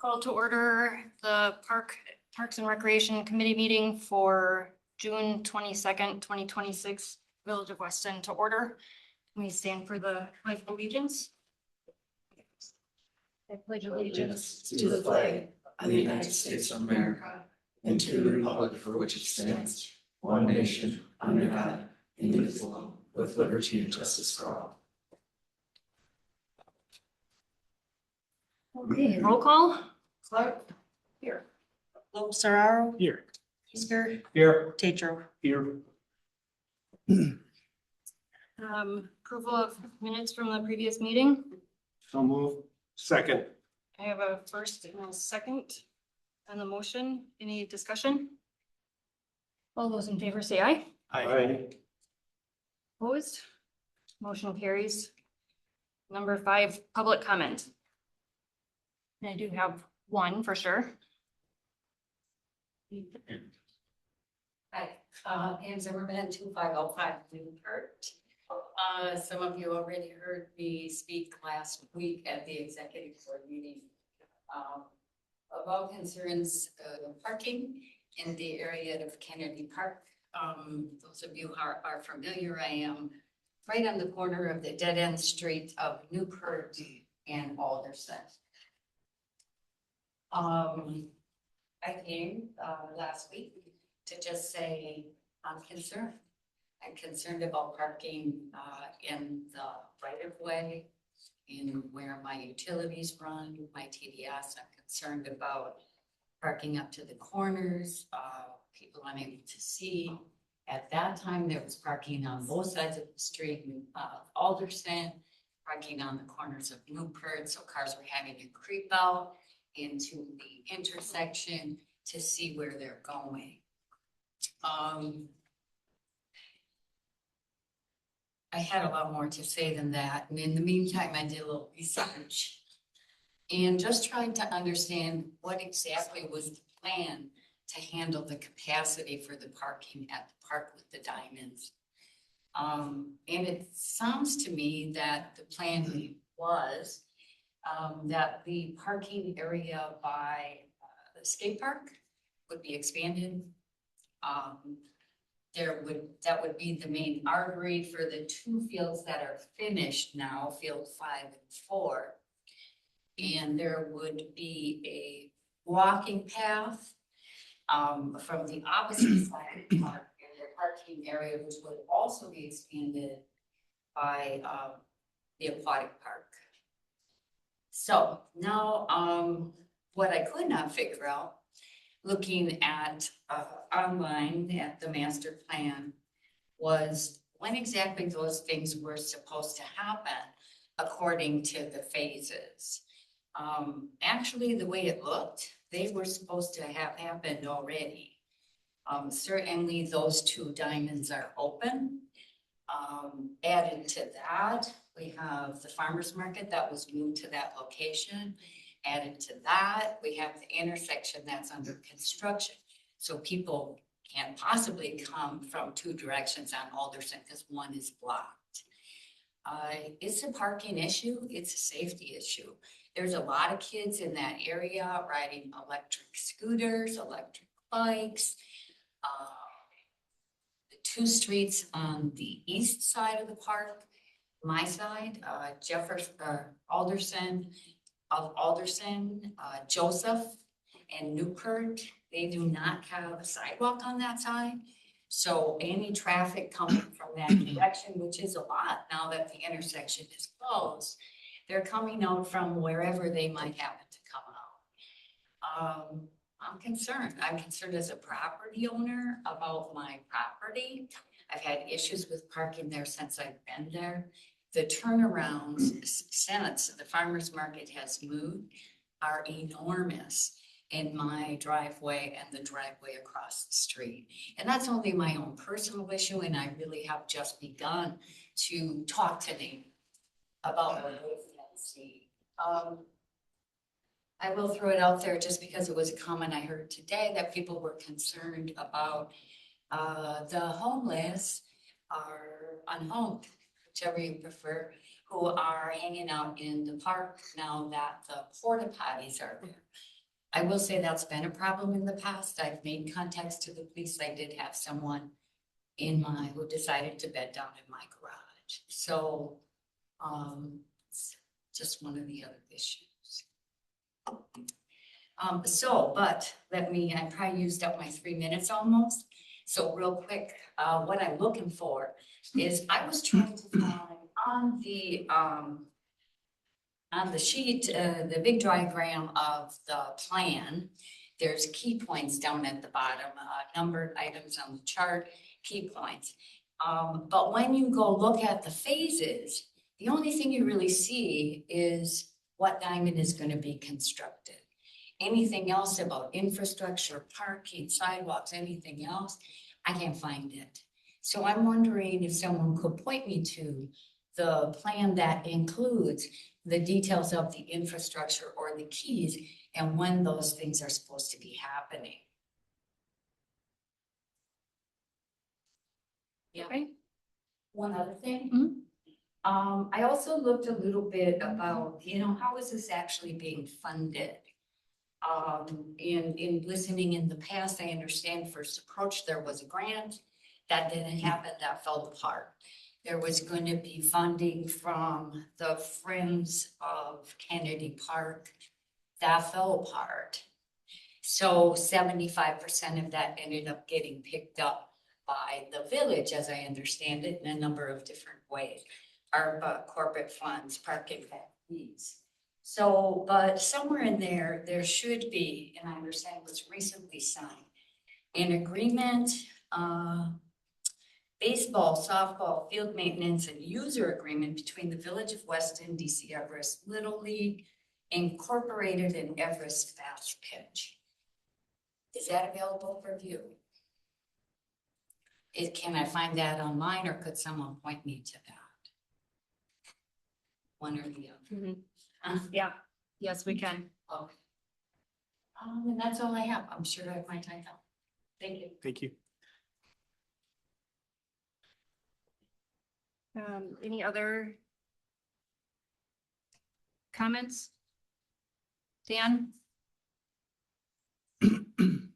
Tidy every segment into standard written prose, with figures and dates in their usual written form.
Call to order the Parks and Recreation Committee meeting for June 22nd, 2026, Village of Weston to order. Can we stand for the pledge of allegiance? I pledge allegiance To the flag of the United States of America and to the republic for which it stands, one nation, under God, indivisible, with liberty and justice for all. Okay, roll call. Clark. Here. Sararo. Here. Easter. Here. Tatro. Here. Approval of minutes from the previous meeting. So move. Second. I have a first and a second on the motion. Any discussion? All those in favor say aye. Aye. Opposed? Motion carries. Number 5, public comment. And I do have one for sure. Hi, Ann Zimmerman, 2505 Newport. Some of you already heard me speak last week at the executive board meeting about concerns of parking in the area of Kennedy Park. Those of you who are familiar, I am right on the corner of the dead end street of Newport and Alderson. I came last week to just say I'm concerned. I'm concerned about parking in the right of way, in where my utilities run, my TDS. I'm concerned about parking up to the corners, people unable to see. At that time, there was parking on both sides of the street, Alderson, parking on the corners of Newport, so cars were having to creep out into the intersection to see where they're going. I had a lot more to say than that. And in the meantime, I did a little research and just trying to understand what exactly was the plan to handle the capacity for the parking at the park with the diamonds. And it sounds to me that the plan was that the parking area by the skate park would be expanded. That would be the main artery for the 2 fields that are finished now, field 5 and 4. And there would be a walking path from the opposite side of the park in the parking area, which would also be expanded by the aquatic park. So now what I could not figure out, looking at online at the master plan, was when exactly those things were supposed to happen according to the phases. Actually, the way it looked, they were supposed to have happened already. Certainly those 2 diamonds are open. Added to that, we have the farmer's market that was moved to that location. Added to that, we have the intersection that's under construction. So people can't possibly come from 2 directions on Alderson because one is blocked. It's a parking issue. It's a safety issue. There's a lot of kids in that area riding electric scooters, electric bikes. The 2 streets on the east side of the park, my side, Alderson, Joseph, and Newport, they do not have a sidewalk on that side. So any traffic coming from that direction, which is a lot now that the intersection is closed, they're coming out from wherever they might happen to come out. I'm concerned. I'm concerned as a property owner about my property. I've had issues with parking there since I've been there. The turnarounds since the farmer's market has moved are enormous in my driveway and the driveway across the street. And that's only my own personal issue, and I really have just begun to talk to them about what they can see. I will throw it out there just because it was a comment I heard today that people were concerned about the homeless are unhomed, whichever you prefer, who are hanging out in the park now that the porta potties are there. I will say that's been a problem in the past. I've made contacts to the police. I did have someone who decided to bed down in my garage. So, it's just one of the other issues. But I probably used up my 3 minutes almost. So real quick, what I'm looking for is I was trying to find on the sheet, the big diagram of the plan, there's key points down at the bottom, numbered items on the chart, key points. But when you go look at the phases, the only thing you really see is what diamond is going to be constructed. Anything else about infrastructure, parking, sidewalks, anything else, I can't find it. So I'm wondering if someone could point me to the plan that includes the details of the infrastructure or the keys and when those things are supposed to be happening. Yeah. Okay. One other thing. Mhm. I also looked a little bit about, how is this actually being funded? In listening in the past, I understand First Approach, there was a grant that didn't happen, that fell apart. There was going to be funding from the Friends of Kennedy Park, that fell apart. So 75% of that ended up getting picked up by the village, as I understand it, in a number of different ways. ARPA, corporate funds, parking fees. So, but somewhere in there should be, and I understand was recently signed, an agreement, baseball, softball, field maintenance, and user agreement between the Village of Weston, DC Everest Little League, Incorporated, and Everest Fast Pitch. Is that available for view? Can I find that online, or could someone point me to that? One or the other. Yeah, yes, we can. Okay. And that's all I have. I'm sure I have my time out. Thank you. Thank you. Any other comments? Dan? Dan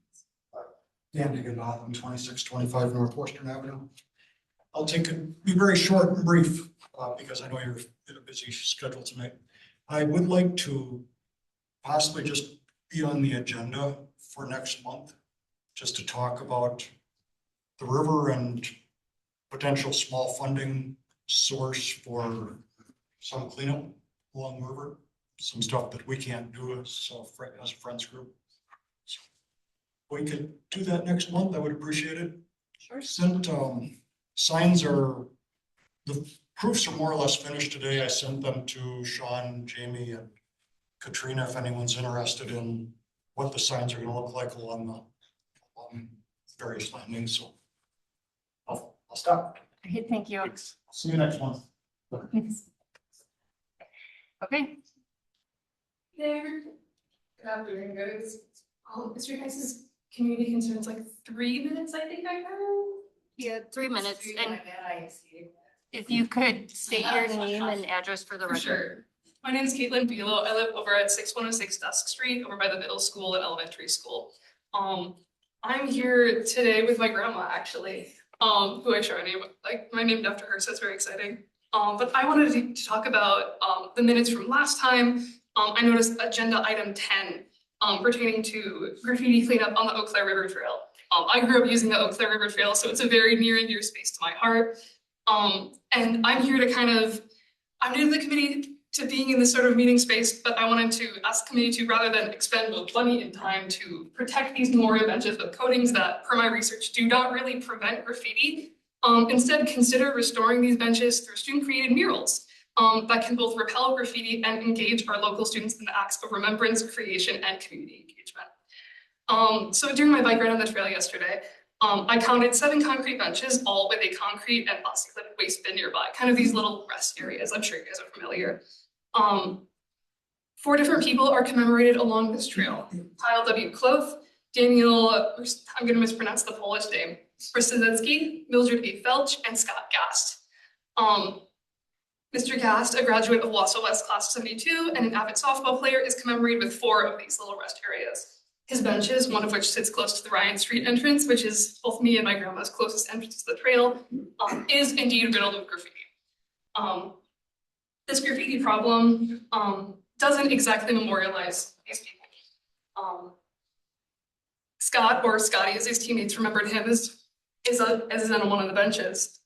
Higginbotham, 2625 Northwestern Avenue. I'll be very short and brief because I know you're in a busy schedule tonight. I would like to possibly just be on the agenda for next month, just to talk about the river and potential small funding source for some cleanup along the river, some stuff that we can't do as a friends group. So we could do that next month. I would appreciate it. Sure. Sent the proofs are more or less finished today. I sent them to Sean, Jamie, and Katrina if anyone's interested in what the signs are going to look like along the various landings. So I'll stop. Okay, thank you. See you next month. Okay, There. Good afternoon, guys. Is your guys' community concerns like 3 minutes, I think I heard? yeah, 3 minutes. And I see. if you could state your name and address for the For record. sure. My name is Caitlin Bilo. I live over at 6106 Dusk Street, over by the middle school and elementary school. I'm here today with my grandma, actually, who I share a name, like my name after her, so it's very exciting. But I wanted to talk about the minutes from last time. I noticed agenda item 10 pertaining to graffiti cleanup on the Eau Claire River Trail. I grew up using the Eau Claire River Trail, so it's a very near and dear space to my heart. And I'm here to I'm new to the committee, to being in this sort of meeting space, but I wanted to ask the committee to, rather than expend both money and time to protect these memorial benches with coatings that, per my research, do not really prevent graffiti, instead consider restoring these benches through student-created murals that can both repel graffiti and engage our local students in the acts of remembrance, creation, and community engagement. So during my bike ride on the trail yesterday, I counted 7 concrete benches, all with a concrete and plastic waste bin nearby, kind of these little rest areas. I'm sure you guys are familiar. 4 different people are commemorated along this trail. Kyle W. Clough, Daniel, I'm going to mispronounce the Polish name, Brzezinski, Mildred A. Felch, and Scott Gast. Mr. Gast, a graduate of Wausau West Class of 72 and an avid softball player, is commemorated with 4 of these little rest areas. his benches, one of which sits close to the Ryan Street entrance, which is both me and my grandma's closest entrance to the trail, is indeed riddled with graffiti. This graffiti problem doesn't exactly memorialize these people. Scott, or Scotty as his teammates remembered him, is on one of the benches.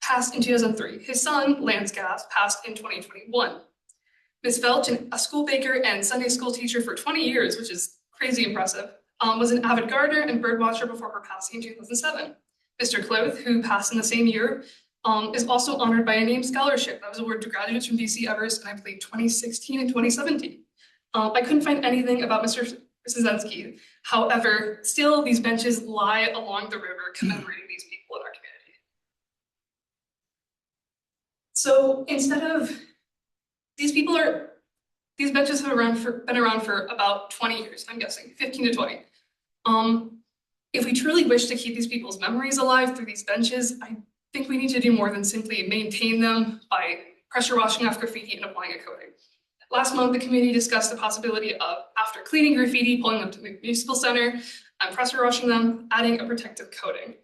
Passed in 2003. His son, Lance Gass, passed in 2021. Ms. Felch, a school baker and Sunday school teacher for 20 years, which is crazy impressive, was an avid gardener and bird watcher before her passing in 2007. Mr. Cloth, who passed in the same year, is also honored by a named scholarship that was awarded to graduates from BC Everest in, I believe, 2016 and 2017. I couldn't find anything about Mr. Szynski. However, still these benches lie along the river commemorating these people in our community. So instead of, these benches have been around for about 20 years, I'm guessing, 15 to 20. If we truly wish to keep these people's memories alive through these benches, I think we need to do more than simply maintain them by pressure washing off graffiti and applying a coating. Last month, the committee discussed the possibility of, after cleaning graffiti, pulling them to the municipal center, and pressure washing them, adding a protective coating.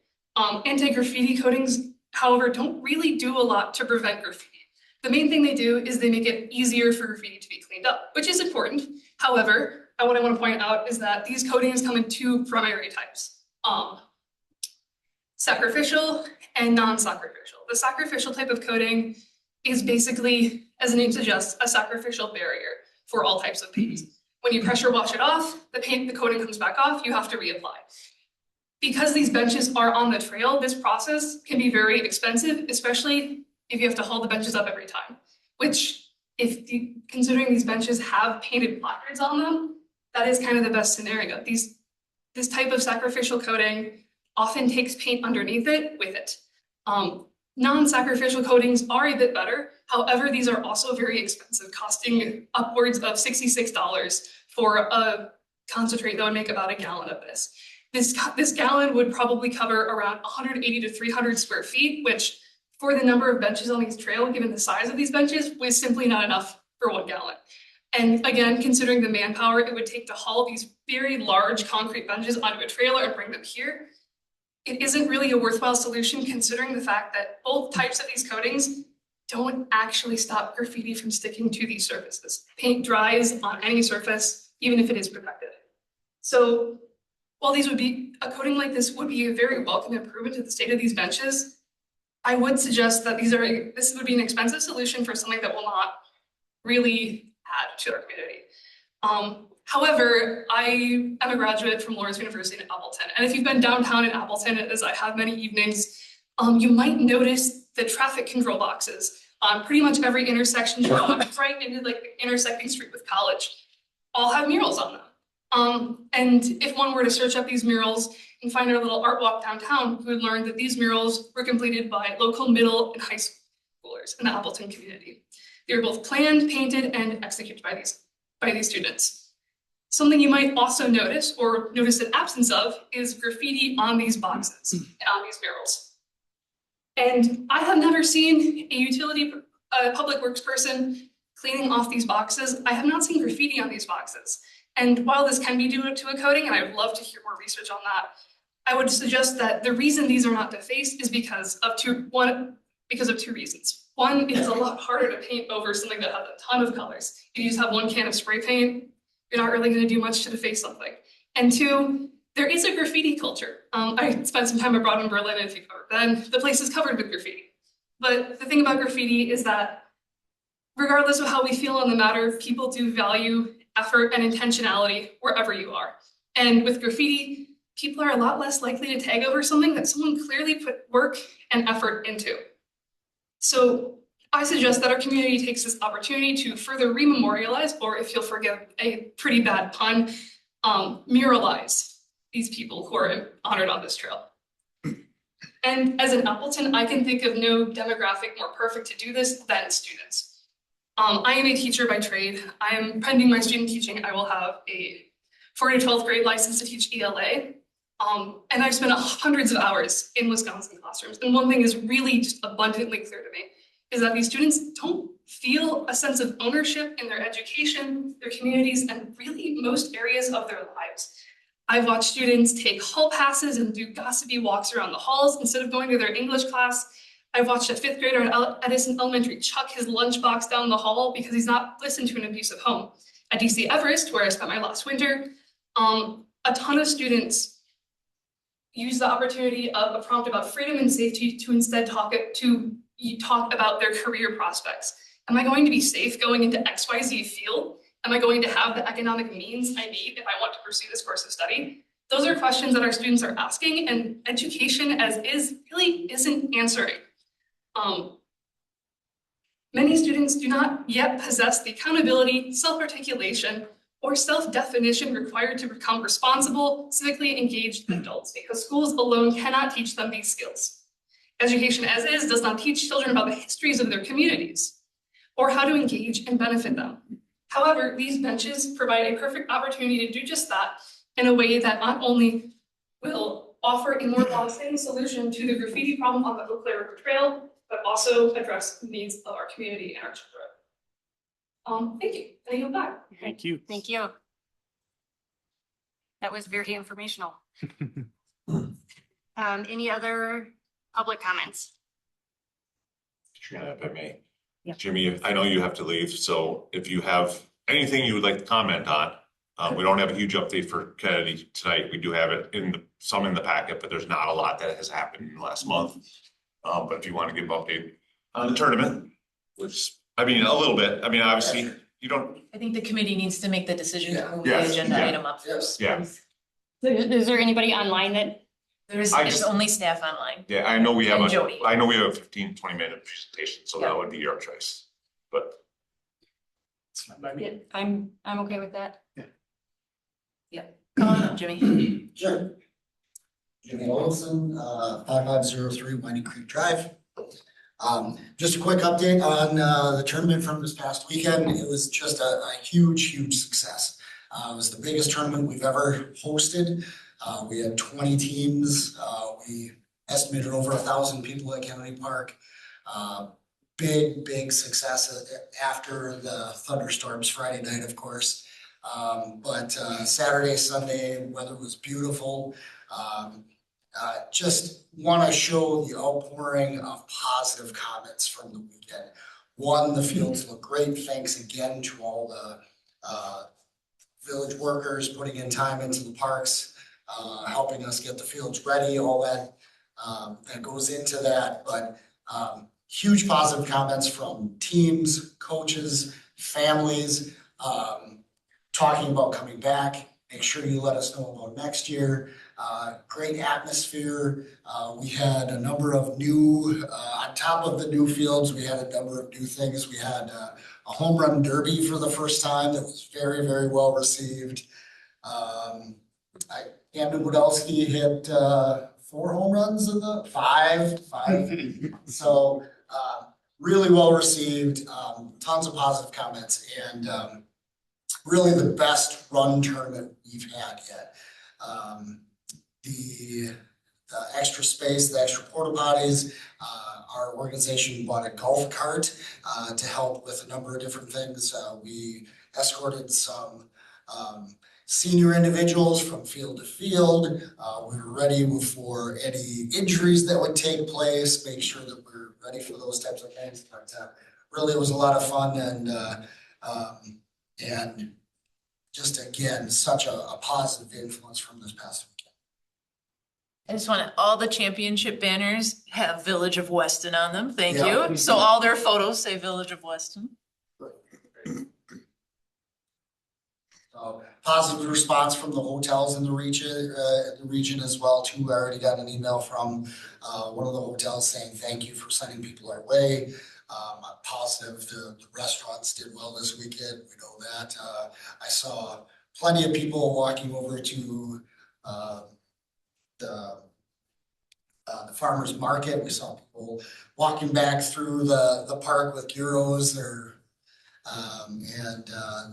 Anti-graffiti coatings, however, don't really do a lot to prevent graffiti. The main thing they do is they make it easier for graffiti to be cleaned up, which is important. However, what I want to point out is that these coatings come in two primary types. Sacrificial and non-sacrificial. The sacrificial type of coating is basically, as the name suggests, a sacrificial barrier for all types of paint. When you pressure wash it off, the coating comes back off, you have to reapply. Because these benches are on the trail, this process can be very expensive, especially if you have to haul the benches up every time, which, considering these benches have painted placards on them, that is kind of the best scenario. This type of sacrificial coating often takes paint underneath it with it. Non-sacrificial coatings are a bit better. However, these are also very expensive, costing upwards of $66 for a concentrate that would make about a gallon of this. This gallon would probably cover around 180 to 300 square feet, which for the number of benches on these trail, given the size of these benches, was simply not enough for 1 gallon. And again, considering the manpower it would take to haul these very large concrete benches onto a trailer and bring them here, it isn't really a worthwhile solution considering the fact that both types of these coatings don't actually stop graffiti from sticking to these surfaces. Paint dries on any surface, even if it is protected. So while a coating like this would be a very welcome improvement to the state of these benches, I would suggest that this would be an expensive solution for something that will not really add to our community. However, I am a graduate from Lawrence University in Appleton, and if you've been downtown in Appleton, as I have many evenings, you might notice the traffic control boxes on pretty much every intersection, right into like the intersecting street with College, all have murals on them. And if one were to search up these murals and find our little art walk downtown, we would learn that these murals were completed by local middle and high schoolers in the Appleton community. They were both planned, painted, and executed by these students. Something you might also notice, or notice an absence of, is graffiti on these boxes, on these murals. And I have never seen a public works person cleaning off these boxes. I have not seen graffiti on these boxes. And while this can be due to a coating, and I would love to hear more research on that, I would suggest that the reason these are not defaced is because of two reasons. One, it's a lot harder to paint over something that has a ton of colors. If you just have one can of spray paint, you're not really going to do much to deface something. And two, there is a graffiti culture. I spent some time abroad in Berlin, and if you've ever been, the place is covered with graffiti. But the thing about graffiti is that regardless of how we feel on the matter, people do value effort and intentionality wherever you are. And with graffiti, people are a lot less likely to tag over something that someone clearly put work and effort into. So I suggest that our community takes this opportunity to further rememorialize, or if you'll forgive a pretty bad pun, muralize these people who are honored on this trail. And as an Appleton, I can think of no demographic more perfect to do this than students. I am a teacher by trade. I am pending my student teaching. I will have a 4th to 12th grade license to teach ELA. And I've spent hundreds of hours in Wisconsin classrooms. And one thing is really just abundantly clear to me. is that these students don't feel a sense of ownership in their education, their communities, and really most areas of their lives. I've watched students take hall passes and do gossipy walks around the halls instead of going to their English class. I've watched a 5th grader at Edison Elementary chuck his lunchbox down the hall because he's not listened to an abusive home. At DC Everest, where I spent my last winter, a ton of students use the opportunity of a prompt about freedom and safety to instead talk about their career prospects. Am I going to be safe going into XYZ field? Am I going to have the economic means I need if I want to pursue this course of study? Those are questions that our students are asking, and education as is really isn't answering. Many students do not yet possess the accountability, self-articulation, or self-definition required to become responsible, civically engaged adults, because schools alone cannot teach them these skills. Education as is does not teach children about the histories of their communities or how to engage and benefit them. However, these benches provide a perfect opportunity to do just that in a way that not only will offer a more long-standing solution to the graffiti problem on the Eau Claire River Trail, but also address the needs of our community and our children. Thank you. I yield back. Thank you. Thank you. That was very informational. Any other public comments? Katrina, if I may. Yeah. Jimmy, I know you have to leave, so if you have anything you would like to comment on, we don't have a huge update for Kennedy tonight. We do have it some in the packet, but there's not a lot that has happened in the last month. But if you want to give an update on the tournament, which, I mean, a little bit, I mean, obviously, you don't, I think the committee needs to make the decision to move the Yes, agenda yeah. item up first. Yeah. Is there anybody online that, There's I just- only staff online. yeah, I know we have And Jody. I know we have a 15-20 minute presentation, so Yeah. that would be your choice. But It's fine by me. yeah, I'm okay with that. Come on up, Jimmy. Sure. Jimmy Olson, 5503 Winding Creek Drive. Just a quick update on the tournament from this past weekend. It was just a huge, huge success. It was the biggest tournament we've ever hosted. We had 20 teams. We estimated over 1,000 people at Kennedy Park. Big success after the thunderstorms Friday night, of course. But Saturday, Sunday, weather was beautiful. Just want to show the outpouring of positive comments from the weekend. One, the fields look great. Thanks again to all the village workers putting in time into the parks, helping us get the fields ready, all that that goes into that. But huge positive comments from teams, coaches, families, talking about coming back. Make sure you let us know about next year. Great atmosphere. We had a number of new, on top of the new fields, we had a number of new things. We had a home run derby for the first time that was very well received. Camden Woodowski hit 4 home runs in the five. So really well received, tons of positive comments, and really the best run tournament we've had yet. The extra space, the extra porta potties, our organization bought a golf cart to help with a number of different things. We escorted some senior individuals from field to field. We were ready for any injuries that would take place, make sure that we're ready for those types of things. But really, it was a lot of fun, and just again, such a positive influence from this past weekend. I just want all the championship banners have Village of Weston on them. Thank Yeah. you. So all their photos say Village of Weston. So positive response from the hotels in the region as well too. I already got an email from one of the hotels saying thank you for sending people our way. I'm positive the restaurants did well this weekend. We know that. I saw plenty of people walking over to the farmers market. We saw people walking back through the park with gyros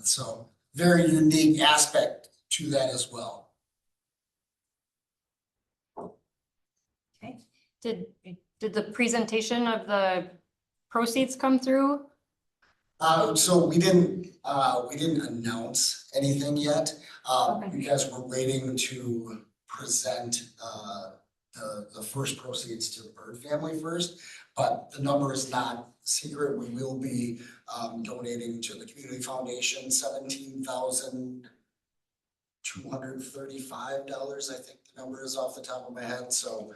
so very unique aspect to that as well. Okay. Did the presentation of the proceeds come through? So we didn't announce anything yet, Okay. because we're waiting to present, the first proceeds to the Bird family first. But the number is not secret. We will be, donating to the community foundation $17,235, I think the number is off the top of my head, so,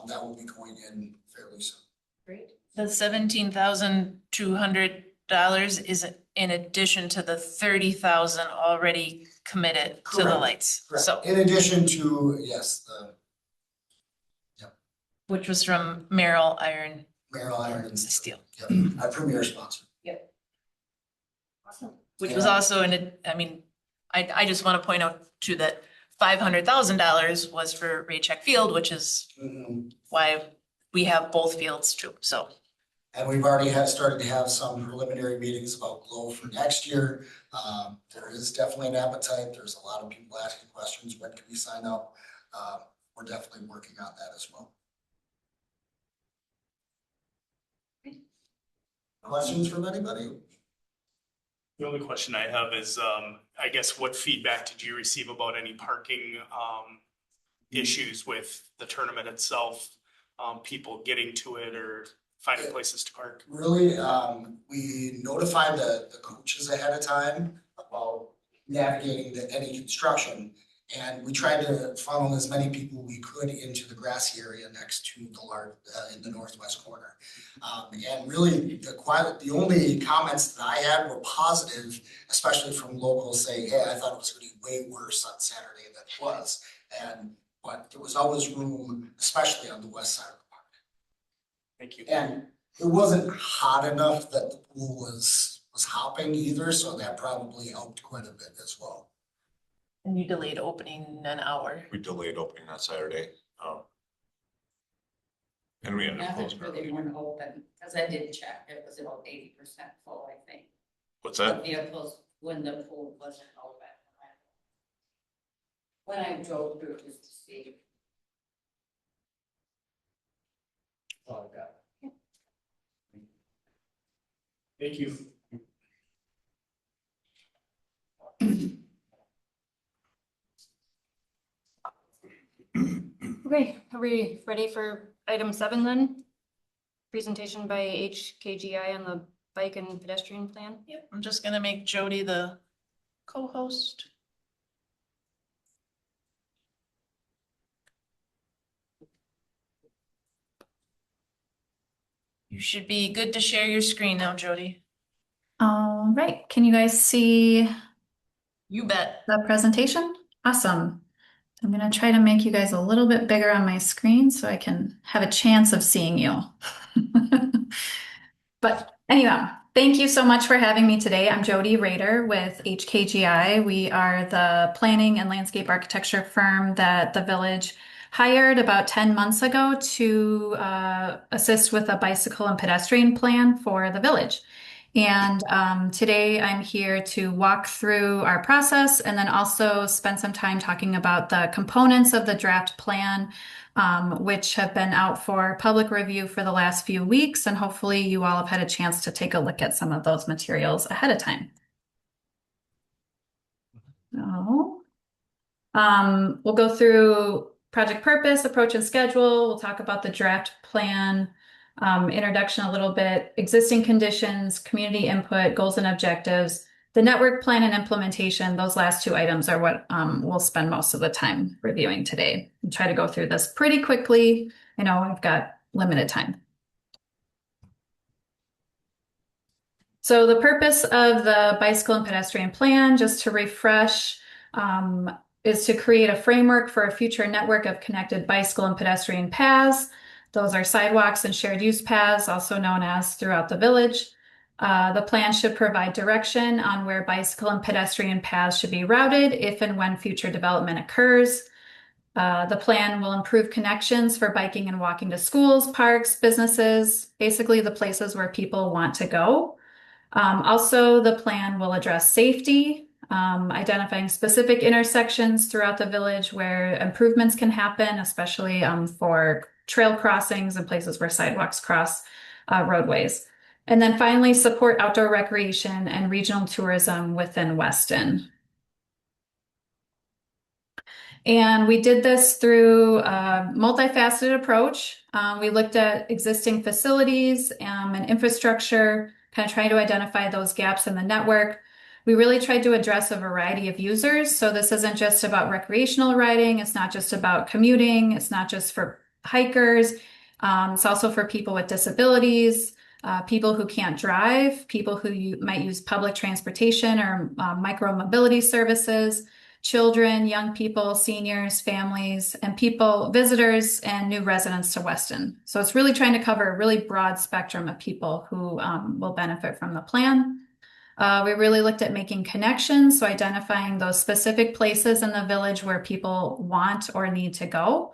that will be going in fairly soon. Great. The $17,200 is in addition to the $30,000 already committed to the Correct. lights. Correct. So, In addition to, yes, the which was from Merrill Iron Merrill Iron and Steel, Yep, our premier sponsor. Awesome. which was Yeah. also I just want to point out too that $500,000 was for Raycheck Field, which is Mhm. why we have both fields too. So And we've already started to have some preliminary meetings about Glow for next year. There is definitely an appetite. There's a lot of people asking questions, when can we sign up? We're definitely working on that as well. Questions from anybody? The only question I have is, I guess what feedback did you receive about any parking, issues with the tournament itself? People getting to it or finding places to park? Really, we notified the coaches ahead of time about navigating any construction. And we tried to funnel as many people we could into the grassy area next to the large, in the northwest corner. And really, the only comments that I had were positive, especially from locals saying, hey, I thought it was gonna be way worse on Saturday than it was. But there was always room, especially on the west side of the park. Thank you. And it wasn't hot enough that the pool was hopping either, so that probably helped quite a bit as well. and you delayed opening an hour. We delayed opening on Saturday. And we ended up Not closing that they early. weren't open, because I did check, it was about 80% full, I think. What's The that? vehicles, when the pool wasn't open. When I drove through just to see. Oh, I got it. Thank you. Okay, are we ready for item 7 then? Presentation by HKGI on the bike and pedestrian plan. Yep, I'm just gonna make Jody the co-host. You should be good to share your screen now, Jody. All right, can you guys see You bet. the presentation? Awesome. I'm gonna try to make you guys a little bit bigger on my screen so I can have a chance of seeing you. But anyway, thank you so much for having me today. I'm Jody Rader with HKGI. We are the planning and landscape architecture firm that the village hired about 10 months ago to assist with a bicycle and pedestrian plan for the village. And today I'm here to walk through our process and then also spend some time talking about the components of the draft plan, which have been out for public review for the last few weeks. And hopefully you all have had a chance to take a look at some of those materials ahead of time. So, we'll go through project purpose, approach and schedule. We'll talk about the draft plan. Introduction a little bit, existing conditions, community input, goals and objectives, the network plan and implementation. Those last two items are what we'll spend most of the time reviewing today. I'll try to go through this pretty quickly. I know I've got limited time. So the purpose of the bicycle and pedestrian plan, just to refresh, is to create a framework for a future network of connected bicycle and pedestrian paths. Those are sidewalks and shared use paths, also known as throughout the village. The plan should provide direction on where bicycle and pedestrian paths should be routed if and when future development occurs. The plan will improve connections for biking and walking to schools, parks, businesses, basically the places where people want to go. Also, the plan will address safety, identifying specific intersections throughout the village where improvements can happen, especially for trail crossings and places where sidewalks cross roadways. And then finally, support outdoor recreation and regional tourism within Weston. And we did this through a multifaceted approach. We looked at existing facilities and infrastructure, kind of trying to identify those gaps in the network. We really tried to address a variety of users. So this isn't just about recreational riding. It's not just about commuting. It's not just for hikers. It's also for people with disabilities, people who can't drive, people who might use public transportation or micro mobility services, children, young people, seniors, families, and people, visitors, and new residents to Weston. So it's really trying to cover a really broad spectrum of people who will benefit from the plan. We really looked at making connections, so identifying those specific places in the village where people want or need to go.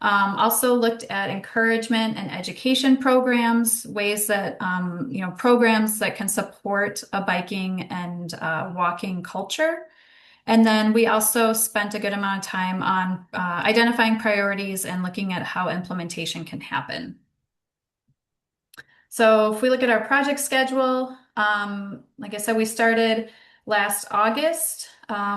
Also looked at encouragement and education programs, ways that, programs that can support a biking and walking culture. And then we also spent a good amount of time on identifying priorities and looking at how implementation can happen. So if we look at our project schedule, like I said, we started last August.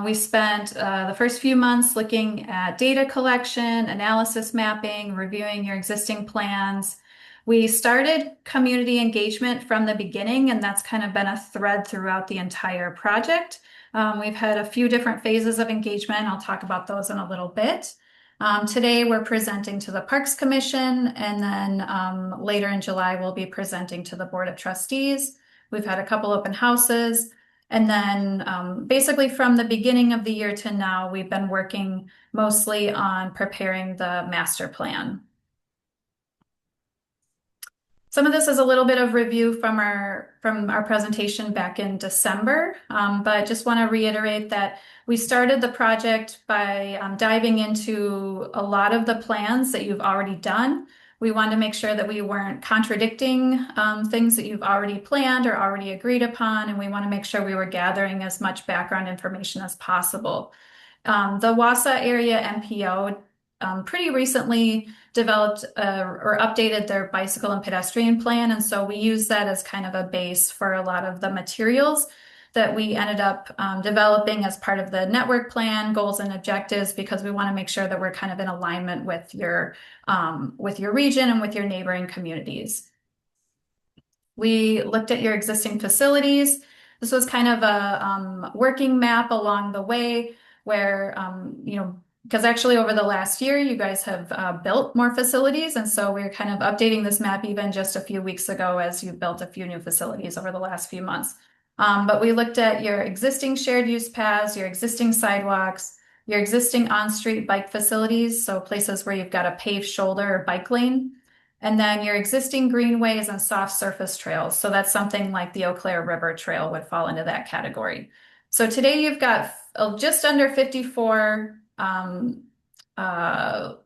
We spent the first few months looking at data collection, analysis mapping, reviewing your existing plans. We started community engagement from the beginning, and that's kind of been a thread throughout the entire project. We've had a few different phases of engagement. I'll talk about those in a little bit. Today, we're presenting to the Parks Commission, and then later in July, we'll be presenting to the Board of Trustees. We've had a couple open houses. And then basically from the beginning of the year to now, we've been working mostly on preparing the master plan. Some of this is a little bit of review from our presentation back in December, but just want to reiterate that we started the project by diving into a lot of the plans that you've already done. We wanted to make sure that we weren't contradicting things that you've already planned or already agreed upon, and we want to make sure we were gathering as much background information as possible. The Wausau area MPO pretty recently developed or updated their bicycle and pedestrian plan. And so we use that as kind of a base for a lot of the materials that we ended up developing as part of the network plan, goals and objectives, because we want to make sure that we're kind of in alignment with your region and with your neighboring communities. We looked at your existing facilities. This was kind of a working map along the way where, because actually over the last year, you guys have built more facilities. And so we're kind of updating this map even just a few weeks ago as you've built a few new facilities over the last few months. But we looked at your existing shared use paths, your existing sidewalks, your existing on-street bike facilities, so places where you've got a paved shoulder or bike lane, and then your existing greenways and soft surface trails. So that's something like the Eau Claire River Trail would fall into that category. So today you've got just under 54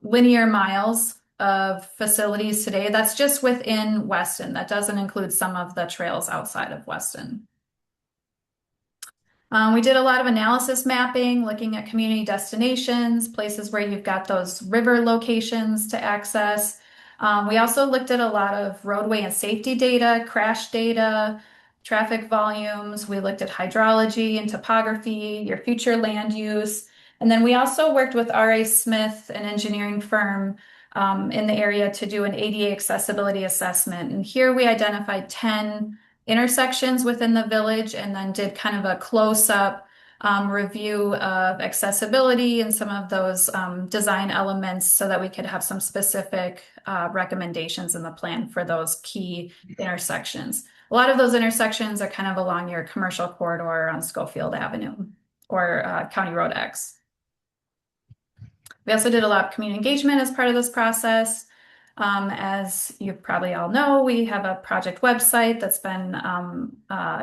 linear miles of facilities today. That's just within Weston. That doesn't include some of the trails outside of Weston. We did a lot of analysis mapping, looking at community destinations, places where you've got those river locations to access. We also looked at a lot of roadway and safety data, crash data, traffic volumes. We looked at hydrology and topography, your future land use. And then we also worked with R.A. Smith, an engineering firm in the area, to do an ADA accessibility assessment. And here we identified 10 intersections within the village and then did kind of a close-up review of accessibility and some of those design elements so that we could have some specific recommendations in the plan for those key intersections. A lot of those intersections are kind of along your commercial corridor on Schofield Avenue or County Road X. We also did a lot of community engagement as part of this process. As you probably all know, we have a project website that's been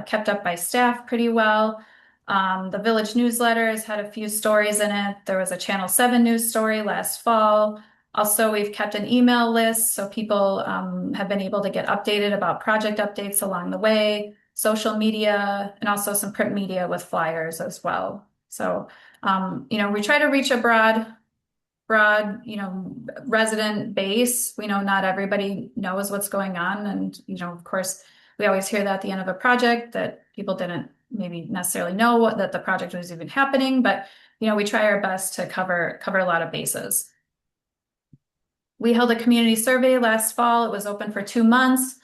kept up by staff pretty well. The village newsletter has had a few stories in it. There was a Channel 7 news story last fall. Also, we've kept an email list, so people have been able to get updated about project updates along the way, social media, and also some print media with flyers as well. So, we try to reach a broad, resident base. We know not everybody knows what's going on. And, of course, We always hear that at the end of a project that people didn't maybe necessarily know that the project was even happening, but we try our best to cover a lot of bases. We held a community survey last fall. It was open for 2 months.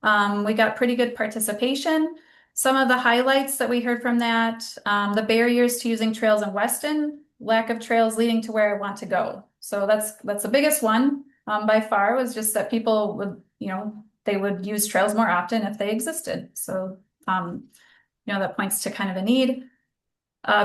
We got pretty good participation. Some of the highlights that we heard from that, the barriers to using trails in Weston, lack of trails leading to where I want to go. So that's the biggest one by far, was just that people would, they would use trails more often if they existed. So, that points to kind of a need.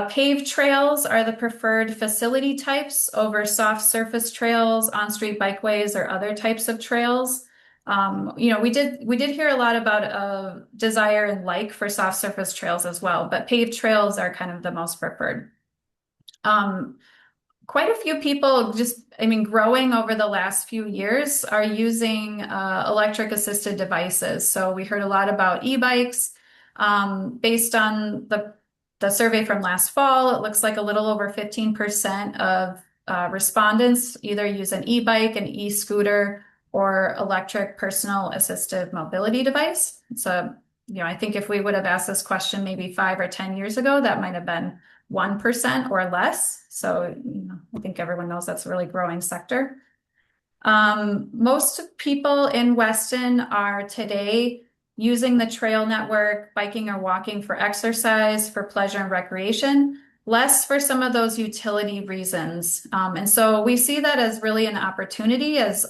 Paved trails are the preferred facility types over soft surface trails, on-street bikeways, or other types of trails. We did hear a lot about a desire and like for soft surface trails as well, but paved trails are kind of the most preferred. Quite a few people growing over the last few years are using electric assisted devices. So we heard a lot about e-bikes. Based on the survey from last fall, it looks like a little over 15% of respondents either use an e-bike, an e-scooter, or electric personal assistive mobility device. So, I think if we would have asked this question maybe 5 or 10 years ago, that might have been 1% or less. So, I think everyone knows that's a really growing sector. Most people in Weston are today using the trail network, biking or walking for exercise, for pleasure and recreation, less for some of those utility reasons. And so we see that as really an opportunity, as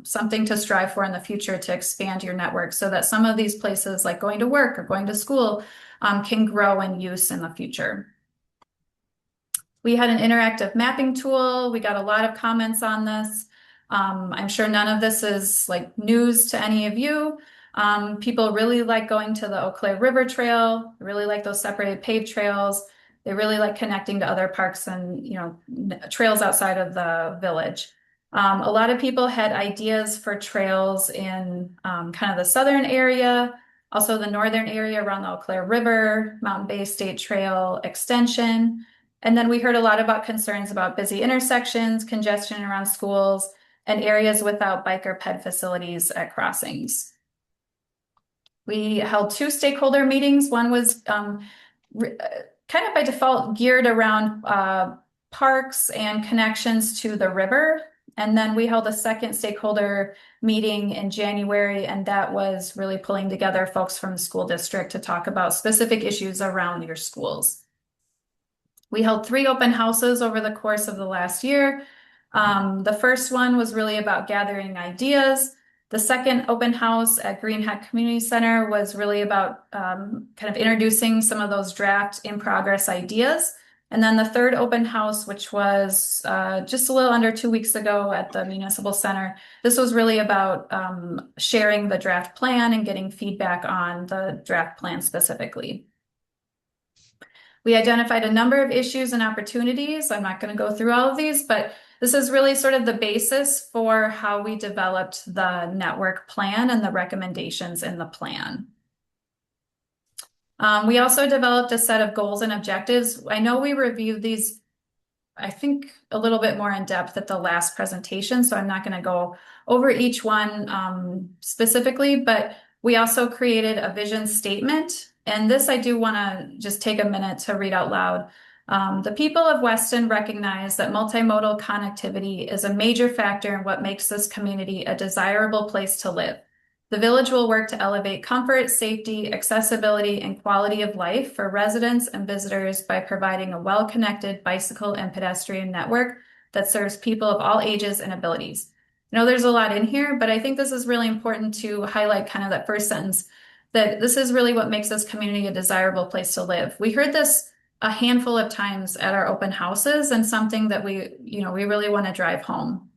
something to strive for in the future, to expand your network so that some of these places like going to work or going to school can grow in use in the future. We had an interactive mapping tool. We got a lot of comments on this. I'm sure none of this is like news to any of you. People really like going to the Eau Claire River Trail, really like those separated paved trails. They really like connecting to other parks and, trails outside of the village. A lot of people had ideas for trails in kind of the southern area, also the northern area around the Eau Claire River, Mountain Bay State Trail extension. And then we heard a lot about concerns about busy intersections, congestion around schools, and areas without bike or ped facilities at crossings. We held 2 stakeholder meetings. One was kind of by default geared around parks and connections to the river. And then we held a second stakeholder meeting in January, and that was really pulling together folks from the school district to talk about specific issues around your schools. We held 3 open houses over the course of the last year. The first one was really about gathering ideas. The second open house at Green Hat Community Center was really about kind of introducing some of those draft in progress ideas. And then the third open house, which was just a little under 2 weeks ago at the Municipal Center, this was really about sharing the draft plan and getting feedback on the draft plan specifically. We identified a number of issues and opportunities. I'm not going to go through all of these, but this is really sort of the basis for how we developed the network plan and the recommendations in the plan. We also developed a set of goals and objectives. I know we reviewed these, I think, a little bit more in depth at the last presentation, so I'm not going to go over each one specifically, but we also created a vision statement. And this I do want to just take a minute to read out loud. The people of Weston recognize that multimodal connectivity is a major factor in what makes this community a desirable place to live. The village will work to elevate comfort, safety, accessibility, and quality of life for residents and visitors by providing a well-connected bicycle and pedestrian network that serves people of all ages and abilities. I know there's a lot in here, but I think this is really important to highlight kind of that first sentence, that this is really what makes this community a desirable place to live. We heard this a handful of times at our open houses, and something that we really want to drive home.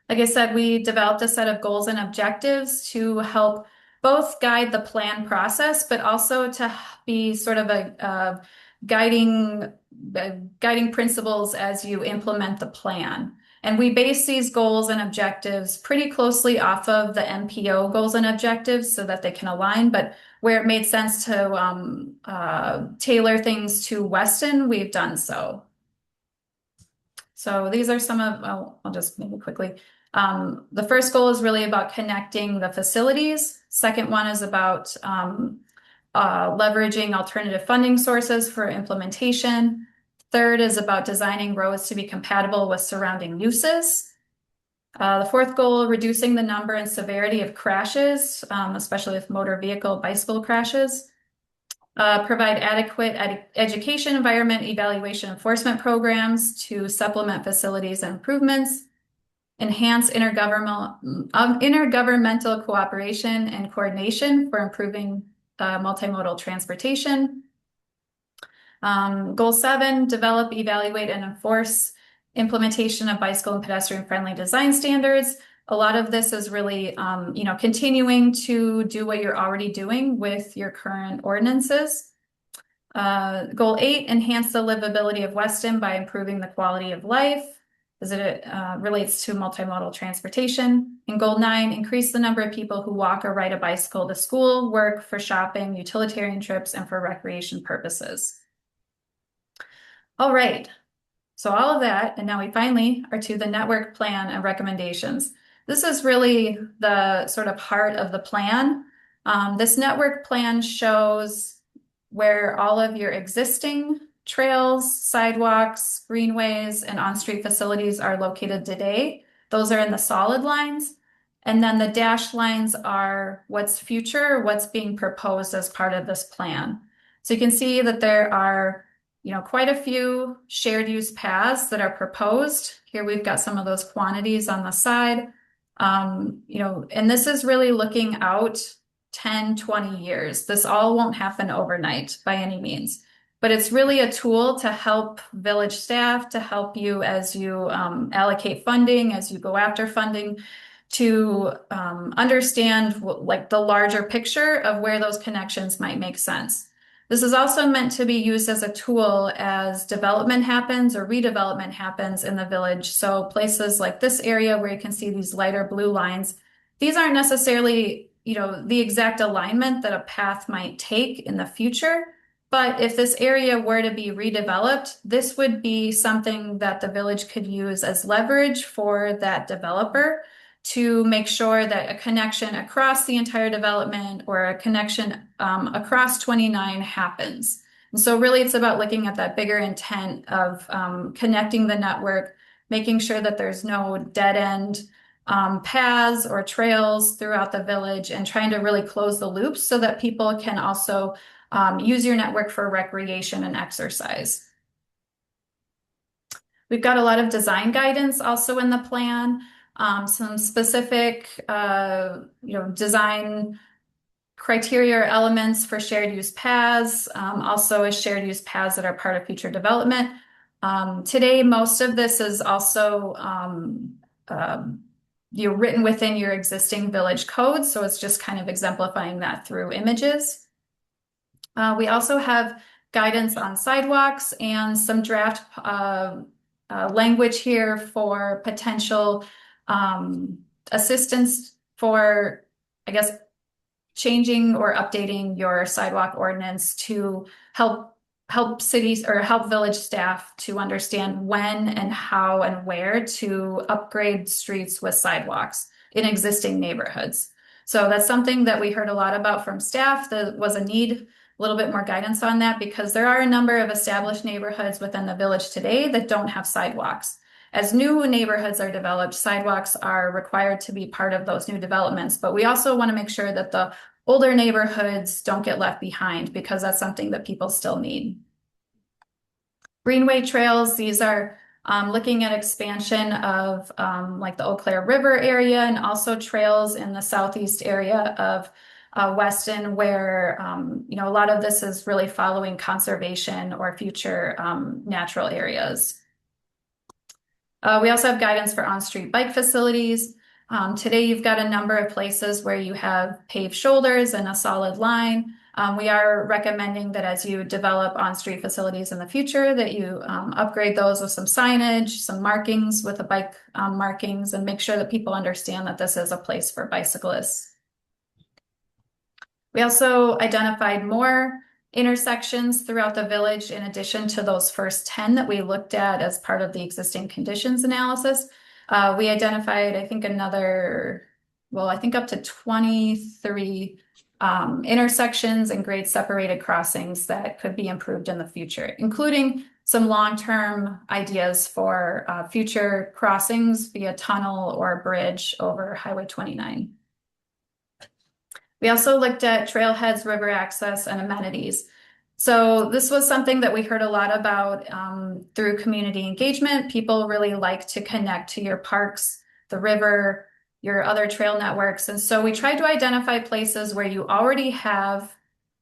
Like I said, we developed a set of goals and objectives to help both guide the plan process, but also to be sort of a guiding principles as you implement the plan. And we base these goals and objectives pretty closely off of the MPO goals and objectives so that they can align. But where it made sense to tailor things to Weston, we've done so. So these are some of, I'll just maybe quickly. The first goal is really about connecting the facilities. Second one is about leveraging alternative funding sources for implementation. Third is about designing roads to be compatible with surrounding uses. The fourth goal, reducing the number and severity of crashes, especially with motor vehicle bicycle crashes. Provide adequate education, environment, evaluation, enforcement programs to supplement facilities and improvements. Enhance intergovernmental cooperation and coordination for improving multimodal transportation. Goal 7, develop, evaluate, and enforce implementation of bicycle and pedestrian friendly design standards. A lot of this is really, continuing to do what you're already doing with your current ordinances. Goal 8, enhance the livability of Weston by improving the quality of life as it relates to multimodal transportation. And goal 9, increase the number of people who walk or ride a bicycle to school, work, for shopping, utilitarian trips, and for recreation purposes. All right, so all of that, and now we finally are to the network plan and recommendations. This is really the sort of heart of the plan. This network plan shows where all of your existing trails, sidewalks, greenways, and on-street facilities are located today. Those are in the solid lines. And then the dashed lines are what's future, what's being proposed as part of this plan. So you can see that there are quite a few shared use paths that are proposed. Here we've got some of those quantities on the side. And this is really looking out 10, 20 years. This all won't happen overnight by any means, but it's really a tool to help village staff, to help you as you allocate funding, as you go after funding, to understand the larger picture of where those connections might make sense. This is also meant to be used as a tool as development happens or redevelopment happens in the village. So places like this area where you can see these lighter blue lines, these aren't necessarily, the exact alignment that a path might take in the future. But if this area were to be redeveloped, this would be something that the village could use as leverage for that developer to make sure that a connection across the entire development or a connection across 29 happens. And so really it's about looking at that bigger intent of connecting the network, making sure that there's no dead end paths or trails throughout the village, and trying to really close the loops so that people can also use your network for recreation and exercise. We've got a lot of design guidance also in the plan. Some specific, design criteria or elements for shared use paths, also as shared use paths that are part of future development. Today, most of this is also written within your existing village code, so it's just kind of exemplifying that through images. We also have guidance on sidewalks and some draft language here for potential assistance for, changing or updating your sidewalk ordinance to help cities or help village staff to understand when and how and where to upgrade streets with sidewalks in existing neighborhoods. So that's something that we heard a lot about from staff. There was a need, a little bit more guidance on that, because there are a number of established neighborhoods within the village today that don't have sidewalks. As new neighborhoods are developed, sidewalks are required to be part of those new developments, but we also want to make sure that the older neighborhoods don't get left behind, because that's something that people still need. Greenway trails, these are looking at expansion of the Eau Claire River area, and also trails in the southeast area of Weston, where a lot of this is really following conservation or future natural areas. We also have guidance for on-street bike facilities. Today, you've got a number of places where you have paved shoulders and a solid line. We are recommending that as you develop on-street facilities in the future, that you upgrade those with some signage, some markings with the bike markings, and make sure that people understand that this is a place for bicyclists. We also identified more intersections throughout the village in addition to those first 10 that we looked at as part of the existing conditions analysis. We identified, I think, another well, I think up to 23 intersections and grade separated crossings that could be improved in the future, including some long-term ideas for future crossings via tunnel or bridge over Highway 29. We also looked at trailheads, river access, and amenities. So this was something that we heard a lot about through community engagement. People really like to connect to your parks, the river, your other trail networks. And so we tried to identify places where you already have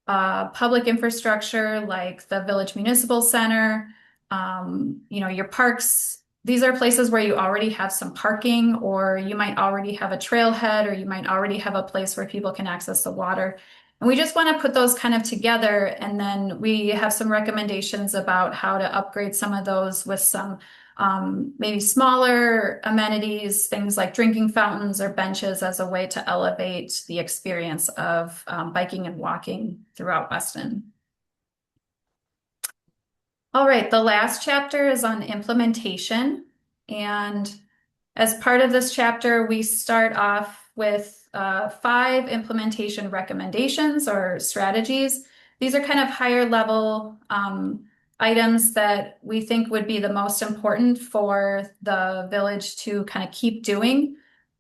public infrastructure like the Village Municipal Center, your parks. These are places where you already have some parking, or you might already have a trailhead, or you might already have a place where people can access the water. And we just want to put those kind of together. And then we have some recommendations about how to upgrade some of those with some maybe smaller amenities, things like drinking fountains or benches as a way to elevate the experience of biking and walking throughout Weston. All right, the last chapter is on implementation. And as part of this chapter, we start off with 5 implementation recommendations or strategies. These are kind of higher level items that we think would be the most important for the village to kind of keep doing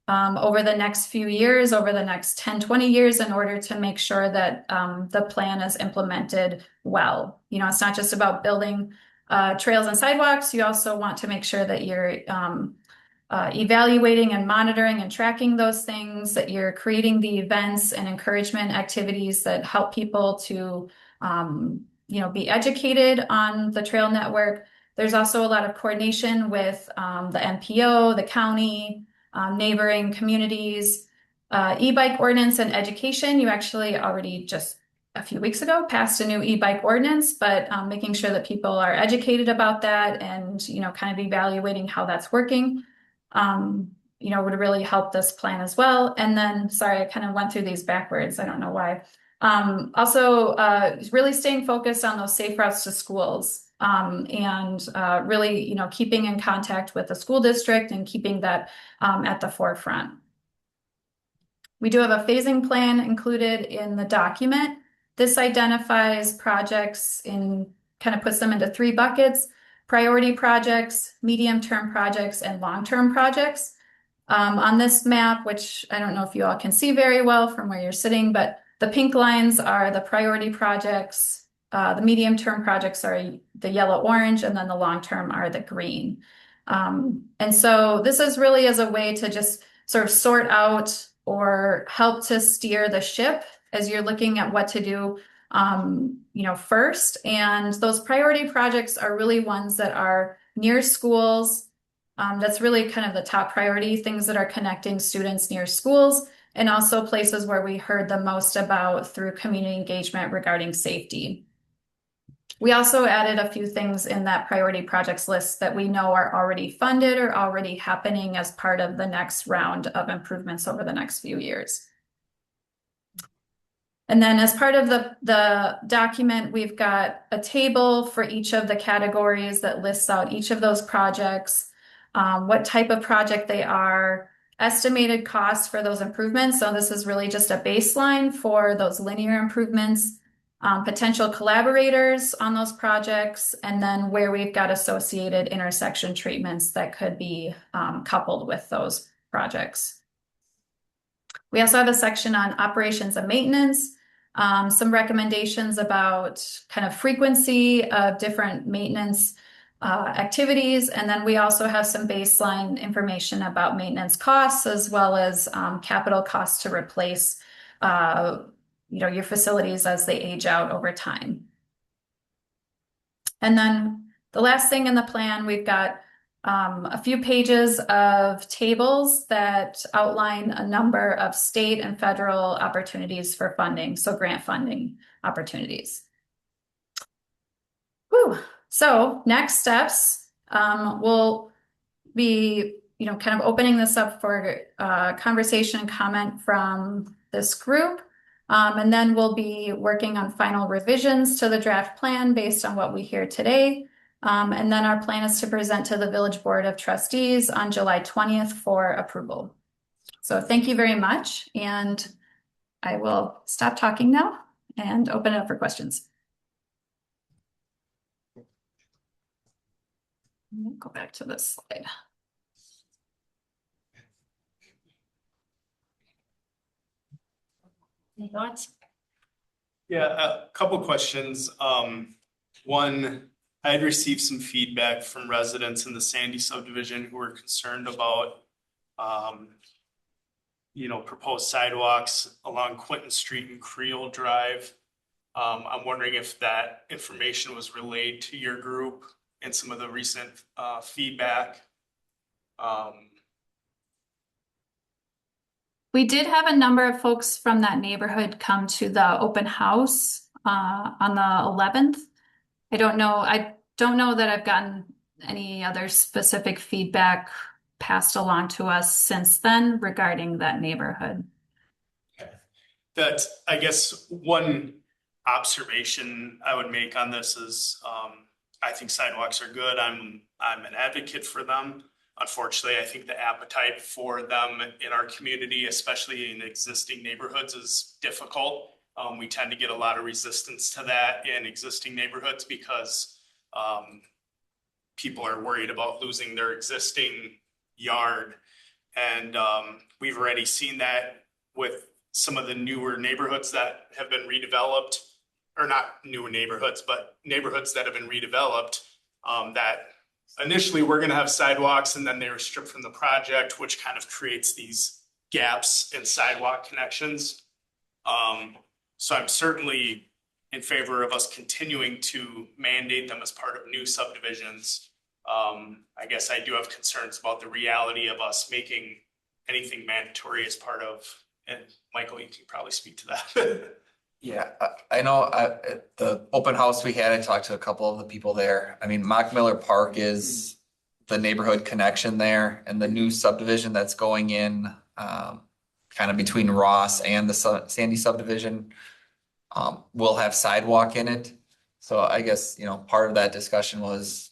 over the next few years, over the next 10, 20 years, in order to make sure that the plan is implemented well. It's not just about building trails and sidewalks. You also want to make sure that you're evaluating and monitoring and tracking those things, that you're creating the events and encouragement activities that help people to be educated on the trail network. There's also a lot of coordination with the MPO, the county, neighboring communities, e-bike ordinance and education. You actually already just a few weeks ago passed a new e-bike ordinance, but making sure that people are educated about that and, kind of evaluating how that's working, would really help this plan as well. And then, sorry, I kind of went through these backwards. I don't know why. Also, really staying focused on those safe routes to schools, and really, keeping in contact with the school district and keeping that at the forefront. We do have a phasing plan included in the document. This identifies projects kind of puts them into 3 buckets: priority projects, medium-term projects, and long-term projects. On this map, which I don't know if you all can see very well from where you're sitting, but the pink lines are the priority projects. The medium-term projects are the yellow-orange, and then the long-term are the green. And so this is really as a way to just sort of sort out or help to steer the ship as you're looking at what to do, first. And those priority projects are really ones that are near schools. That's really kind of the top priority, things that are connecting students near schools, and also places where we heard the most about through community engagement regarding safety. We also added a few things in that priority projects list that we know are already funded or already happening as part of the next round of improvements over the next few years. And then as part of the document, we've got a table for each of the categories that lists out each of those projects, what type of project they are, estimated costs for those improvements. So this is really just a baseline for those linear improvements, potential collaborators on those projects, and then where we've got associated intersection treatments that could be coupled with those projects. We also have a section on operations and maintenance, some recommendations about kind of frequency of different maintenance activities. And then we also have some baseline information about maintenance costs, as well as capital costs to replace your facilities as they age out over time. And then the last thing in the plan, we've got a few pages of tables that outline a number of state and federal opportunities for funding, so grant funding opportunities. Whew. So next steps, we'll be, kind of opening this up for conversation and comment from this group. And then we'll be working on final revisions to the draft plan based on what we hear today. And then our plan is to present to the Village Board of Trustees on July 20th for approval. So thank you very much, and I will stop talking now and open it up for questions. Go back to this slide. Any thoughts? Yeah, a couple questions. One, I had received some feedback from residents in the Sandy subdivision who were concerned about, proposed sidewalks along Quinton Street and Creole Drive. I'm wondering if that information was relayed to your group and some of the recent, feedback. We did have a number of folks from that neighborhood come to the open house on the 11th. I don't know that I've gotten any other specific feedback passed along to us since then regarding that neighborhood. That, I guess, one observation I would make on this is, I think sidewalks are good. I'm an advocate for them. Unfortunately, I think the appetite for them in our community, especially in existing neighborhoods, is difficult. We tend to get a lot of resistance to that in existing neighborhoods because people are worried about losing their existing yard. And we've already seen that with some of the newer neighborhoods that have been redeveloped, or not newer neighborhoods, but neighborhoods that have been redeveloped, that initially we're going to have sidewalks and then they were stripped from the project, which kind of creates these gaps in sidewalk connections. So I'm certainly in favor of us continuing to mandate them as part of new subdivisions. I guess I do have concerns about the reality of us making anything mandatory as part of, and Michael, you can probably speak to that. Yeah, I know at the open house we had, I talked to a couple of the people there. I mean, Mock Miller Park is the neighborhood connection there, and the new subdivision that's going in kind of between Ross and the Sandy subdivision will have sidewalk in it. So I guess, part of that discussion was,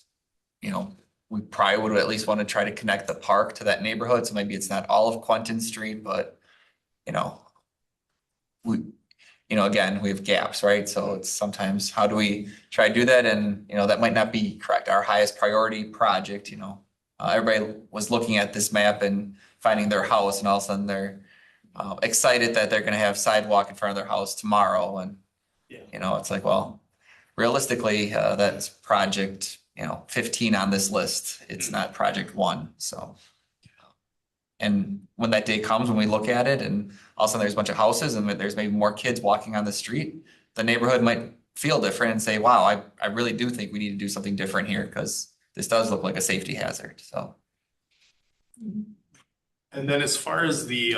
we probably would at least want to try to connect the park to that neighborhood. So maybe it's not all of Quentin Street, but again, we have gaps, right? So it's sometimes how do we try to do that? And, that might not be correct. Our highest priority project, everybody was looking at this map and finding their house, and all of a sudden they're excited that they're going to have sidewalk in front of their house tomorrow. And, it's like, well, realistically, that's project, 15 on this list. It's not project 1. So. And when that day comes, when we look at it and all of a sudden there's a bunch of houses and there's maybe more kids walking on the street, the neighborhood might feel different and say, wow, I really do think we need to do something different here because this does look like a safety hazard. So. And then as far as the,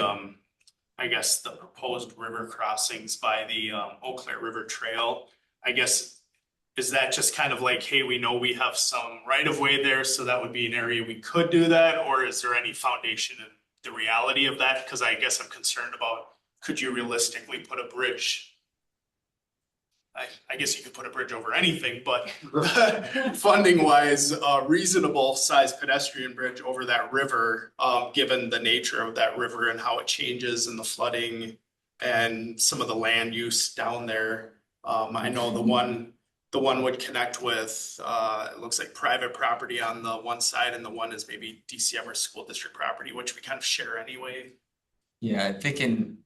I guess the proposed river crossings by the Eau Claire River Trail, I guess, is that just kind of like, hey, we know we have some right of way there, so that would be an area we could do that? Or is there any foundation in the reality of that? Because I guess I'm concerned about, could you realistically put a bridge? I guess you could put a bridge over anything, but funding wise, a reasonable sized pedestrian bridge over that river, given the nature of that river and how it changes and the flooding and some of the land use down there. I know the one would connect with, it looks like private property on the one side, and the one is maybe DC Everest School District property, which we kind of share anyway. Yeah, I think in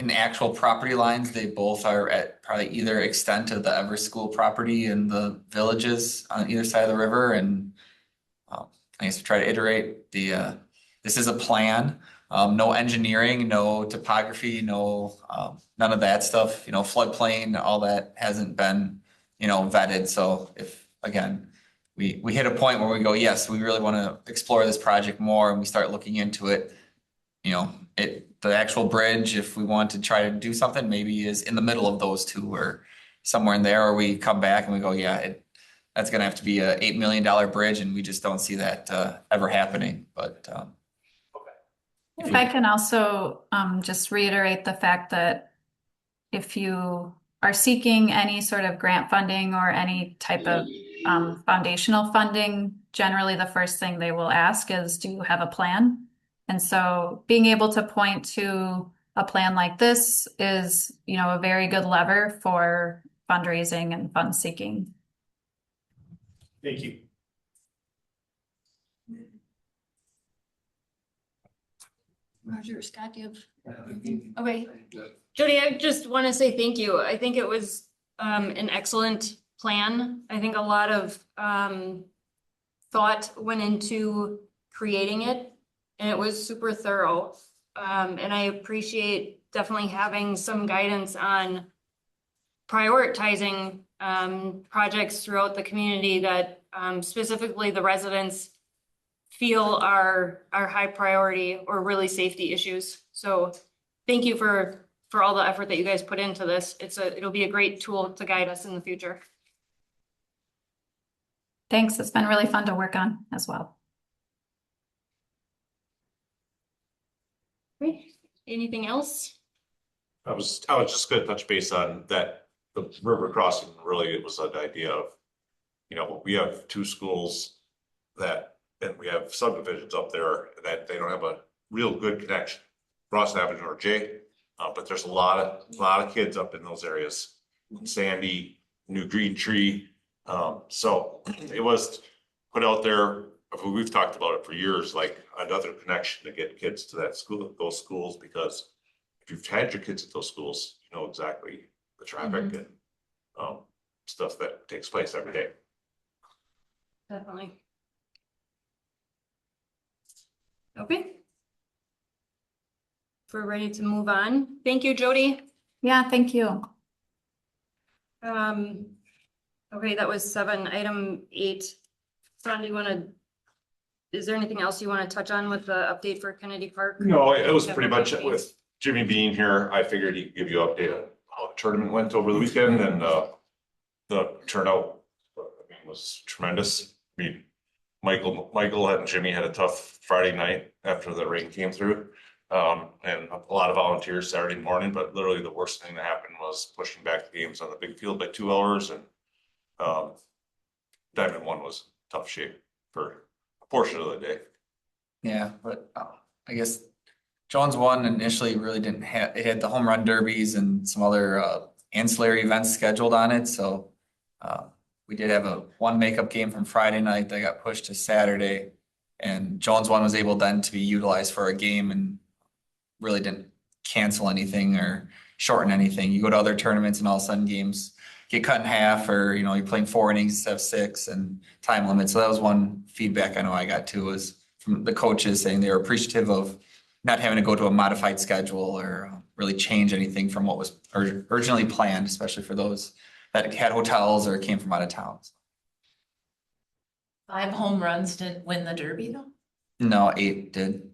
actual property lines, they both are at probably either extent of the Everest School property and the villages on either side of the river. And I guess we try to iterate this is a plan. No engineering, no topography, no none of that stuff, floodplain, all that hasn't been, vetted. So if, again, we hit a point where we go, yes, we really want to explore this project more, and we start looking into it, the actual bridge, if we want to try to do something, maybe is in the middle of those two or somewhere in there, or we come back and we go, yeah, that's going to have to be a $8 million bridge, and we just don't see that ever happening. But if I can also just reiterate the fact that if you are seeking any sort of grant funding or any type of foundational funding, generally the first thing they will ask is, do you have a plan? And so being able to point to a plan like this is, a very good lever for fundraising and fund seeking. Thank you. Roger, Scott, do you have? Okay. Jody, I just want to say thank you. I think it was an excellent plan. I think a lot of thought went into creating it, and it was super thorough. And I appreciate definitely having some guidance on prioritizing projects throughout the community that specifically the residents feel are high priority or really safety issues. So thank you for all the effort that you guys put into this. It'll be a great tool to guide us in the future. Thanks. It's been really fun to work on as well. Great. Anything else? I was just gonna touch base on that, the river crossing, really, it was an idea of, we have two schools and we have subdivisions up there that they don't have a real good connection. Ross Avenue or J, but there's a lot of kids up in those areas. Sandy, New Green Tree, so it was put out there. We've talked about it for years, like another connection to get kids to those schools, because if you've had your kids at those schools, you know exactly the traffic and stuff that takes place every day. Definitely. Okay. If we're ready to move on. Thank you, Jody. Yeah, thank you. Okay, that was 7. Item 8. Son, is there anything else you want to touch on with the update for Kennedy Park? No, it was pretty much it. With Jimmy being here, I figured he'd give you an update on how the tournament went over the weekend, and the turnout, was tremendous. I mean, Michael and Jimmy had a tough Friday night after the rain came through. And a lot of volunteers Saturday morning, but literally the worst thing that happened was pushing back the games on the big field by 2 hours, and Diamond 1 was tough shape for a portion of the day. Yeah, but I guess Jones 1 initially really didn't have, it had the home run derbies and some other ancillary events scheduled on it, so we did have one makeup game from Friday night that got pushed to Saturday, and Jones 1 was able then to be utilized for a game and really didn't cancel anything or shorten anything. You go to other tournaments and all of a sudden games get cut in half, or you're playing 4 innings instead of 6 and time limit. So that was one feedback I know I got too, was from the coaches saying they were appreciative of not having to go to a modified schedule or really change anything from what was originally planned, especially for those that had hotels or came from out of town. 5 home runs didn't win the Derby though? No, 8 did.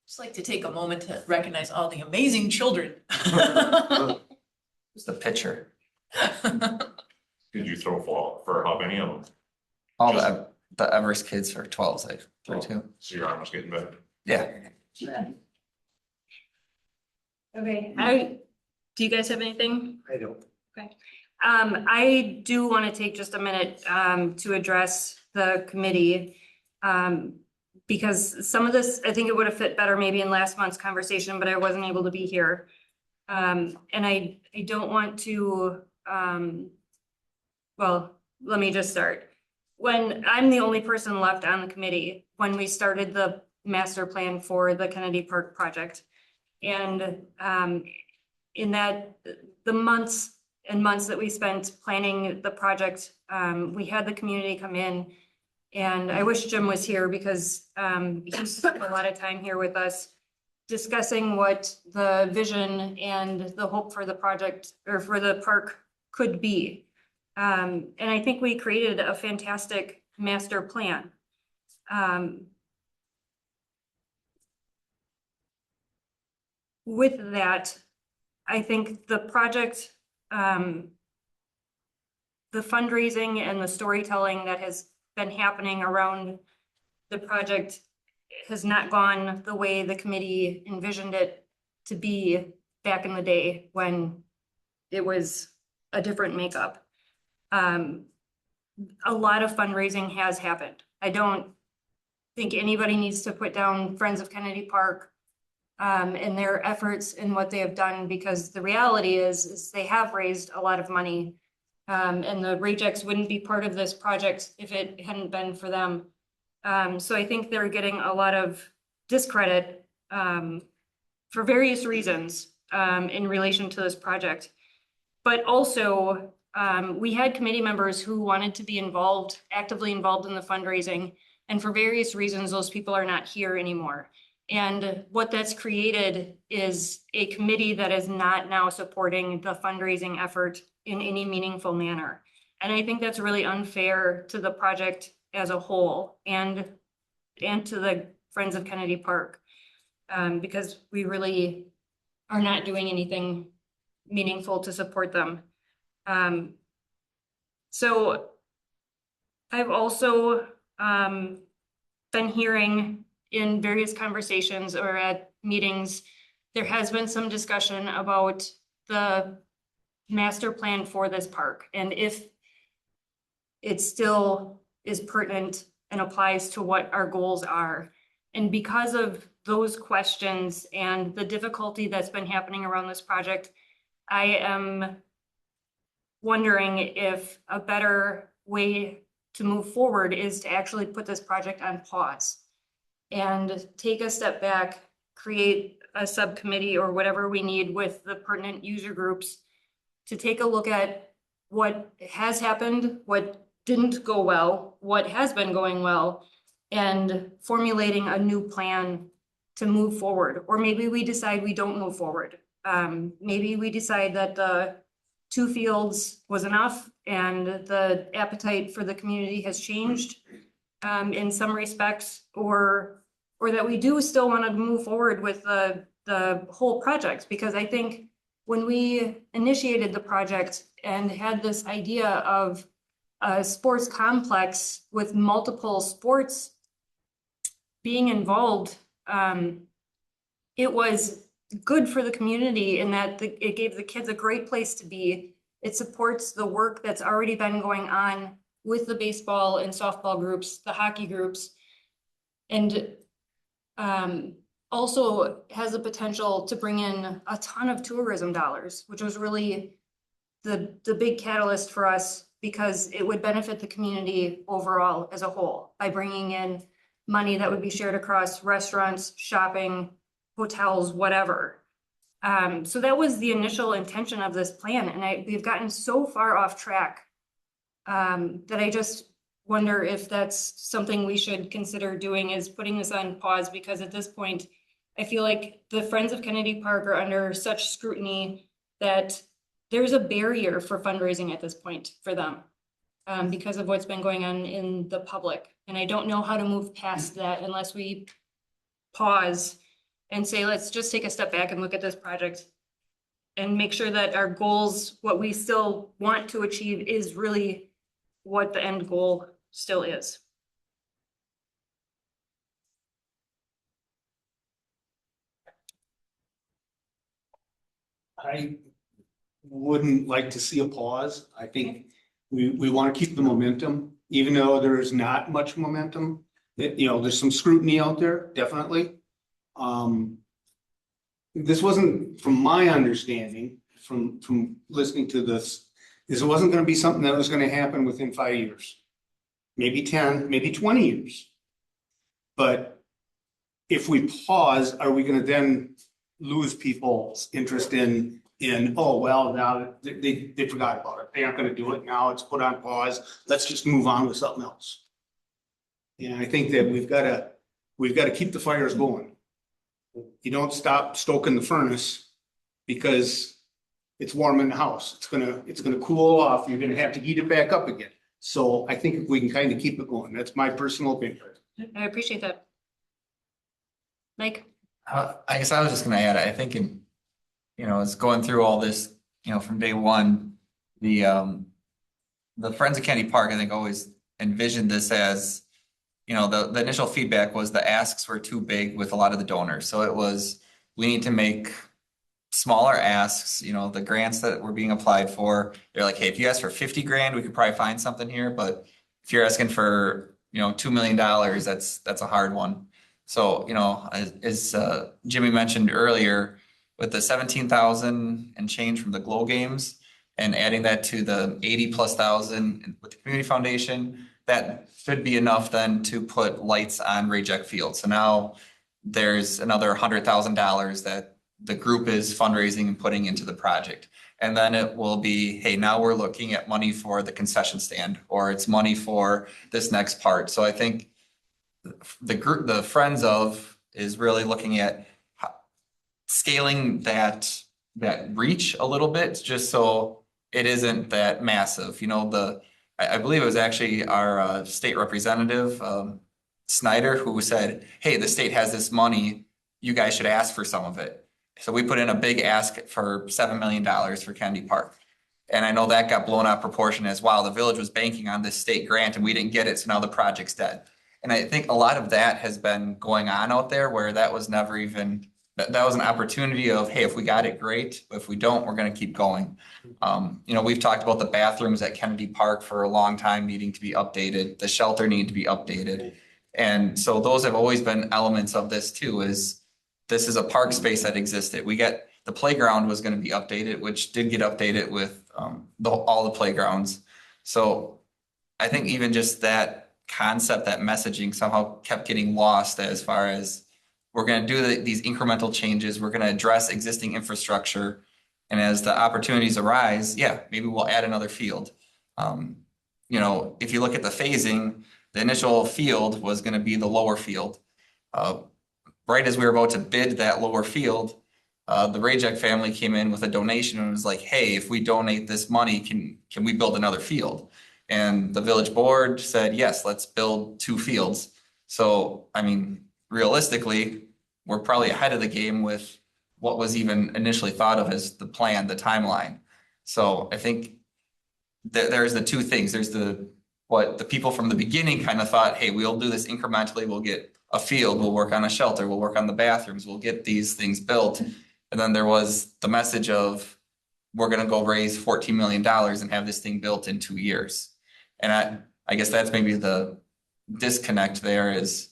Just like to take a moment to recognize all the amazing children. It's the pitcher. Did you throw for how many of them? All the Everest kids for 12s, I threw too. So your arm was getting better. Yeah. Okay, do you guys have anything? I don't. Okay. I do want to take just a minute to address the committee. Because some of this, I think it would have fit better maybe in last month's conversation, but I wasn't able to be here. And I don't want to, well, let me just start. When I'm the only person left on the committee, when we started the master plan for the Kennedy Park project. And in that, the months and months that we spent planning the project, we had the community come in. And I wish Jim was here because he spent a lot of time here with us discussing what the vision and the hope for the project or for the park could be. And I think we created a fantastic master plan. With that, I think the project, the fundraising and the storytelling that has been happening around the project has not gone the way the committee envisioned it to be back in the day when it was a different makeup. A lot of fundraising has happened. I don't think anybody needs to put down Friends of Kennedy Park and their efforts and what they have done, because the reality is they have raised a lot of money. And the Rejects wouldn't be part of this project if it hadn't been for them. So I think they're getting a lot of discredit for various reasons in relation to this project. But also, we had committee members who wanted to be involved, actively involved in the fundraising. And for various reasons, those people are not here anymore. And what that's created is a committee that is not now supporting the fundraising effort in any meaningful manner. And I think that's really unfair to the project as a whole and to the Friends of Kennedy Park, because we really are not doing anything meaningful to support them. So I've also been hearing in various conversations or at meetings, there has been some discussion about the master plan for this park and if it still is pertinent and applies to what our goals are. And because of those questions and the difficulty that's been happening around this project, I am wondering if a better way to move forward is to actually put this project on pause and take a step back, create a subcommittee or whatever we need with the pertinent user groups to take a look at what has happened, what didn't go well, what has been going well, and formulating a new plan to move forward. Or maybe we decide we don't move forward. Maybe we decide that the 2 fields was enough and the appetite for the community has changed in some respects, or that we do still want to move forward with the whole project. Because I think when we initiated the project and had this idea of a sports complex with multiple sports being involved, it was good for the community in that it gave the kids a great place to be. It supports the work that's already been going on with the baseball and softball groups, the hockey groups, and also has the potential to bring in a ton of tourism dollars, which was really the big catalyst for us, because it would benefit the community overall as a whole by bringing in money that would be shared across restaurants, shopping, hotels, whatever. So that was the initial intention of this plan. And we've gotten so far off track that I just wonder if that's something we should consider doing, is putting this on pause, because at this point, I feel like the Friends of Kennedy Park are under such scrutiny that there's a barrier for fundraising at this point for them because of what's been going on in the public. And I don't know how to move past that unless we pause and say, let's just take a step back and look at this project and make sure that our goals, what we still want to achieve, is really what the end goal still is. I wouldn't like to see a pause. I think we want to keep the momentum, even though there's not much momentum. There's some scrutiny out there, definitely. This wasn't, from my understanding, from listening to this, is it wasn't going to be something that was going to happen within 5 years, maybe 10, maybe 20 years. But if we pause, are we going to then lose people's interest in, oh, well, now they forgot about it. They aren't going to do it. Now it's put on pause. Let's just move on with something else. And I think that we've got to keep the fires going. You don't stop stoking the furnace because it's warm in the house. It's gonna cool off. You're gonna have to heat it back up again. So I think if we can kind of keep it going, that's my personal opinion. I appreciate that. Mike? I guess I was just gonna add, I think it's going through all this, from day one, the Friends of Kennedy Park, I think, always envisioned this as, the initial feedback was the asks were too big with a lot of the donors. So it was, we need to make smaller asks, the grants that were being applied for, they're like, hey, if you ask for 50 grand, we could probably find something here. But if you're asking for, $2 million, that's a hard one. So, as Jimmy mentioned earlier, with the 17,000 and change from the Glow Games and adding that to the 80+ thousand with the community foundation, that should be enough then to put lights on Rayjack Field. So now there's another $100,000 that the group is fundraising and putting into the project. And then it will be, hey, now we're looking at money for the concession stand, or it's money for this next part. So I think the group, the Friends of, is really looking at scaling that reach a little bit, just so it isn't that massive. I believe it was actually our state representative, Snyder, who said, hey, the state has this money, you guys should ask for some of it. So we put in a big ask for $7 million for Kennedy Park. And I know that got blown out of proportion as well. The village was banking on this state grant and we didn't get it, so now the project's dead. And I think a lot of that has been going on out there where that was never even, that was an opportunity of, hey, if we got it, great. But if we don't, we're going to keep going. We've talked about the bathrooms at Kennedy Park for a long time needing to be updated. The shelter need to be updated. And so those have always been elements of this too, is this is a park space that existed. The playground was going to be updated, which did get updated with all the playgrounds. So I think even just that concept, that messaging somehow kept getting lost as far as we're going to do these incremental changes. We're going to address existing infrastructure. And as the opportunities arise, yeah, maybe we'll add another field. If you look at the phasing, the initial field was going to be the lower field. Right as we were about to bid that lower field, the Rayjack family came in with a donation and was like, hey, if we donate this money, can we build another field? And the village board said, yes, let's build 2 fields. So, realistically, we're probably ahead of the game with what was even initially thought of as the plan, the timeline. So I think there's the 2 things. There's what the people from the beginning kind of thought, hey, we'll do this incrementally. We'll get a field, we'll work on a shelter, we'll work on the bathrooms, we'll get these things built. And then there was the message of, we're going to go raise $14 million and have this thing built in 2 years. And I guess that's maybe the disconnect there, is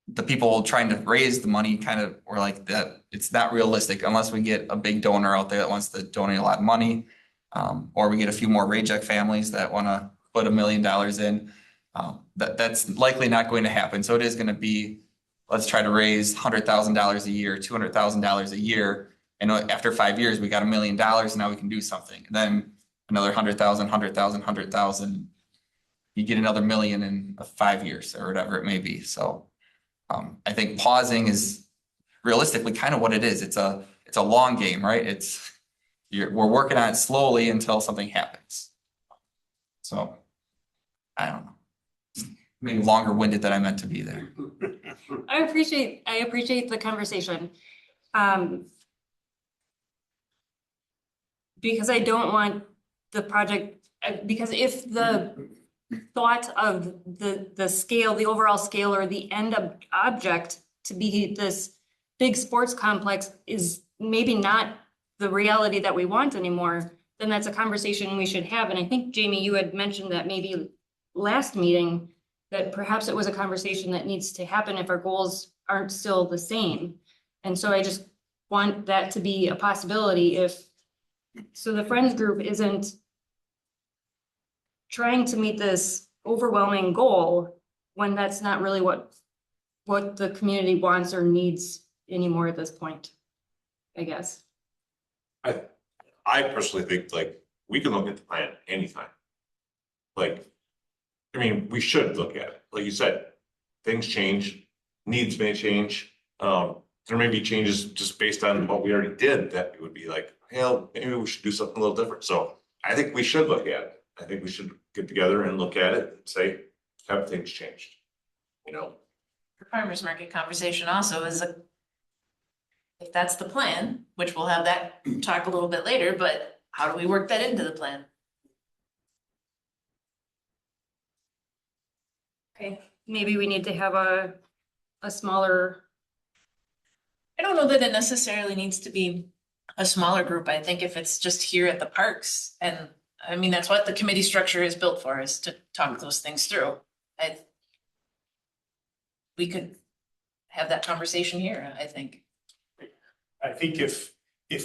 the people trying to raise the money kind of were like that. It's not realistic unless we get a big donor out there that wants to donate a lot of money, or we get a few more Rayjack families that want to put $1 million in. That's likely not going to happen. So it is going to be, let's try to raise $100,000 a year, $200,000 a year. And after 5 years, we got $1 million. Now we can do something. And then another 100,000. You get another $1 million in 5 years or whatever it may be. So I think pausing is realistically kind of what it is. It's a long game, right? We're working on it slowly until something happens. So I don't know. Maybe longer winded than I meant to be there. I appreciate the conversation. Because I don't want the project, because if the thought of the scale, the overall scale, or the end object to be this big sports complex is maybe not the reality that we want anymore, then that's a conversation we should have. And I think, Jamie, you had mentioned that maybe last meeting, that perhaps it was a conversation that needs to happen if our goals aren't still the same. And so I just want that to be a possibility so the Friends group isn't trying to meet this overwhelming goal when that's not really what the community wants or needs anymore at this point, I guess. I personally think we can look at the plan anytime. We should look at it. Like you said, things change, needs may change. There may be changes just based on what we already did that would be like, hell, maybe we should do something a little different. So I think we should look at it. I think we should get together and look at it and say, have things changed? The farmer's market conversation also is if that's the plan, which we'll have that talk a little bit later, but how do we work that into the plan? Okay, maybe we need to have a smaller. I don't know that it necessarily needs to be a smaller group. I think if it's just here at the parks and I mean, that's what the committee structure is built for, is to talk those things through. We could have that conversation here, I think. I think if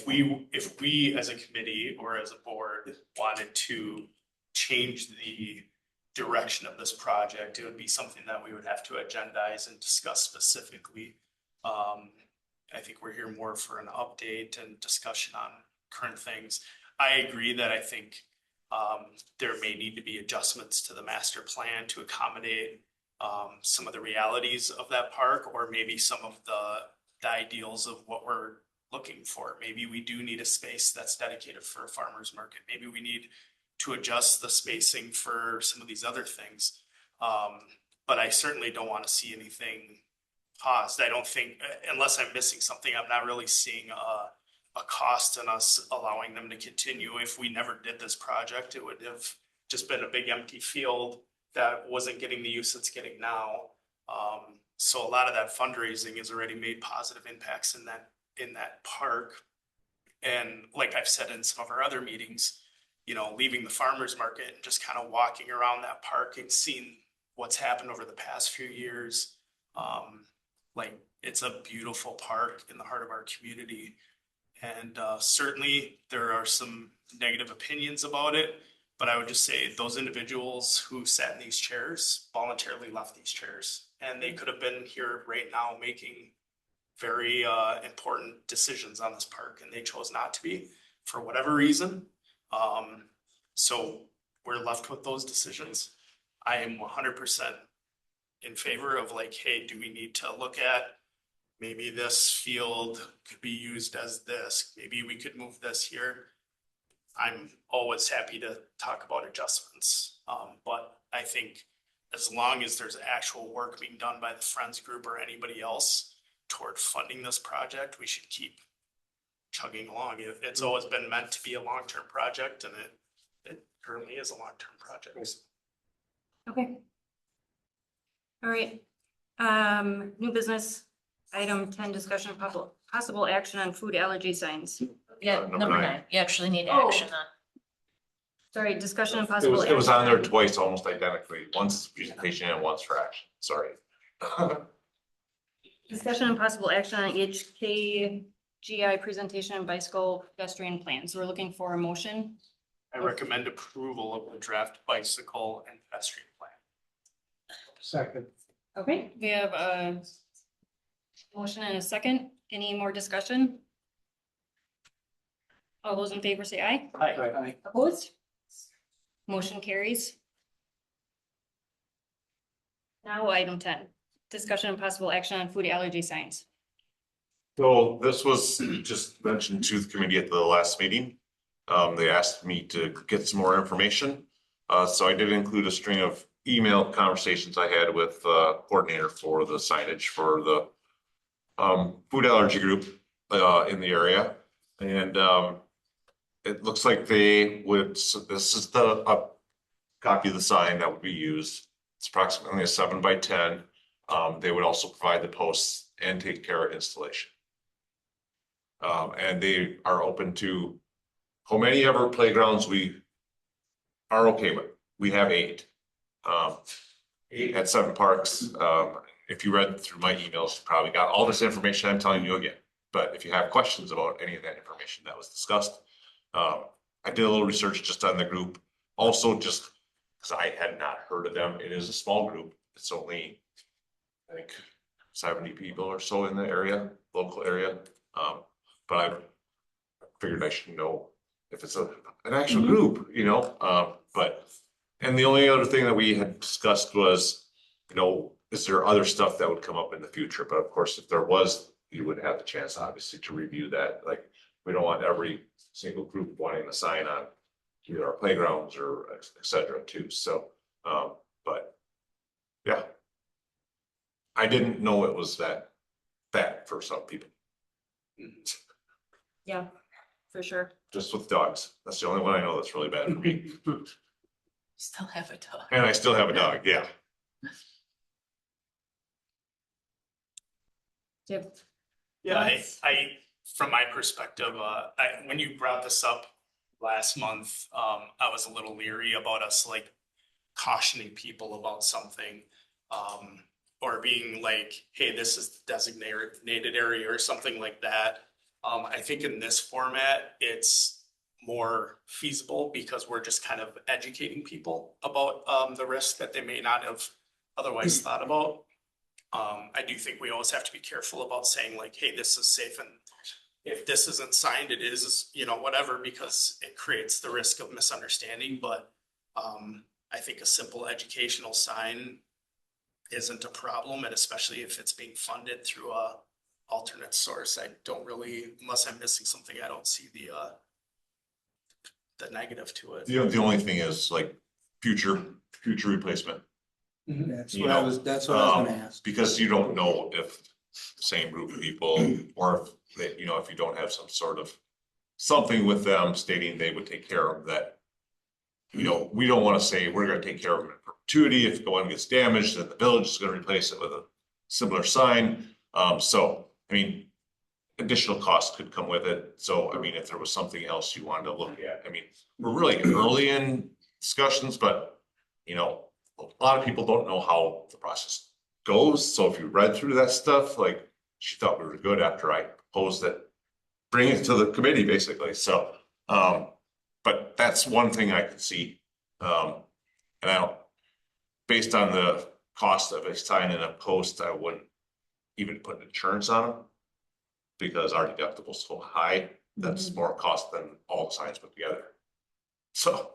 we as a committee or as a board wanted to change the direction of this project, it would be something that we would have to agendize and discuss specifically. I think we're here more for an update and discussion on current things. I agree that I think there may need to be adjustments to the master plan to accommodate some of the realities of that park, or maybe some of the ideals of what we're looking for. Maybe we do need a space that's dedicated for a farmer's market. Maybe we need to adjust the spacing for some of these other things. But I certainly don't want to see anything paused. I don't think, unless I'm missing something, I'm not really seeing a cost in us allowing them to continue. If we never did this project, it would have just been a big empty field that wasn't getting the use it's getting now. So a lot of that fundraising has already made positive impacts in that park. And like I've said in some of our other meetings, you know, leaving the farmer's market and just kind of walking around that park and seeing what's happened over the past few years. Like, it's a beautiful park in the heart of our community. And certainly there are some negative opinions about it, but I would just say those individuals who sat in these chairs voluntarily left these chairs, and they could have been here right now making very important decisions on this park, and they chose not to be for whatever reason. So we're left with those decisions. I am 100% in favor of, like, hey, do we need to look at maybe this field could be used as this, maybe we could move this here. I'm always happy to talk about adjustments. But I think as long as there's actual work being done by the Friends Group or anybody else toward funding this project, we should keep chugging along. It's always been meant to be a long-term project, and it currently is a long-term project. Okay. All right. New business, item 10, discussion of possible action on food allergy signs. Yeah, Number number 9. nine, you actually need Oh. action on. Sorry, discussion of It possible was, action. it was on there twice, almost identically, once presentation and once for action, sorry. Discussion and possible action on HKGI presentation and bicycle pedestrian plans. We're looking for a motion. I recommend approval of the draft bicycle and pedestrian plan. Second. Okay, we have a motion and a second. Any more discussion? All those in favor say aye. Aye. Opposed? Motion carries. Now item 10, discussion and possible action on food allergy signs. So this was just mentioned to the committee at the last meeting. They asked me to get some more information. So I did include a string of email conversations I had with the coordinator for the signage for the food allergy group in the area. And it looks like they would, so this is a copy of the sign that would be used. It's approximately a 7x10. They would also provide the posts and take care of installation. And they are open to how many ever playgrounds we are okay with. We have 8. 8 at 7 parks. If you read through my emails, you probably got all this information I'm telling you again. But if you have questions about any of that information that was discussed, I did a little research just on the group. Also, just because I had not heard of them, it is a small group. It's only, I think, 70 people or so in the area, local area. But I figured I should know if it's an actual group, you know. And the only other thing that we had discussed was, you know, is there other stuff that would come up in the future? But of course, if there was, you would have the chance, obviously, to review that. Like, we don't want every single group wanting to sign on either our playgrounds or et cetera too. So, but yeah, I didn't know it was that bad for some people. Yeah, for sure. Just with dogs. That's the only one I know that's really bad for me. Still have a dog. And I still have a dog, yeah. Yep. Yeah, Thoughts? I, from my perspective, when you brought this up, last month, I was a little leery about us like cautioning people about something. Or being like, hey, this is the designated area or something like that. I think in this format, it's more feasible because we're just kind of educating people about the risk that they may not have otherwise thought about. I do think we always have to be careful about saying like, hey, this is safe, and if this isn't signed, it is, you know, whatever, because it creates the risk of misunderstanding. But I think a simple educational sign isn't a problem, and especially if it's being funded through a alternate source, I don't really, unless I'm missing something, I don't see the negative to it. The only thing is like future replacement. That's You what I know, was, that's what I was gonna ask. Because you don't know if the same group of people, or if they, you know, if you don't have some sort of something with them stating they would take care of that. You know, we don't want to say we're gonna take care of them in perpetuity. If one gets damaged, then the village is gonna replace it with a similar sign. So, I mean, additional costs could come with it. So, I mean, if there was something else you wanted to look at, I mean, we're really early in discussions, but you know, a lot of people don't know how the process goes. So if you read through that stuff, like, she thought we were good after I proposed it, bring it to the committee basically. So, but that's one thing I could see. And I don't, based on the cost of a sign and a post, I wouldn't even put insurance on them because our deductible's so high. That's more cost than all the signs put together. So.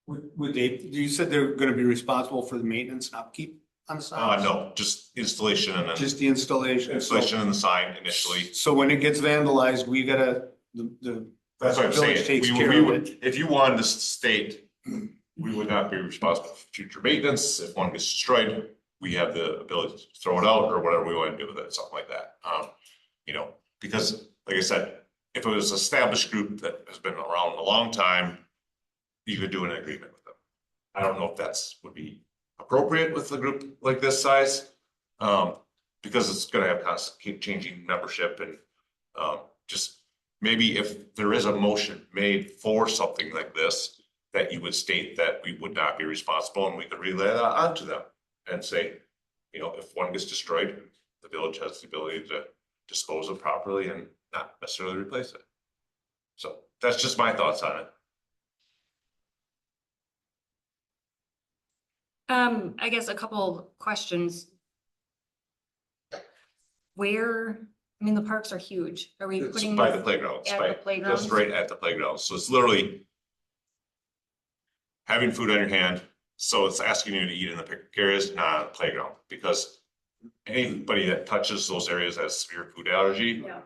Would they, you said they're gonna be responsible for the maintenance and upkeep on the signs? No, just installation and then Just the installation. installation and the sign initially. So when it gets vandalized, we gotta, the That's what I'm saying. village takes We care of would, it. if you wanted to state, we would not be responsible for future maintenance. If one gets destroyed, we have the ability to throw it out or whatever we want to do with it, something like that. You know, because like I said, if it was an established group that has been around a long time, you could do an agreement with them. I don't know if that's would be appropriate with a group like this size. Because it's gonna have constant keep changing membership and just maybe if there is a motion made for something like this, that you would state that we would not be responsible and we could relay that on to them and say, you know, if one gets destroyed, the village has the ability to dispose of properly and not necessarily replace it. So that's just my thoughts on it. I guess a couple questions. Where, I mean, the parks are huge. Are we It's putting by the this playgrounds, at by, the playgrounds? just right at the playground. So it's literally having food on your hand. So it's asking you to eat in the picnic areas, not on the playground, because anybody that touches those areas that has severe food allergy Yeah.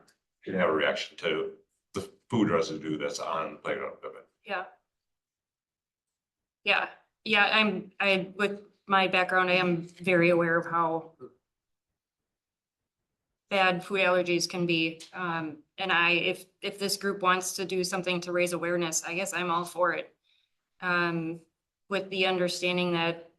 can have a reaction to the food residue that's on the playground equipment. Yeah. Yeah, with my background, I am very aware of how bad food allergies can be. And if this group wants to do something to raise awareness, I guess I'm all for it. With the understanding that,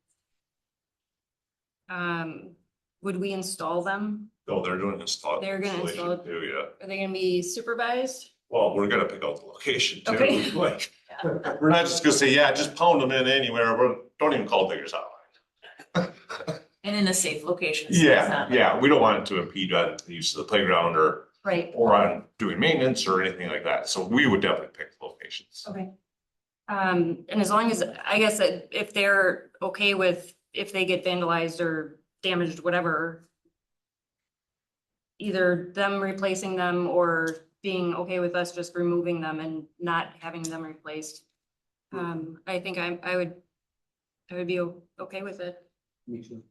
would we install them? No, they're doing installation. They're gonna install it. Too, yeah. Are they gonna be supervised? Well, we're gonna pick out the location too. Okay. Like, we're not just gonna say, yeah, just pound them in anywhere. Don't even call diggers out. And in a safe location. so it's not like- Yeah, we don't want it to impede on the use of the playground or Right. on doing maintenance or anything like that. So we would definitely pick the locations. Okay. And as long as, I guess that if they're okay with, if they get vandalized or damaged, whatever, either them replacing them or being okay with us just removing them and not having them replaced. I think I would be okay with it. Me too.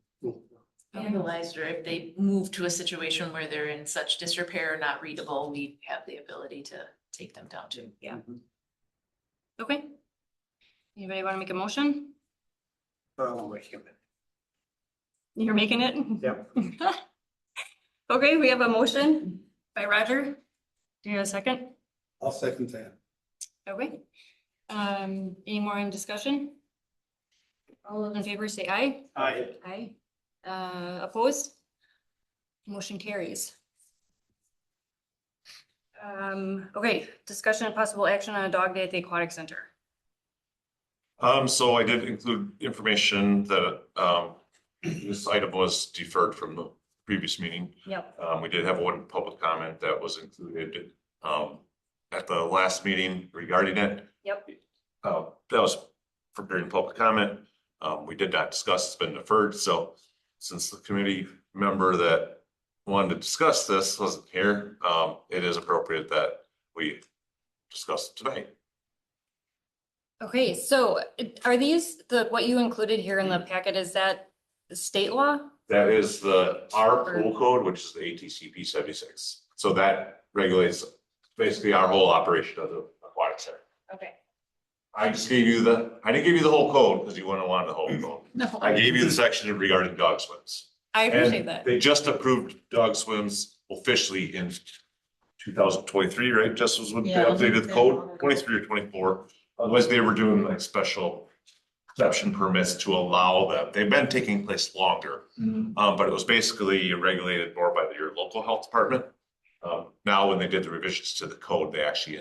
Vandalized, or if they move to a situation where they're in such disrepair, or not readable, we have the ability to take them down too. Yeah. Okay. Anybody want to make a motion? Wait a minute. You're making it? Yep. Okay, we have a motion by Roger. Do you have a second? I'll second that. Okay. Any more in discussion? All those in favor say aye. Aye. Aye. Opposed? Motion carries. Okay, discussion and possible action on a dog day at the aquatic center. So I did include information that, this item was deferred from the previous meeting. Yep. We did have one public comment that was included, at the last meeting regarding it. Yep. That was for during public comment. We did not discuss, it's been deferred, so since the committee member that wanted to discuss this wasn't here, it is appropriate that we discuss it tonight. Okay, so are these what you included here in the packet, is that the state law? That is our pool code, which is the ATCP 76. So that regulates basically our whole operation of the aquatic center. Okay. I just gave you I didn't give you the whole code because you wouldn't want the whole code. No, I gave you the section regarding dog swims. I appreciate And that. they just approved dog swims officially in 2023, right? Just was when they updated the code, 23 or 24. Otherwise, they were doing like special exception permits to allow them. They've been taking place longer. But it was basically regulated more by your local health department. Now, when they did the revisions to the code, they actually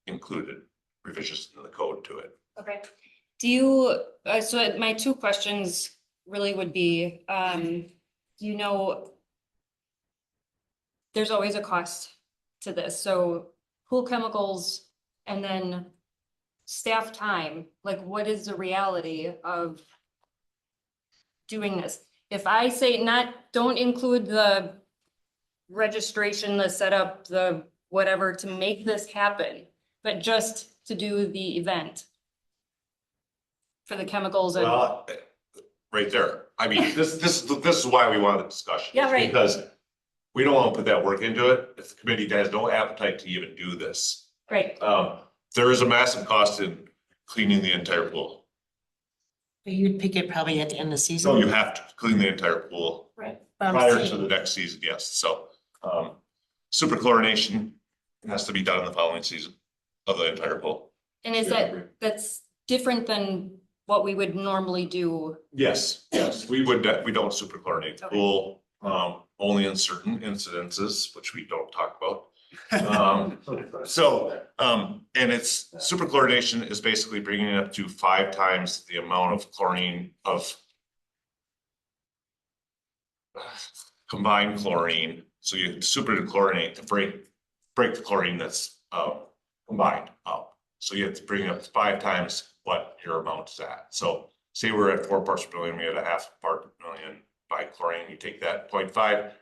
included revisions in the code to it. Okay. Do you, so my two questions really would be, do you know, there's always a cost to this, so pool chemicals and then staff time, like what is the reality of doing this? If I say don't include the registration, the setup, the whatever to make this happen, but just to do the event for the chemicals and. Well, right there. I mean, this is why we wanted the discussion. Yeah, right. Because we don't want to put that work into it. If the committee has no appetite to even do this. Right. There is a massive cost in cleaning the entire pool. You'd pick it probably at the end of the season. So you have to clean the entire pool Right. prior to the next season, yes. So, super chlorination has to be done in the following season of the entire pool. And is that's different than what we would normally do? Yes, we don't super chlorinate the Okay. pool, only in certain incidences, which we don't talk about. And it's super chlorination is basically bringing it up to 5 times the amount of chlorine of combined chlorine. So you super chlorinate to break the chlorine that's combined up. So you have to bring it up to 5 times what your amount is at. So say we're at 4 parts per million, we had a half part per million by chlorine. You take that 0.5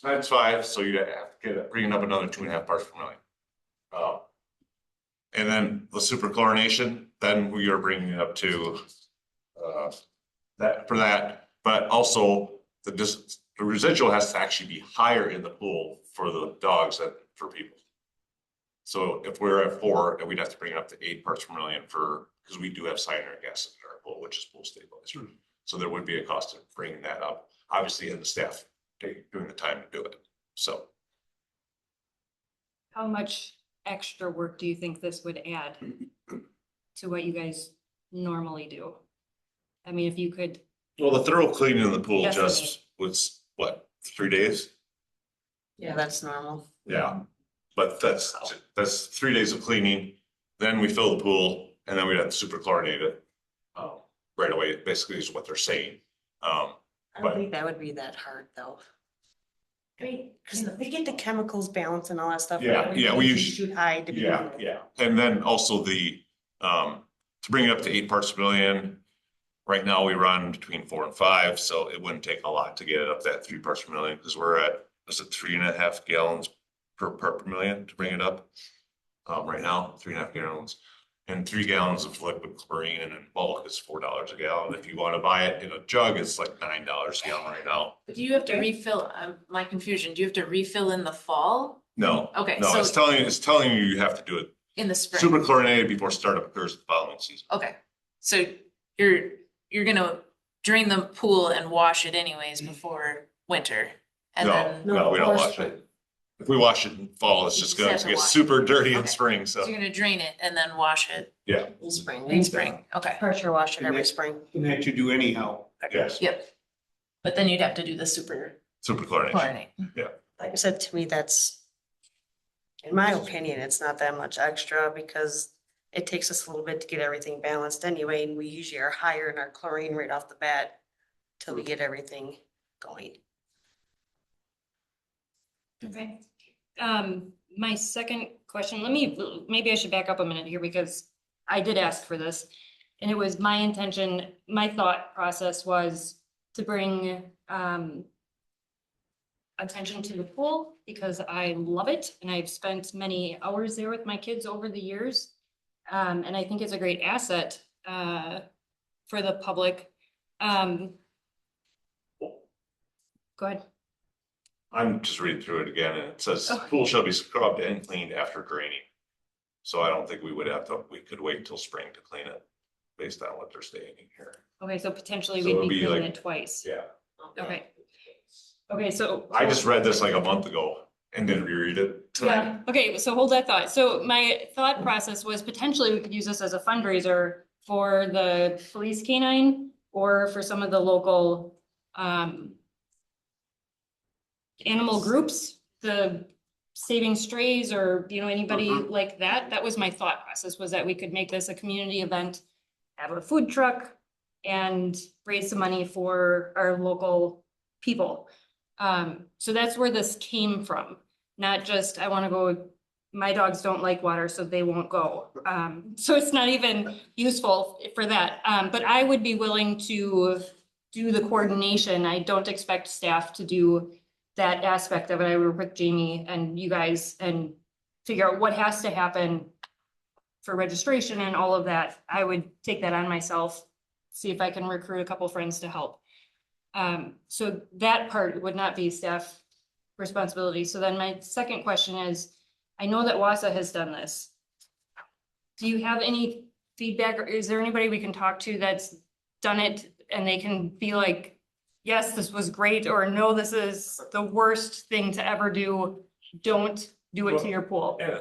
times 5, so you have to bring it up another 2.5 parts per million. And then the super chlorination, then we are bringing it up to that, but also the residual has to actually be higher in the pool for the dogs than for people. So if we're at 4, then we'd have to bring it up to 8 parts per million because we do have cyanuric acid in our pool, which is pool stabilizer. So there would be a cost of bringing that up, obviously, and the staff doing the time to do it. So. How much extra work do you think this would add to what you guys normally do? I mean, if you could. Well, the thorough cleaning of the pool Yes, just was what, 3 days? Yeah, that's normal. Yeah, but that's 3 days of cleaning, then we fill the pool, and then we'd have to super chlorinate it right away, basically is what they're saying. I don't think that would be that hard though. Great. Cause they get the chemicals balance and all that stuff. Yeah, yeah, we usually- Shoot high to be. Yeah. And then also to bring it up to 8 parts per million, right now we run between 4 and 5, so it wouldn't take a lot to get it up that 3 parts per million, because we're at, is it 3.5 gallons per part per million to bring it up? Right now, 3.5 gallons. And 3 gallons of liquid chlorine, and in bulk is $4 a gallon. If you want to buy it in a jug, it's like $9 a gallon right now. But do you have to refill, my confusion, do you have to refill in the fall? No, Okay, no, so it's telling you you have to do it in the spring? super chlorinated before startup occurs the following season. Okay, so you're gonna drain the pool and wash it anyways before winter? And then, No, we don't wash it. If we wash it in fall, it's just gonna Just have to get wash it. super dirty in Okay. spring, so so, you're gonna drain it and then wash it yeah, In spring. in spring, okay, Pressure wash it And every that- spring. And that you do anyhow. yes, yep. But then you'd have to do the super super chlorination. chlorinate. Like I said, to me, that's In my opinion, it's not that much extra because it takes us a little bit to get everything balanced anyway, and we usually are higher in our chlorine right off the bat till we get everything going. Okay. My second question, maybe I should back up a minute here because I did ask for this. And it was my intention, my thought process was to bring, attention to the pool because I love it and I've spent many hours there with my kids over the years. And I think it's a great asset, for the public. Go ahead. I'm just reading through it again and it says Oh. pool shall be scrubbed and cleaned after draining. So I don't think we could wait until spring to clean it based on what they're stating here. Okay, so potentially So we'd it'd be be cleaning like- it twice. Yeah. Okay. Okay, so. I just read this like a month ago and didn't reread it tonight. Yeah, okay, so hold that thought. So my thought process was potentially we could use this as a fundraiser for the police canine or for some of the local animal groups, the Saving Strays or, anybody like that. That was my thought process, was that we could make this a community event, have a food truck and raise some money for our local people. So that's where this came from. Not just, I want to go, my dogs don't like water, so they won't go. So it's not even useful for that. But I would be willing to do the coordination. I don't expect staff to do that aspect of it. I work with Jamie and you guys and figure out what has to happen for registration and all of that. I would take that on myself, see if I can recruit a couple friends to help. So that part would not be staff responsibility. So then my second question is, I know that WASA has done this. Do you have any feedback or is there anybody we can talk to that's done it and they can be like, yes, this was great, or no, this is the worst thing to ever do. Don't do it to your pool. Yeah,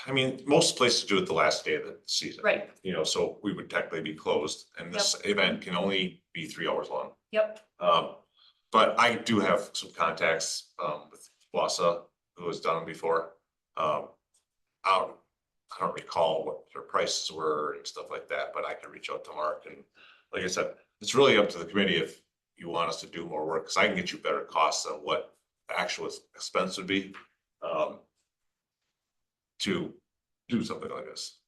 I mean, most places do it the last day of the season. Right, So we would technically be closed and this event can only be 3 hours long. yep, But I do have some contacts, with Wassa, who has done them before. I don't recall what their prices were and stuff like that, but I can reach out to Mark and like I said, it's really up to the committee if you want us to do more work, because I can get you better costs on what the actual expense would be, to do something like this,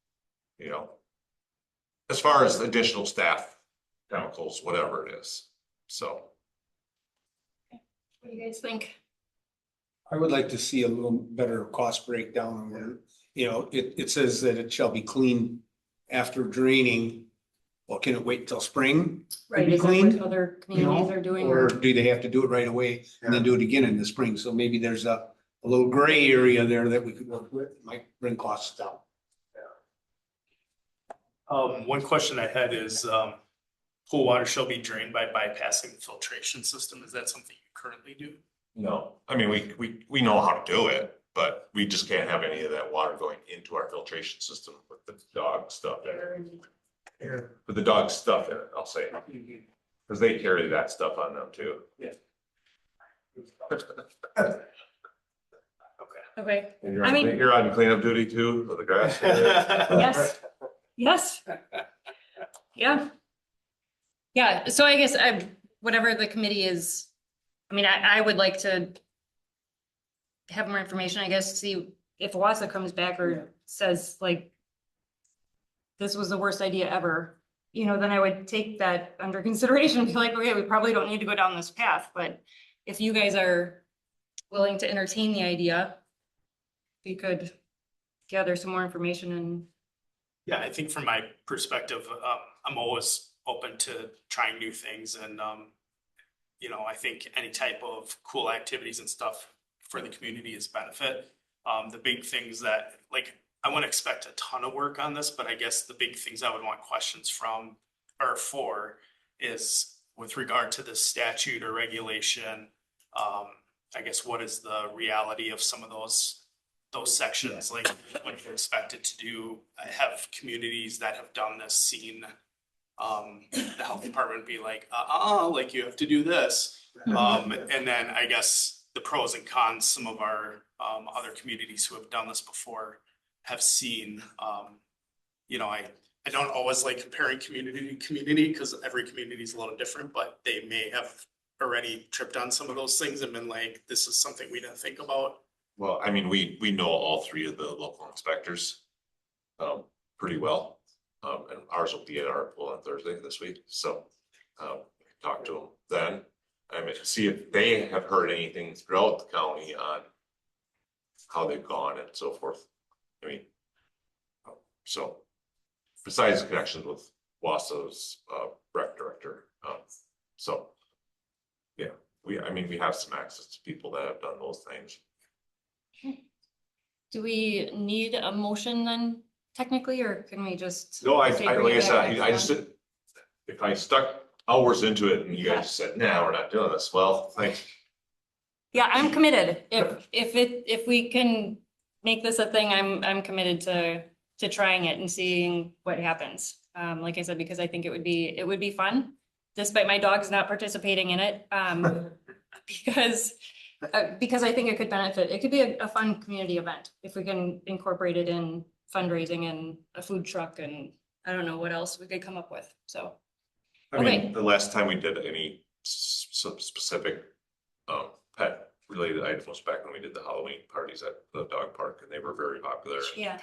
as far as additional staff, chemicals, whatever it is, so. what do you guys think? I would like to see a little better cost breakdown on where, it says that it shall be cleaned after draining. Well, can it wait until spring? Right, be is that what cleaned, other communities are doing? Or do they have to do it right away and then do it again in the spring? So maybe there's a little gray area there that we could work with, might bring costs down. One question I had is, pool water shall be drained by bypassing the filtration system. Is that something you currently do? No, I mean, we know how to do it, but we just can't have any of that water going into our filtration system with the dog stuff in it. With the dog stuff in it, I'll say, because they carry that stuff on them too. Yeah. Okay, And you're I mean- you're on cleanup duty too, for the grass. yes, yes. Yeah. Yeah, so I guess whatever the committee is, I would like to have more information, I guess, see if WASA comes back or says like, this was the worst idea ever, then I would take that under consideration and be like, okay, we probably don't need to go down this path, but if you guys are willing to entertain the idea, we could gather some more information and. Yeah, I think from my perspective, I'm always open to trying new things and, I think any type of cool activities and stuff for the community is benefit. The big things that, I wouldn't expect a ton of work on this, but I guess the big things I would want questions from or for is with regard to the statute or regulation. I guess what is the reality of some of those sections, like what you're expected to do? I have communities that have done this, seen the health department be like, like you have to do this. And then I guess the pros and cons some of our other communities who have done this before have seen. You know, I don't always like comparing community to community because every community is a little different, but they may have already tripped on some of those things and been like, this is something we didn't think about. Well, I mean, we know all three of the local inspectors pretty well. And ours will be at our pool on Thursday this week, so talk to them then. I mean, see if they have heard anything throughout the county on how they've gone and so forth. I mean, so besides the connections with Wasso's rec director, so yeah, I mean, we have some access to people that have done those things. Do we need a motion then technically, or can we just? No, I say like bring I it said, back I next just, month? if I stuck hours into it and you guys said, nah, we're not doing this, well, thanks. Yeah, I'm committed. If we can make this a thing, I'm committed to trying it and seeing what happens. Like I said, because I think it would be fun, despite my dogs not participating in it. Because I think it could benefit. It could be a fun community event if we can incorporate it in fundraising and a food truck and I don't know what else we could come up with. So. I mean, Okay. the last time we did any specific pet related items was back when we did the Halloween parties at the dog park and they were very popular. Yeah.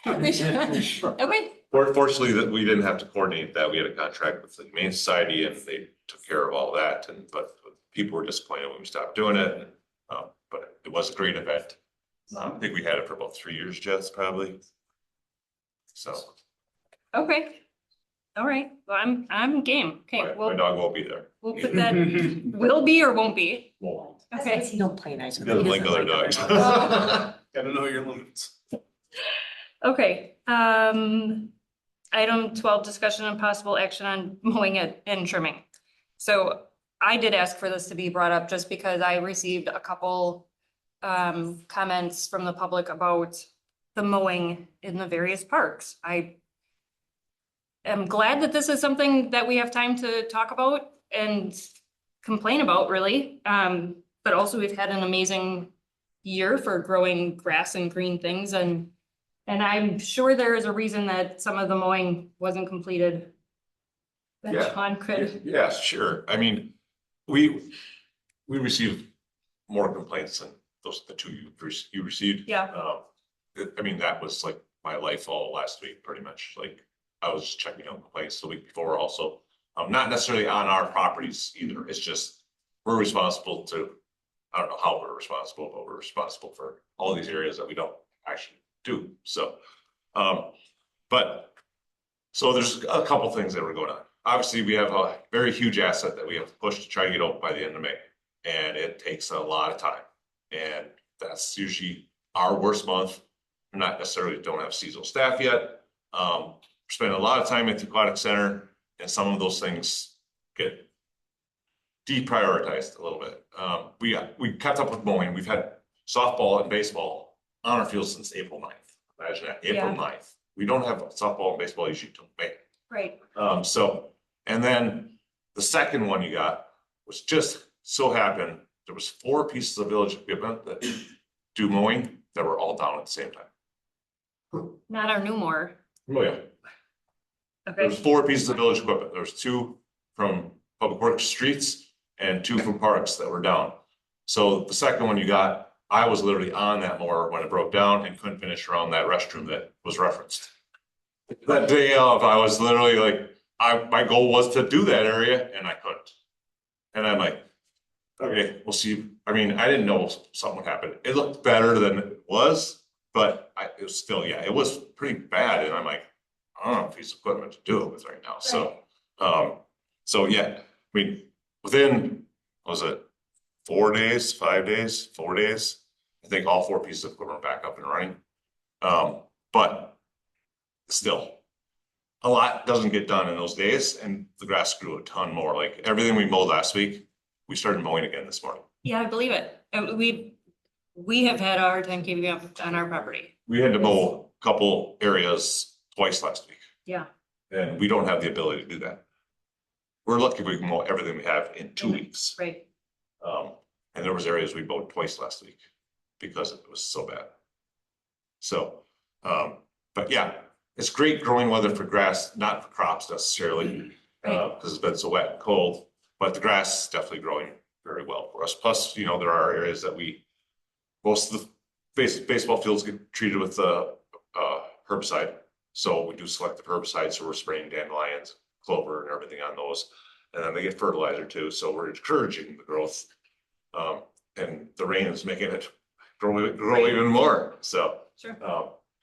Okay. Fortunately, that we didn't have to coordinate that. We had a contract with the Humane Society and they took care of all that. But people were disappointed when we stopped doing it. But it was a great event. I think we had it for about 3 years, Jess, probably. So. Okay. All right. Well, I'm game. Okay. My dog won't be there. We'll put that, will be or won't be. Won't. Okay. He don't play nice He with doesn't like other dogs. Gotta know your limits. Okay, item 12, discussion and possible action on mowing it and trimming. So I did ask for this to be brought up just because I received a couple comments from the public about the mowing in the various parks. I am glad that this is something that we have time to talk about and complain about, really. But also we've had an amazing year for growing grass and green things and I'm sure there is a reason that some of the mowing wasn't completed. That Yeah. Sean could. Yeah, sure. I mean, we received more complaints than the two you received. Yeah. I mean, that was like my life all last week, pretty much. Like I was checking out complaints the week before also. Not necessarily on our properties either. It's just we're responsible to, I don't know how we're responsible, but we're responsible for all these areas that we don't actually do. So, so there's a couple things that were going on. Obviously, we have a very huge asset that we have to push to try to get open by the end of May. And it takes a lot of time. And that's usually our worst month. We're not necessarily don't have seasonal staff yet. We're spending a lot of time at the aquatic center and some of those things get deprioritized a little bit. We kept up with mowing. We've had softball and baseball on our field since April 9th. Imagine that, April 9th. We don't have softball and baseball usually till May. Right. And then the second one you got was just so happened, there was 4 pieces of village equipment that do mowing that were all down at the same time. Not our new mower. Oh yeah. There was Okay. 4 pieces of village equipment. There was 2 from Public Works streets and 2 from parks that were down. So the second one you got, I was literally on that mower when it broke down and couldn't finish around that restroom that was referenced. That day of, I was literally like, my goal was to do that area and I couldn't. And I'm like, okay, we'll see. I mean, I didn't know something would happen. It looked better than it was, but it was still, yeah, it was pretty bad. And I'm like, I don't have a piece of equipment to do it with right now. So yeah, I mean, within, what was it 4 days, 5 days, 4 days? I think all 4 pieces of equipment are back up and running. But still, a lot doesn't get done in those days and the grass grew a ton more. Like everything we mowed last week, we started mowing again this morning. Yeah, I believe it. We have had a hard time keeping up on our property. We had to mow a couple areas twice last week. Yeah. And we don't have the ability to do that. We're lucky we can mow everything we have in 2 weeks. Right. And there was areas we mowed twice last week because it was so bad. So, but yeah, it's great growing weather for grass, not for crops necessarily, because it's been so wet and cold, but the grass is definitely growing very well for us. Plus, you know, there are areas that most of the baseball fields get treated with herbicide. So we do selective herbicide, so we're spraying dandelions, clover and everything on those. And then they get fertilizer too, so we're encouraging the growth. And the rain is making it grow even more, so. Sure.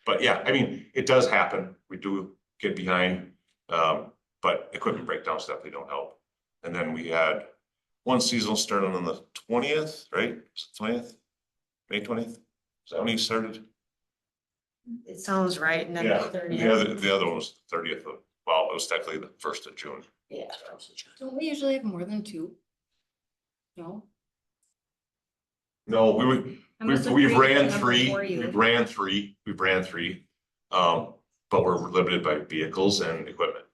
But yeah, I mean, it does happen. We do get behind, but equipment breakdowns definitely don't help. And then we had one seasonal started on the 20th, right? 20th, May 20th. Is that when he started? It sounds right, and then the Yeah, 30th. the other one was 30th of, well, it was technically the 1st of June. Yeah. Don't we usually have more than two? No? No, I must have we've created ran a number three, for you. we've ran three. But we're limited by vehicles and equipment.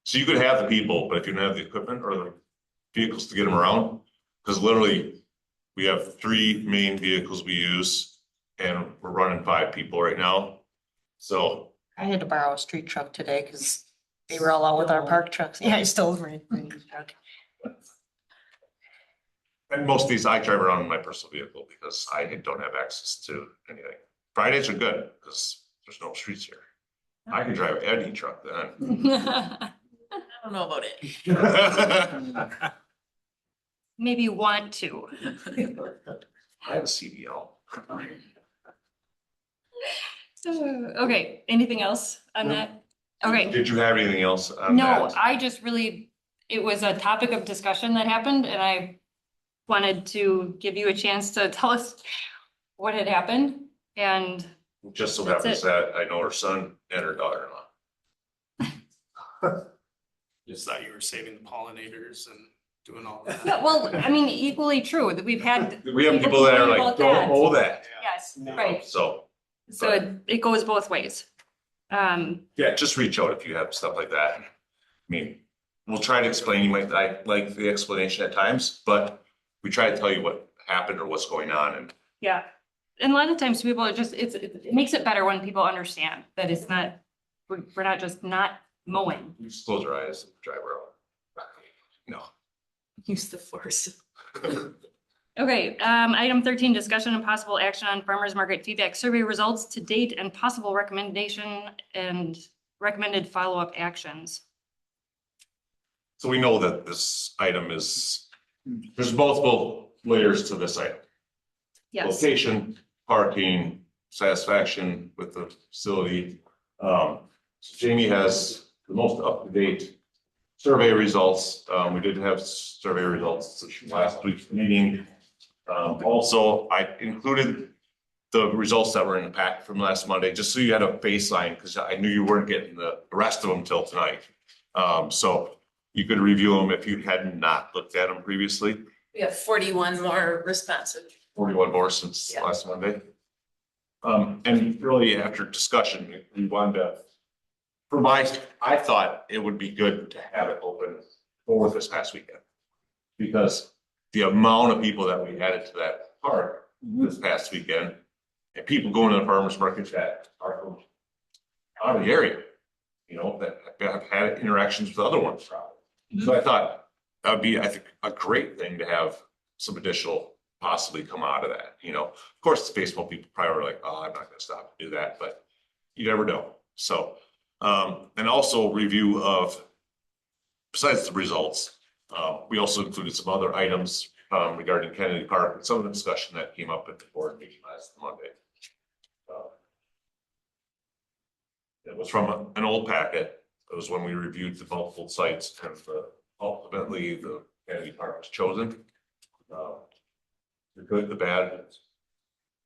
So you could have the people, but if you don't have the equipment or the vehicles to get them around, because literally we have 3 main vehicles we use and we're running 5 people right now. So. I had to borrow a street truck today because they were all out with our park trucks. Yeah, I still ran the truck. And most of these I drive around in my personal vehicle because I don't have access to anything. Fridays are good because there's no streets here. I can drive any truck then. I don't know about it. Maybe want to. I have a CDL. Okay, anything else on that? Okay, Did you have anything else on no, that? I just really, it was a topic of discussion that happened and I wanted to give you a chance to tell us what had happened and Just so That's happens it. that I know her son and her daughter-in-law. Just thought you were saving the pollinators and doing all that. yeah, well, I mean, equally true that we've had, We have people that are complain like, about that. don't mow that. yes, you know, right. So, So it goes both ways. yeah, just reach out if you have stuff like that. I mean, we'll try to explain, you might like the explanation at times, but we try to tell you what happened or what's going on and Yeah, and a lot of times people are just, it makes it better when people understand that it's not, we're not just not mowing. you just close your eyes and drive around. No. Use the force. Okay, item 13, discussion and possible action on farmers market feedback survey results to date and possible recommendation and recommended follow-up actions. So we know that this item there's multiple layers to this item. Yes, Location, parking, satisfaction with the facility. So Jamie has the most up-to-date survey results. We did have survey results last week's meeting. Also, I included the results that were in the pack from last Monday, just so you had a baseline, because I knew you weren't getting the rest of them till tonight. So you could review them if you had not looked at them previously. We have 41 more responsive. 41 more since Yeah. last Monday. And really after discussion, we wanted to, I thought it would be good to have it open for this past weekend. Because the amount of people that we added to that park this past weekend, and people going to the farmers market that are from out of the area, you know, that have had interactions with other ones probably. So I thought that would be, I think, a great thing to have some additional possibly come out of that, you know. Of course, the baseball people probably are like, oh, I'm not gonna stop and do that, but you never know. So, and also review of, besides the results, we also included some other items regarding Kennedy Park and some of the discussion that came up at the board meeting last Monday. It was from an old packet. It was when we reviewed the multiple sites and ultimately the Kennedy Park was chosen. The good, the bad.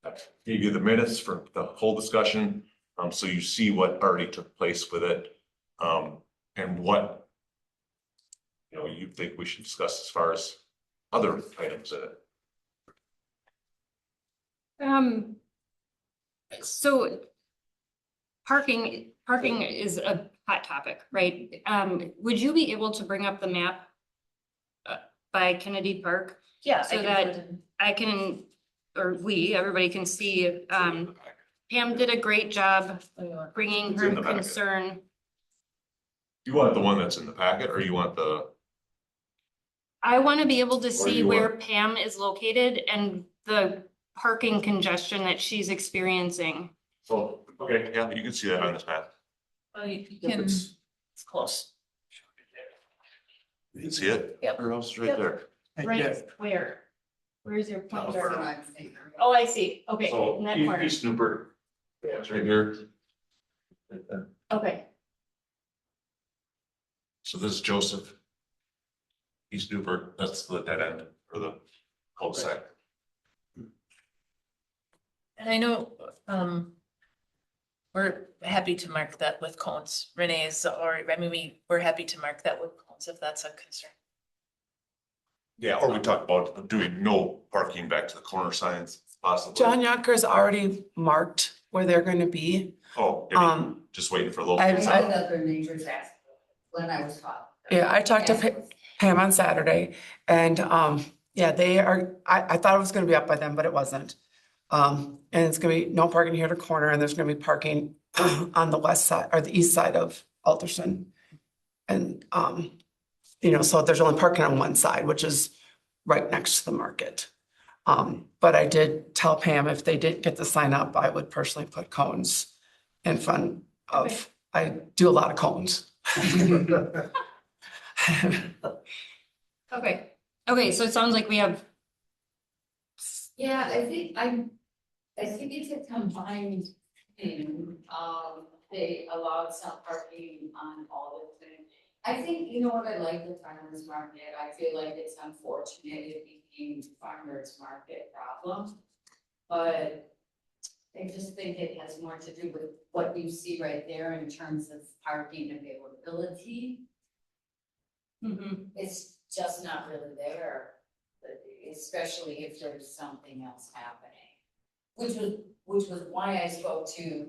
I gave you the minutes for the whole discussion, so you see what already took place with it, and what, you know, you think we should discuss as far as other items in it. So parking is a hot topic, right? Would you be able to bring up the map by Kennedy Park Yeah. So that I can, or we, everybody can see, Pam did a great job bringing It's in her the packet. concern. You want the one that's in the packet or you want the, I want to be able to Or see you where want- Pam is located and the parking congestion that she's experiencing. so, okay, yeah, you can see that on this map. Well, you can, it's close. You can see it. Yep. Or else right Yep. there. Right, where? Where's your pointer? California. Oh, I see. Okay, So in that corner. East Newburgh, yeah, it's right here. Okay, So this is Joseph. East Newburgh, that's the dead end or the cul-de-sac. And I know, we're happy to mark that with cones. Renee's, or, I mean, we're happy to mark that with cones if that's a concern. Yeah, or we talked about doing no parking back to the corner signs possibly. John Younker's already marked where they're gonna be. Oh, maybe Just just waiting for local. I- I had other neighbors ask when I was talking. Yeah, I talked to Pam on Saturday and, yeah, they are, I thought it was gonna be up by then, but it wasn't. And it's gonna be no parking here to corner and there's gonna be parking on the west side or the east side of Alderson. And, so there's only parking on one side, which is right next to the market. But I did tell Pam if they did get the sign up, I would personally put cones in front of, I do a lot of cones. okay, so it sounds like we have, Yeah, I think it's a combined thing, they allowed some parking on all of them. I think, you know what, I like the farmer's market, I feel like it's unfortunate it became farmer's market problem. But I just think it has more to do with what you see right there in terms of parking availability. It's just not really there, especially if there's something else happening. Which was why I spoke to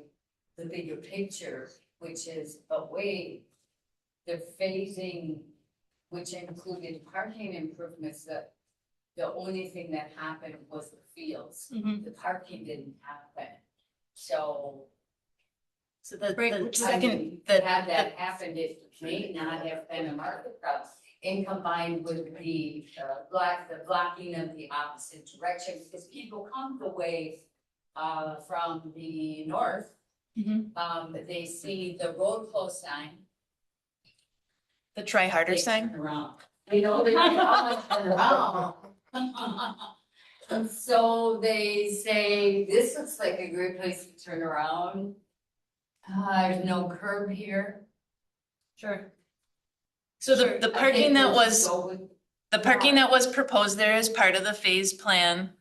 the bigger picture, which is, but wait, the phasing, which included parking improvements, that the only thing that happened was the fields. The parking didn't happen. So So the Right, the which I second, mean, the, had that happened, it may not have been a market problem. And combined with the blocking of the opposite direction, because people come the way from the north. They see the road close sign. the try harder They sign. turn around. They know they don't turn around. And so they say, this looks like a great place to turn around. There's no curb here. sure. So Sure. the parking that was, Go with- the parking that was proposed there as part of the phase plan,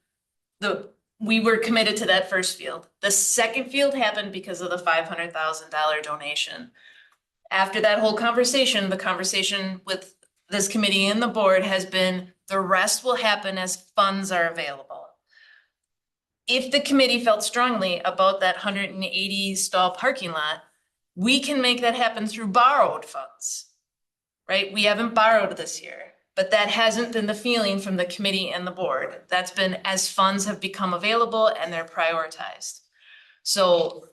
we were committed to that first field. The second field happened because of the $500,000 donation. After that whole conversation, the conversation with this committee and the board has been, the rest will happen as funds are available. If the committee felt strongly about that 180 stall parking lot, we can make that happen through borrowed funds. Right? We haven't borrowed this year, but that hasn't been the feeling from the committee and the board. That's been as funds have become available and they're prioritized. So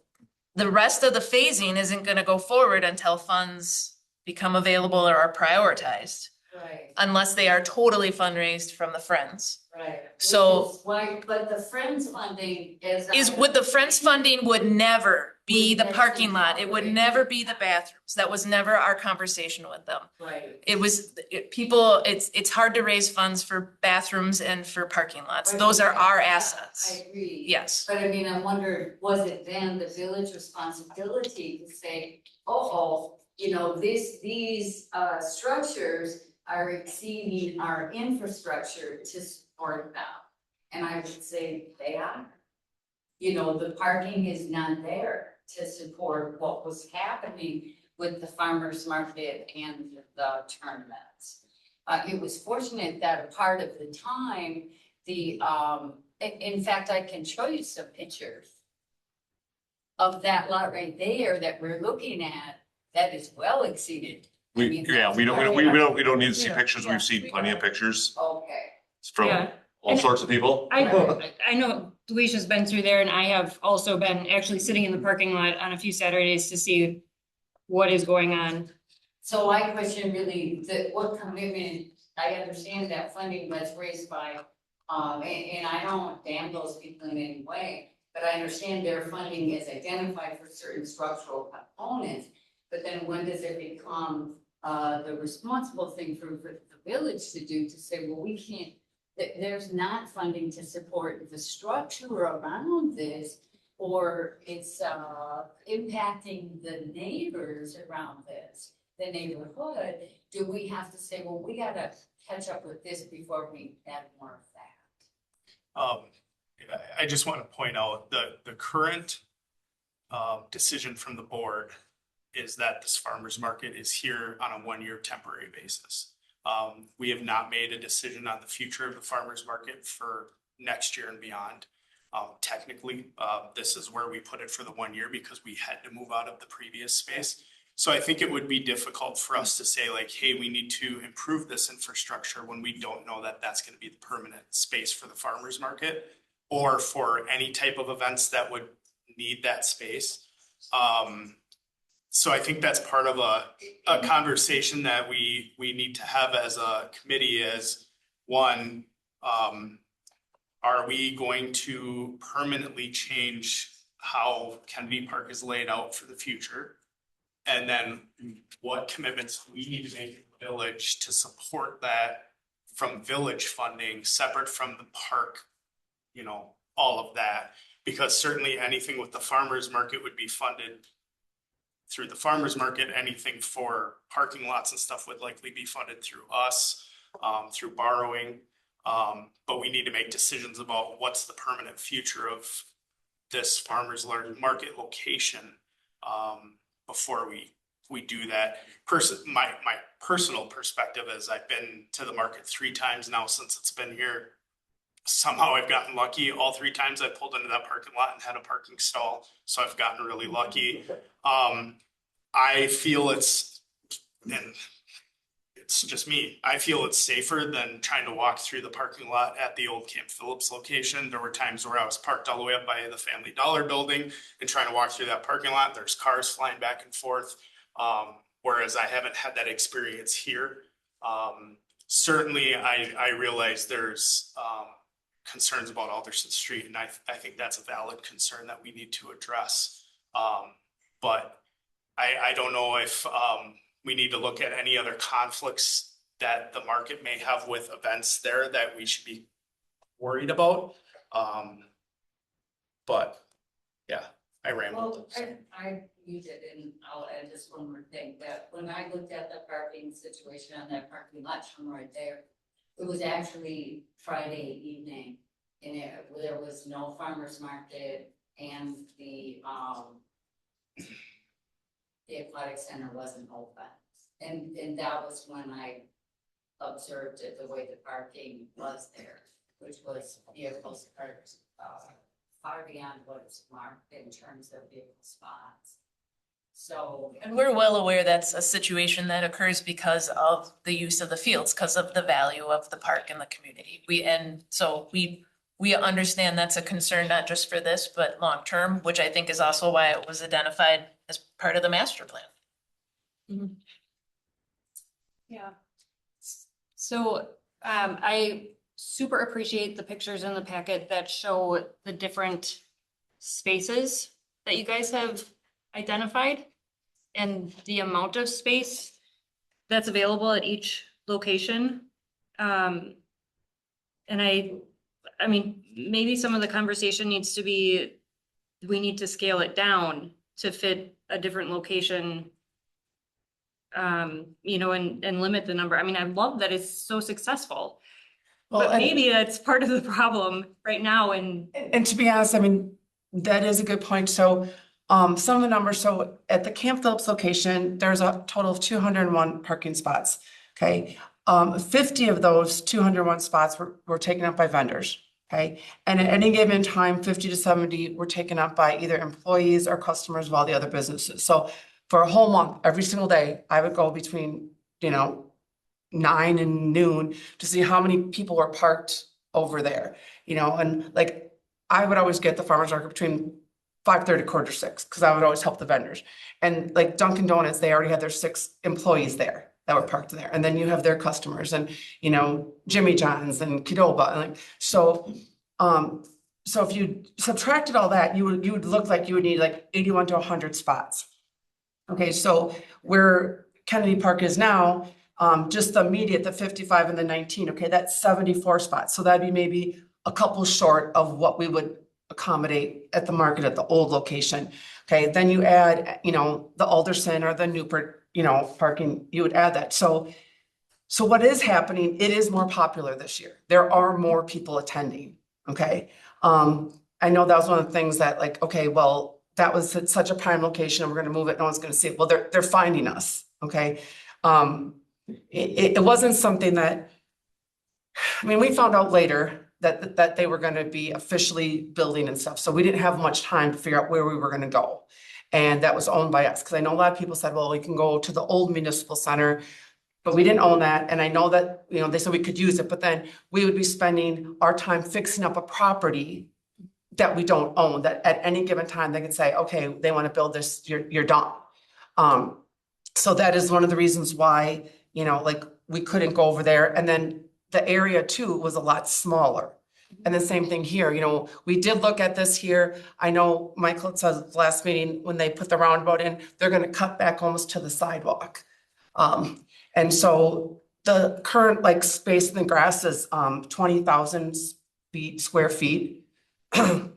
the rest of the phasing isn't gonna go forward until funds become available or are prioritized, Right, unless they are totally fundraised from the Friends. right. So- Which is why, but the Friends funding Is with the Friends funding would never be the Would parking never lot. It would operate. never be the bathrooms. That was never our conversation with them. Right. It was, people, it's hard to raise funds for bathrooms and for parking lots. Right, Those are okay. our Yeah, assets. I agree. Yes. But I mean, I wonder, was it then the village responsibility to say, these structures are exceeding our infrastructure to support them? And I would say they are. The parking is not there to support what was happening with the farmer's market and the tournaments. It was fortunate that a part of the time, in fact, I can show you some pictures of that lot right there that we're looking at, that is well exceeded. We don't need to see Yeah, pictures. yeah. We've seen plenty of pictures. Okay, from Yeah. all And sorts of people. I know Delicia's been through there and I have also been actually sitting in the parking lot on a few Saturdays to see what is going on. So my question really, what commitment, I understand that funding was raised by, and I don't damn those people in any way, but I understand their funding is identified for certain structural components. But then when does it become, the responsible thing for the village to do, to say, well, we can't, there's not funding to support the structure around this, or it's, impacting the neighbors around this, the neighborhood, do we have to say, well, we gotta catch up with this before we add more of that? I just want to point out the current decision from the board is that this farmer's market is here on a 1-year temporary basis. We have not made a decision on the future of the farmer's market for next year and beyond. Technically, this is where we put it for the 1 year because we had to move out of the previous space. So I think it would be difficult for us to say like, hey, we need to improve this infrastructure when we don't know that that's going to be the permanent space for the farmer's market or for any type of events that would need that space. So I think that's part of a conversation that we need to have as a committee is, one, are we going to permanently change how Kennedy Park is laid out for the future? And then what commitments we need to make in the village to support that from village funding, separate from the park, you know, all of that. Because certainly anything with the farmer's market would be funded through the farmer's market. Anything for parking lots and stuff would likely be funded through us, through borrowing. But we need to make decisions about what's the permanent future of this farmer's market location before we do that. My personal perspective is I've been to the market 3 times now since it's been here. Somehow I've gotten lucky. All 3 times I pulled into that parking lot and had a parking stall. So I've gotten really lucky. I feel it's just me. I feel it's safer than trying to walk through the parking lot at the old Camp Phillips location. There were times where I was parked all the way up by the Family Dollar building and trying to walk through that parking lot. There's cars flying back and forth. Whereas I haven't had that experience here. Certainly I realize there's concerns about Alderson Street, and I think that's a valid concern that we need to address. But I don't know if we need to look at any other conflicts that the market may have with events there that we should be worried about. But yeah, I rambled. Well, I use it, and I'll add just one more thing, that when I looked at the parking situation on that parking lot from right there, it was actually Friday evening, and there was no farmer's market, and the aquatic center wasn't open. And that was when I observed it, the way the parking was there, which was vehicles parked far beyond what's marked in terms of vehicle spots. So. And we're well aware that's a situation that occurs because of the use of the fields, because of the value of the park in the community. We understand that's a concern, not just for this, but long-term, which I think is also why it was identified as part of the master plan. Mm-hmm. Yeah. So I super appreciate the pictures in the packet that show the different spaces that you guys have identified and the amount of space that's available at each location. And I mean, maybe some of the conversation needs to be, we need to scale it down to fit a different location, you know, and limit the number. I mean, I love that it's so successful. But maybe that's part of the problem right now. And to be honest, I mean, that is a good point. So some of the numbers, so at the Camp Phillips location, there's a total of 201 parking spots. Okay. 50 of those 201 spots were taken up by vendors. Okay. And at any given time, 50 to 70 were taken up by either employees or customers of all the other businesses. So for a whole month, every single day, I would go between, you know, 9 and noon to see how many people were parked over there, you know, and like I would always get the farmer's market between 5:30, 5:45, because I would always help the vendors. And like Dunkin' Donuts, they already had their 6 employees there that were parked there. And then you have their customers and, you know, Jimmy John's and Qdoba. And like, so if you subtracted all that, you would look like you would need like 81 to 100 spots. Okay, so where Kennedy Park is now, just the immediate, the 55 and the 19, okay, that's 74 spots. So that'd be maybe a couple short of what we would accommodate at the market at the old location. Okay, then you add, you know, the Alderson or the Newport, you know, parking, you would add that. So what is happening, it is more popular this year. There are more people attending, okay? I know that was one of the things that like, okay, well, that was at such a prime location and we're gonna move it, no one's gonna see it. Well, they're finding us, okay? It wasn't something that, I mean, we found out later that they were gonna be officially building and stuff, so we didn't have much time to figure out where we were gonna go. And that was owned by us, because I know a lot of people said, well, we can go to the old municipal center, but we didn't own that, and I know that, you know, they said we could use it, but then we would be spending our time fixing up a property that we don't own, that at any given time, they could say, okay, they wanna build this, you're done. So that is one of the reasons why, you know, like, we couldn't go over there, and then the area too was a lot smaller. And the same thing here, you know, we did look at this here. I know Michael said last meeting, when they put the roundabout in, they're gonna cut back almost to the sidewalk. And so the current like space in the grass is 20,000 square feet. But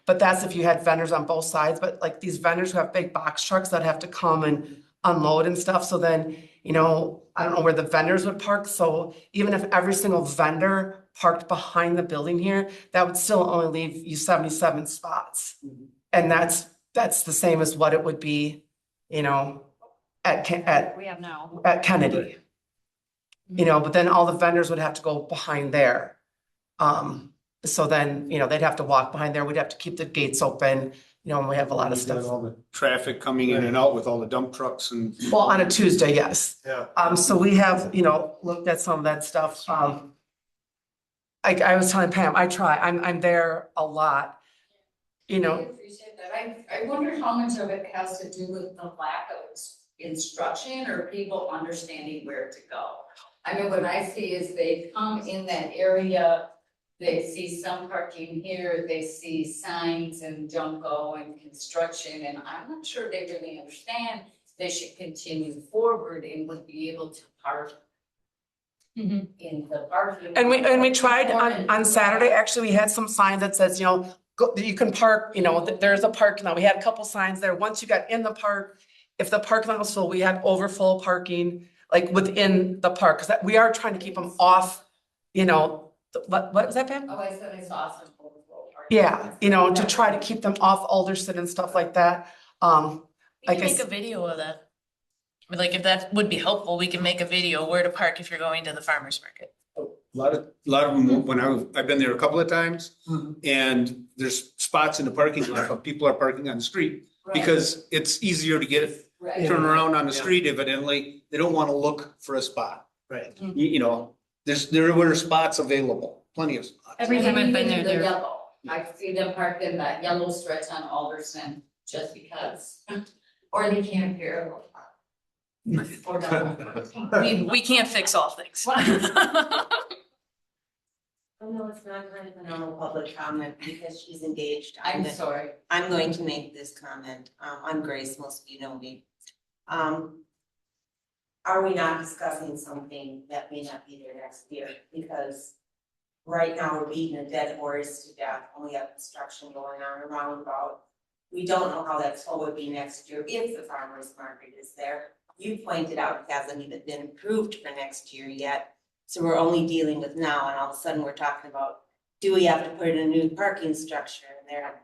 that's if you had vendors on both sides, but like these vendors who have big box trucks that have to come and unload and stuff, so then, you know, I don't know where the vendors would park, so even if every single vendor parked behind the building here, that would still only leave you 77 spots. And that's the same as what it would be, you know, at We have now. Kennedy. You know, but then all the vendors would have to go behind there. So then, you know, they'd have to walk behind there, we'd have to keep the gates open, you know, and we have a lot of You got stuff. all the traffic coming in and out with all the dump trucks and. Well, on a Tuesday, yes. Yeah. So we have, you know, looked at some of that stuff. I was telling Pam, I'm there a lot, you I know. appreciate that. I wonder how much of it has to do with the lack of instruction or people understanding where to go. I mean, what I see is they come in that area, they see some parking here, they see signs and don't go and construction, and I'm not sure they really understand they should continue forward and would be able to park in the parking. And we tried on Saturday, actually, we had some signs that says, you know, go, you can park, you know, there's a parking lot. We had a couple signs there. Once you got in the park, if the parking lot was full, we had overflow parking, like within the park, because we are trying to keep them off, you know, what was that, Pam? Oh, I said I saw some overflow parking. Yeah, you know, to try to keep them off Alderson and stuff like that. We I can make guess- a video of that. I mean, like, if that would be helpful, we can make a video where to park if you're going to the farmer's market. A lot of them, when I've been there a couple of times, and there's spots in the parking lot, but people are parking on the street. Right. Because it's easier to get, Right. turn around on the street evidently, they don't wanna look for a spot. Right. You know, there were spots available, plenty of spots. Every time I've been there, The they're. yellow, I see them parked in that yellow stretch on Alderson just because, or they can't parallel park. Or no. We can't fix all things. Oh, no, it's not kind of a normal public comment because she's engaged. I'm sorry. I'm going to make this comment. I'm Grace, most of you know me. Are we not discussing something that may not be there next year? Because right now we're beating a dead horse to death, and we have construction going on around about. We don't know how that flow would be next year if the farmer's market is there. You pointed out it hasn't even been approved for next year yet. So we're only dealing with now, and all of a sudden we're talking about, do we have to put in a new parking structure in there?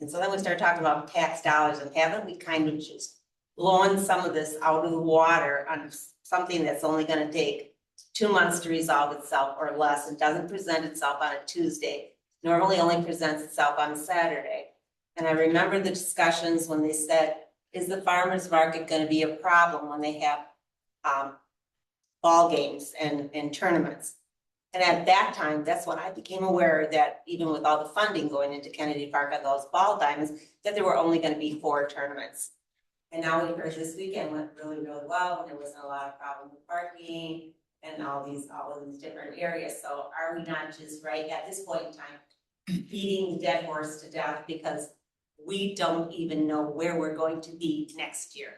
And so then we start talking about tax dollars, and haven't we kind of just blown some of this out of the water on something that's only gonna take 2 months to resolve itself or less, and doesn't present itself on a Tuesday, normally only presents itself on a Saturday. And I remember the discussions when they said, is the farmer's market gonna be a problem when they have ball games and tournaments. And at that time, that's when I became aware that even with all the funding going into Kennedy Park on those ball diamonds, that there were only gonna be 4 tournaments. And now we heard this weekend went really, really well, and there wasn't a lot of problem with parking and all of these different areas. So are we not just right at this point in time, beating the dead horse to death because we don't even know where we're going to be next year?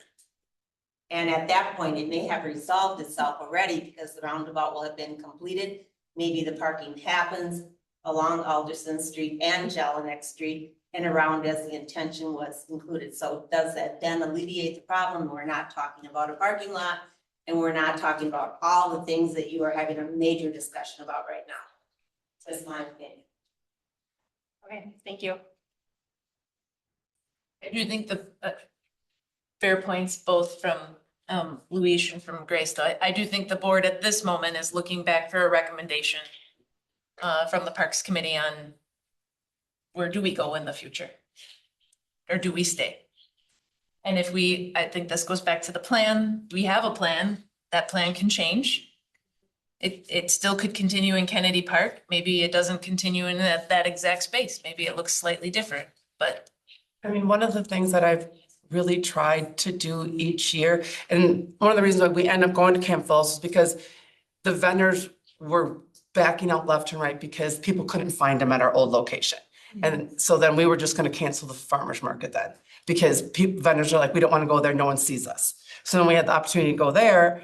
And at that point, it may have resolved itself already because the roundabout will have been completed. Maybe the parking happens along Alderson Street and Jelinek Street and around as the intention was included. So does that then alleviate the problem? We're not talking about a parking lot and we're not talking about all the things that you are having a major discussion about right now. That's my opinion. Okay, thank you. I do think the fair points both from Luis and from Grace, though. I do think the board at this moment is looking back for a recommendation from the Parks Committee on where do we go in the future? Or do we stay? And if I think this goes back to the plan, we have a plan, that plan can change. It still could continue in Kennedy Park. Maybe it doesn't continue in that exact space. Maybe it looks slightly different, but. I mean, one of the things that I've really tried to do each year, and one of the reasons why we end up going to Camp Falls is because the vendors were backing out left and right because people couldn't find them at our old location. And so then we were just gonna cancel the farmer's market then, because vendors are like, we don't wanna go there, no one sees us. So then we had the opportunity to go there.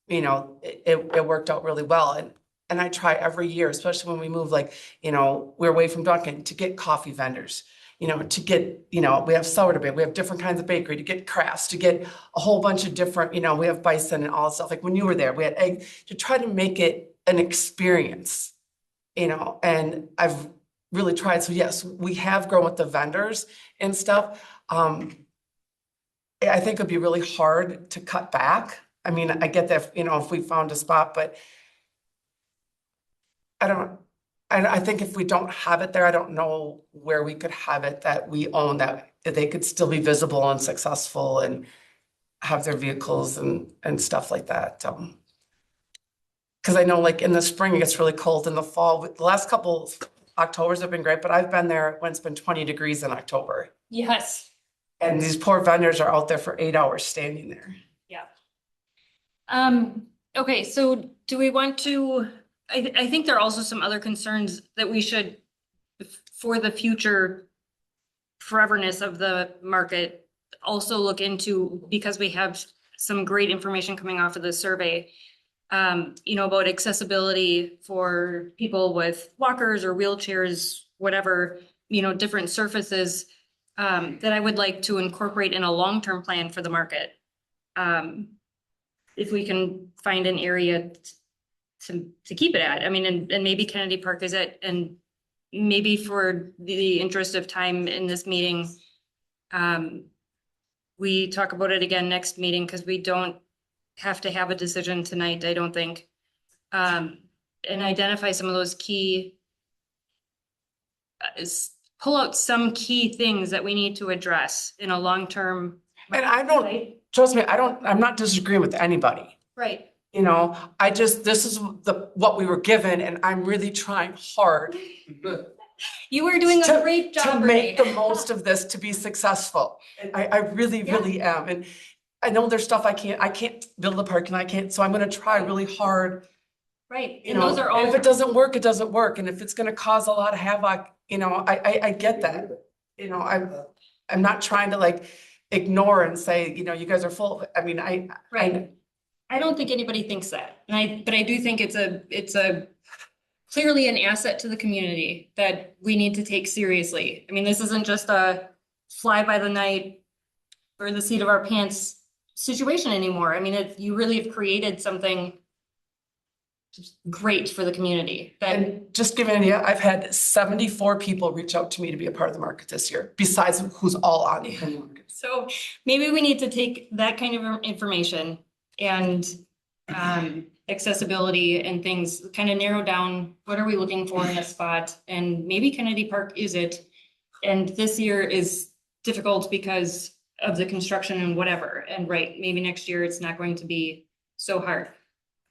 You know, it worked out really well. And I try every year, especially when we move, like, you know, we're away from Dunkin', to get coffee vendors, you know, to get, you know, we have sourdough, we have different kinds of bakery, to get crafts, to get a whole bunch of different, you know, we have bison and all that stuff. Like when you were there, we had egg, to try to make it an experience, you know, and I've really tried. So yes, we have grown with the vendors and stuff. I think it'd be really hard to cut back. I mean, I get that, you know, if we found a spot, but I think if we don't have it there, I don't know where we could have it that we own, that they could still be visible and successful and have their vehicles and stuff like that. Because I know, like, in the spring, it gets really cold. In the fall, the last couple Octobers have been great, but I've been there when it's been 20 degrees in October. Yes. And these poor vendors are out there for 8 hours standing there. Yeah. Okay, so do we want to, I think there are also some other concerns that we should, for the future foreverness of the market, also look into, because we have some great information coming off of the survey. You know, about accessibility for people with walkers or wheelchairs, whatever, you know, different surfaces, that I would like to incorporate in a long-term plan for the market. If we can find an area to keep it at, I mean, and maybe Kennedy Park is it, and maybe for the interest of time in this meeting, we talk about it again next meeting, because we don't have to have a decision tonight, I don't think. And identify some of those key, pull out some key things that we need to address in a long-term. And I don't, trust me, I'm not disagreeing with anybody. Right. You know, this is what we were given, and I'm really trying hard. You were doing a great job, to make Renee. the most of this, to be successful. I really, really am. And I know there's stuff I can't build a park, and I can't, so I'm gonna try really hard. Right, You and know, those are and all. if it doesn't work, it doesn't work. And if it's gonna cause a lot of havoc, you know, I get that. You know, I'm not trying to like ignore and say, you know, you guys are full of it. I mean, Right. I don't think anybody thinks that. But I do think it's a clearly an asset to the community that we need to take seriously. I mean, this isn't just a fly by the night or the seat of our pants situation anymore. I mean, you really have created something great for the community. And just give you an idea, I've had 74 people reach out to me to be a part of the market this year, besides who's all on the market. So maybe we need to take that kind of information and accessibility and things, kind of narrow down, what are we looking for in a spot? And maybe Kennedy Park is it. And this year is difficult because of the construction and whatever. And right, maybe next year it's not going to be so hard.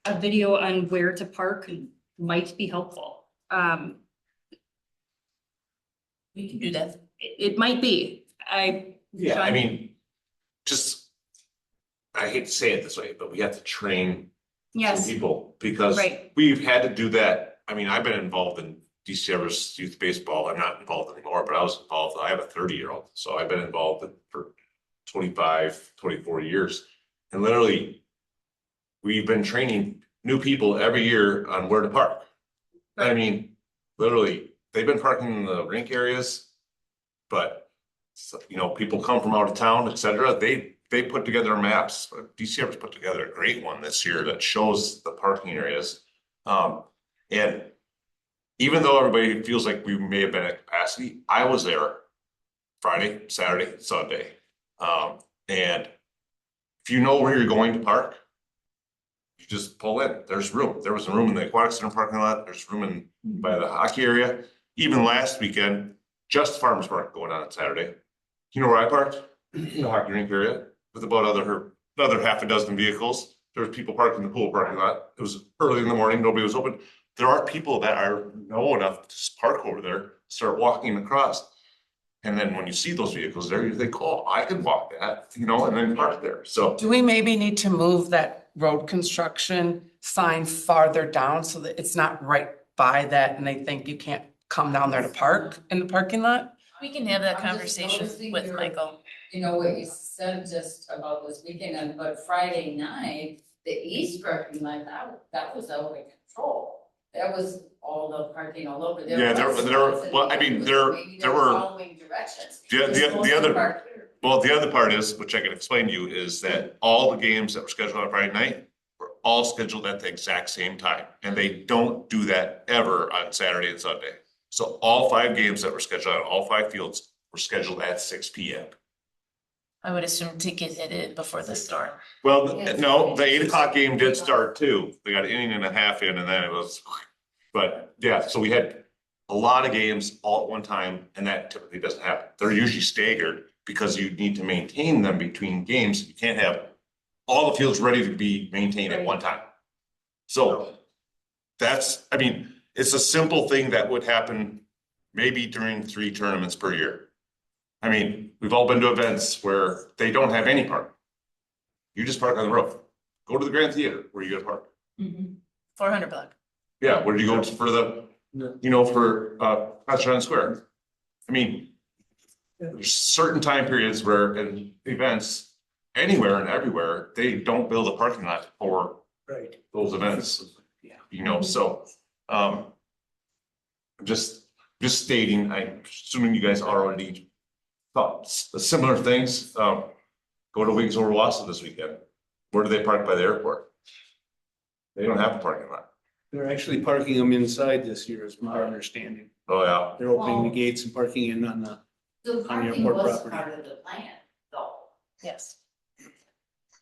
A video on where to park might be helpful. We can do that. It might be. Yeah, I mean, just, I hate to say it this way, but we have to train some Yes, people because right. we've had to do that. I mean, I've been involved in DC Everest youth baseball. I'm not involved anymore, but I was involved. I have a 30-year-old, so I've been involved for 25, 24 years. And literally, we've been training new people every year on where to park. I mean, literally, they've been parking in the rink areas, but you know, people come from out of town, et cetera. They put together maps. DC Everest put together a great one this year that shows the parking areas. And even though everybody feels like we may have been at capacity, I was there Friday, Saturday, Sunday. And if you know where you're going to park, you just pull in. There's room. There was a room in the aquatic center parking lot. There's room in by the hockey area. Even last weekend, just Farmers Market going on Saturday. You know where I parked? In the hockey rink area with about another half a dozen vehicles. There was people parked in the pool parking lot. It was early in the morning. Nobody was open. There are people that know enough to just park over there, start walking across. And then when you see those vehicles there, you think, oh, I can walk that, you know, and then park there. So Do we maybe need to move that road construction sign farther down so that it's not right by that and they think you can't come down there to park in the parking lot? We can have that I'm just conversation noticing with your- Michael. You know what you said just about this weekend, but Friday night, the east parking lot, that was out of control. That was all the parking all over. Yeah, there well, I mean, there were. Following directions. The other part is, which I can explain to you, is that all the games that were scheduled on Friday night were all scheduled at the exact same time. And they don't do that ever on Saturday and Sunday. So all 5 games that were scheduled on all 5 fields were scheduled at 6 p.m. I would assume tickets hit it before the storm. Well, no, the 8 o'clock game did start too. They got an inning and a half in and then it was, but yeah, so we had a lot of games all at one time and that typically doesn't happen. They're usually staggered because you need to maintain them between games. You can't have all the fields ready to be maintained at one time. So that's, I mean, it's a simple thing that would happen maybe during 3 tournaments per year. I mean, we've all been to events where they don't have any park. You just park on the roof. Go to the Grand Theater where you gotta park. 400 block. Yeah, where do you go for the, you know, for Constitution Square? I mean, there's certain time periods where in events, anywhere and everywhere, they don't build a parking lot for those events. You know, so just stating, I'm assuming you guys already thought similar things. Go to Wings Over Wausau this weekend. Where do they park by the airport? They don't have a parking lot. They're actually parking them inside this year, is my understanding. Oh, yeah. They're opening the Well- gates and parking in on the, The On parking airport was property. part of the plan, though. Yes.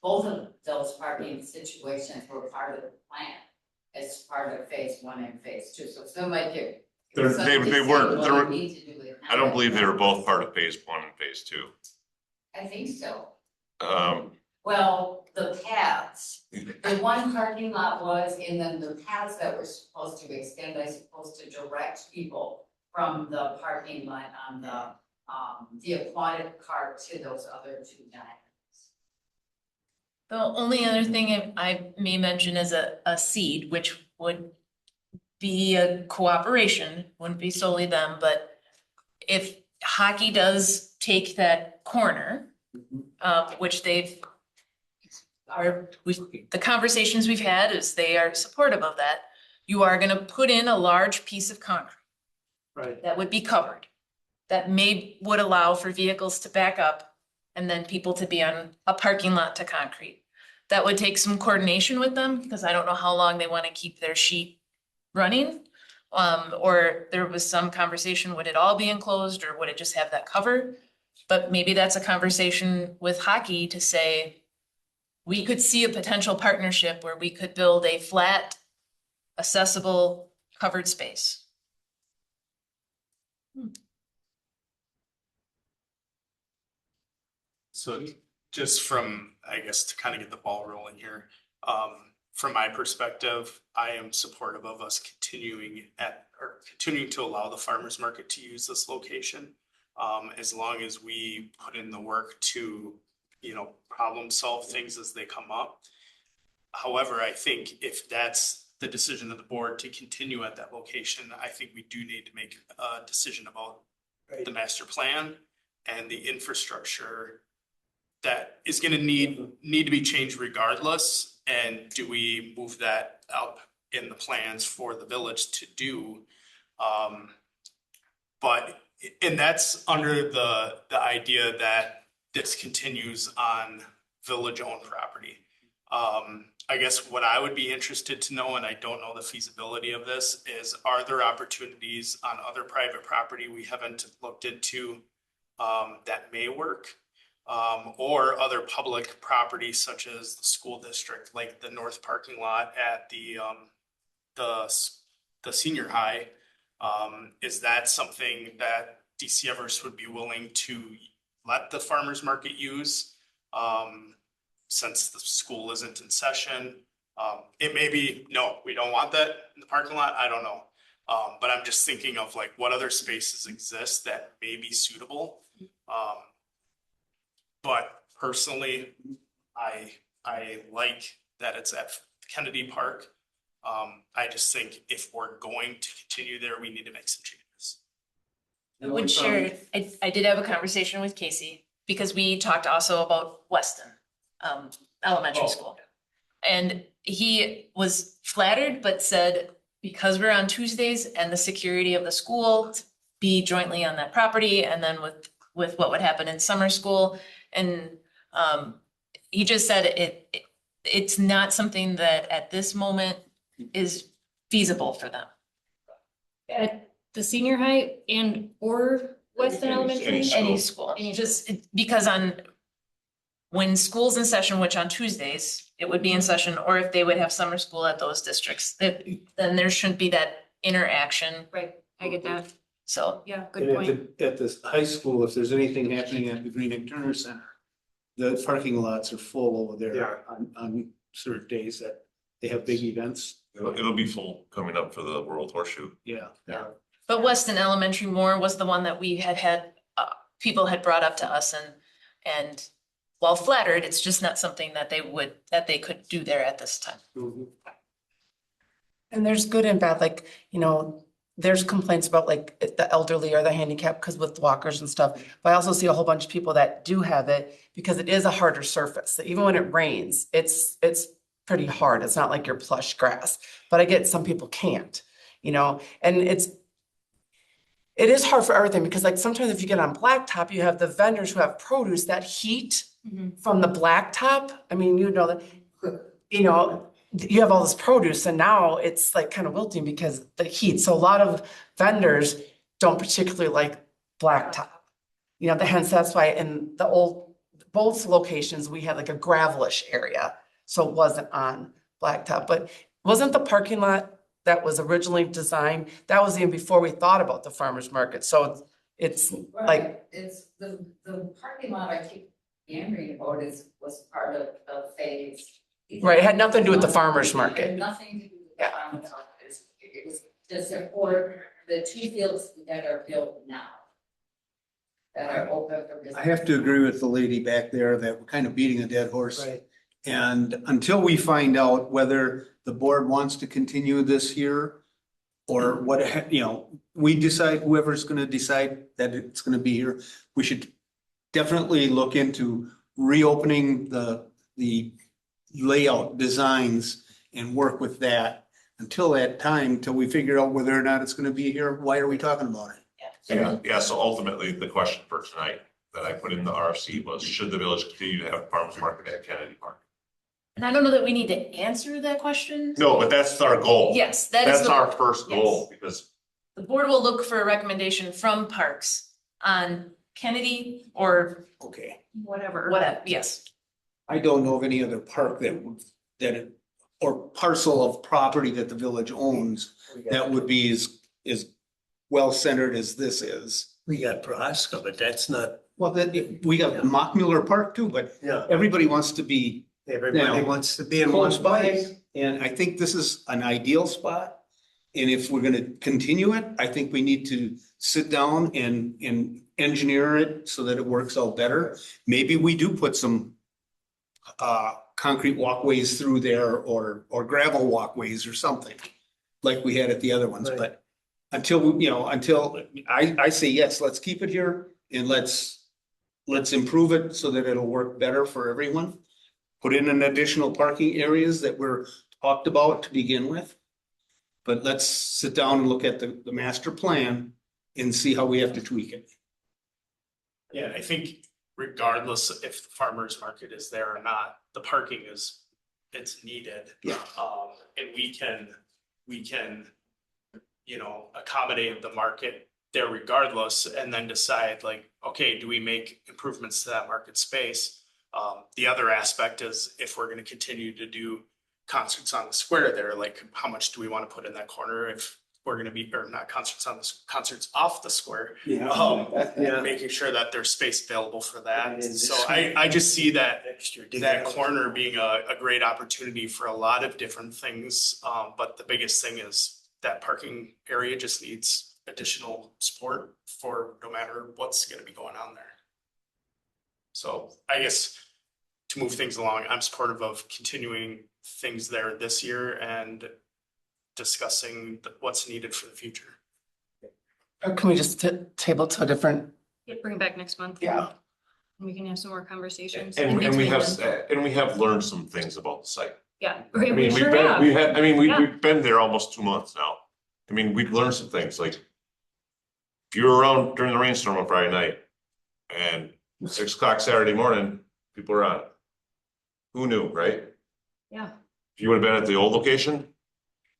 Both of those parking situations were part of the plan. As part of phase 1 and phase 2, so some might get. They weren't, there were, Need to do it I don't now. believe they were both part of phase 1 and phase 2. I think so. Well, the paths, the one parking lot was, and then the paths that were supposed to extend, I suppose, to direct people from the parking lot on the aquatic park to those other 2 diamonds. The only other thing I may mention is a seed, which would be a cooperation, wouldn't be solely them, but if hockey does take that corner, which the conversations we've had is they are supportive of that, you are gonna put in a large piece of concrete right. that would be covered, that would allow for vehicles to back up and then people to be on a parking lot to concrete. That would take some coordination with them, because I don't know how long they want to keep their sheet running. Or there was some conversation, would it all be enclosed or would it just have that cover? But maybe that's a conversation with hockey to say, we could see a potential partnership where we could build a flat, accessible, covered space. So just from, I guess, to kind of get the ball rolling here, From my perspective, I am supportive of us continuing to allow the farmer's market to use this location. As long as we put in the work to, problem solve things as they come up. However, I think if that's the decision of the board to continue at that location, I think we do need to make a decision about the master plan and the infrastructure that is gonna need to be changed regardless. And do we move that up in the plans for the village to do? And that's under the idea that this continues on village-owned property. I guess what I would be interested to know, and I don't know the feasibility of this, is are there opportunities on other private property we haven't looked into that may work? Or other public properties such as the school district, like the north parking lot at the senior high. Is that something that DC Everest would be willing to let the farmers market use? Since the school isn't in session, it may be, no, we don't want that in the parking lot. I don't know. But I'm just thinking of like what other spaces exist that may be suitable. But personally, I like that it's at Kennedy Park. I just think if we're going to continue there, we need to make some changes. I would share, I did have a conversation with Casey because we talked also about Weston, elementary school. And he was flattered, but said, because we're on Tuesdays and the security of the school to be jointly on that property, and then with what would happen in summer school. And he just said it's not something that at this moment is feasible for them. At the senior high and or Weston Elementary? Any school, just because when school's in session, which on Tuesdays, it would be in session, or if they would have summer school at those districts, then there shouldn't be that interaction. Right, I get that. So, Yeah, good And point. at the high school, if there's anything happening at the Green and Turner Center, the parking lots are full over there on certain days that they have big events. It'll be full coming up for the World Horseshoe. Yeah. but Weston Elementary more was the one that we had people had brought up to us, and while flattered, it's just not something that they could do there at this time. And there's good and bad, like, there's complaints about like the elderly or the handicapped because with walkers and stuff. But I also see a whole bunch of people that do have it because it is a harder surface. So even when it rains, it's pretty hard. It's not like your plush grass, but I get some people can't, and it is hard for everything because like sometimes if you get on blacktop, you have the vendors who have produce, that heat from the blacktop. I mean, you have all this produce and now it's like kind of wilting because the heat. So a lot of vendors don't particularly like blacktop. Hence that's why in both locations, we had like a gravelish area. So it wasn't on blacktop, but wasn't the parking lot that was originally designed, that was even before we thought about the farmer's market. So it's like. It's the parking lot I keep hearing about was part of the phase. Right, it had nothing to do with the farmer's It market. had nothing to do with the farmer's market. It was to support the two fields that are built now. That are open for business. I have to agree with the lady back there that we're kind of beating a dead horse. Right. And until we find out whether the board wants to continue this here or what, we decide, whoever's gonna decide that it's gonna be here, we should definitely look into reopening the layout designs and work with that. Until that time, till we figure out whether or not it's gonna be here, why are we talking about it? Yeah, so ultimately, the question for tonight that I put in the RFC was, should the village continue to have a farmers market at Kennedy Park? And I don't know that we need to answer that question. No, but that's our goal. Yes, that is That's our first goal, because the board will look for a recommendation from Parks on Kennedy or Okay. Whatever. whatever, yes. I don't know of any other park or parcel of property that the village owns that would be as well centered as this is. We got Prohaska, but that's not, Well, then we got Mock Miller Park too, but yeah. everybody wants to be Everybody wants to be in one close by, place. and I think this is an ideal spot. And if we're gonna continue it, I think we need to sit down and engineer it so that it works out better. Maybe we do put some concrete walkways through there or gravel walkways or something, like we had at the other ones, Right. but until, I say, yes, let's keep it here and let's improve it so that it'll work better for everyone. Put in an additional parking areas that were talked about to begin with. But let's sit down and look at the master plan and see how we have to tweak it. Yeah, I think regardless if the farmer's market is there or not, the parking it's needed. Yeah. And we can, accommodate the market there regardless, and then decide like, okay, do we make improvements to that market space? The other aspect is if we're gonna continue to do concerts on the square there, like how much do we want to put in that corner if we're gonna be, or not concerts on the, concerts off the square? Making sure that there's space available for that. So I just see that corner being a great opportunity for a lot of different things. But the biggest thing is that parking area just needs additional support for no matter what's gonna be going on there. So I guess to move things along, I'm supportive of continuing things there this year and discussing what's needed for the future. Or can we just table to a different? Bring it back next month. Yeah. And we can have some more conversations. And in we between have, then. learned some things about the site. Yeah, I mean, we we've sure been, have. Yeah. we've been there almost 2 months now. I mean, we've learned some things, like if you were around during the rainstorm on Friday night and 6 o'clock Saturday morning, people are on. Who knew, right? Yeah. If you would have been at the old location,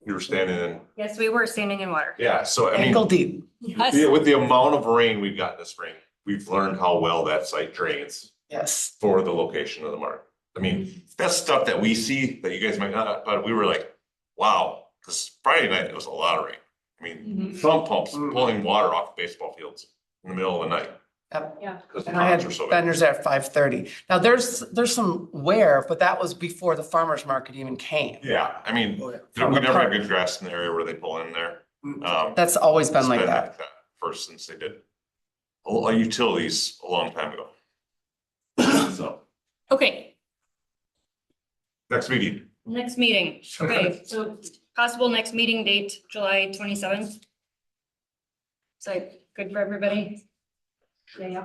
you were standing in, Yes, we were standing in water. yeah, so I Ankle mean, deep. Yes. with the amount of rain we've got this spring, we've learned how well that site drains Yes. for the location of the market. I mean, that's stuff that we see that you guys might not, but we were like, wow, because Friday night, it was a lot of rain. I mean, some pumps pulling water off baseball fields in the middle of the night. Yep. Yeah. Because the And I had ponds are so big. vendors there at 5:30. Now there's some wear, but that was before the farmer's market even came. Yeah, I mean, Oh, yeah. we never had good grass in the area where they pull in there. That's always been It's like that. First since they did utilities a long time ago. So, Okay, next meeting. next meeting. Okay, so possible next meeting date, July 27th. Is that good for everybody? Yeah.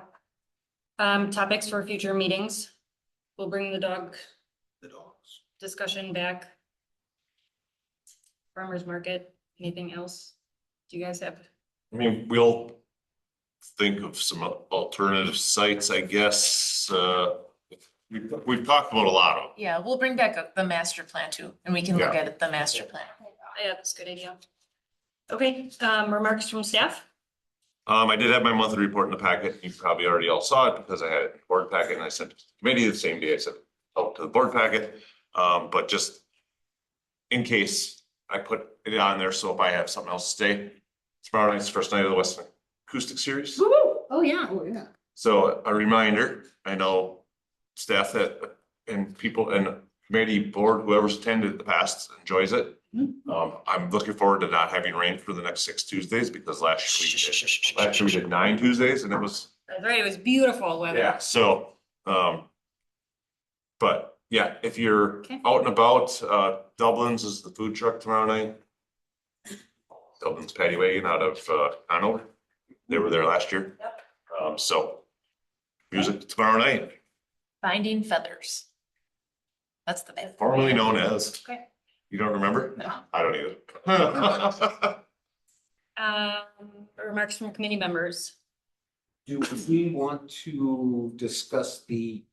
Topics for future meetings. We'll bring the dogs discussion back. Farmers market, anything else? Do you guys have? I mean, we'll think of some alternative sites, I guess. We've talked about a lot of them. Yeah, we'll bring back the master plan too, and we can look Yeah. at it, the master plan. Yeah, that's a good idea. Okay, remarks from staff? I did have my monthly report in the packet. You probably already all saw it because I had it in the board packet and I sent it to the committee the same day I sent it out to the board packet. But just in case I put it on there, so if I have something else to say, tomorrow night's the first night of the Weston Acoustic Series. Oh, yeah. Oh, yeah. So a reminder, I know staff and people and committee board, whoever's attended in the past enjoys it. I'm looking forward to not having rain for the next 6 Tuesdays because last year we did 9 Tuesdays and it was, That's right, it was beautiful weather. yeah, so, but yeah, if you're Okay. out and about, Dublin's is the food truck tomorrow night. Dublin's Patty Wagon out of, Hanover. They were there last year. So music tomorrow night, Finding feathers. That's the band. formerly known as. Okay. You don't remember? No. I don't either. Remarks from committee members. Do we want to discuss the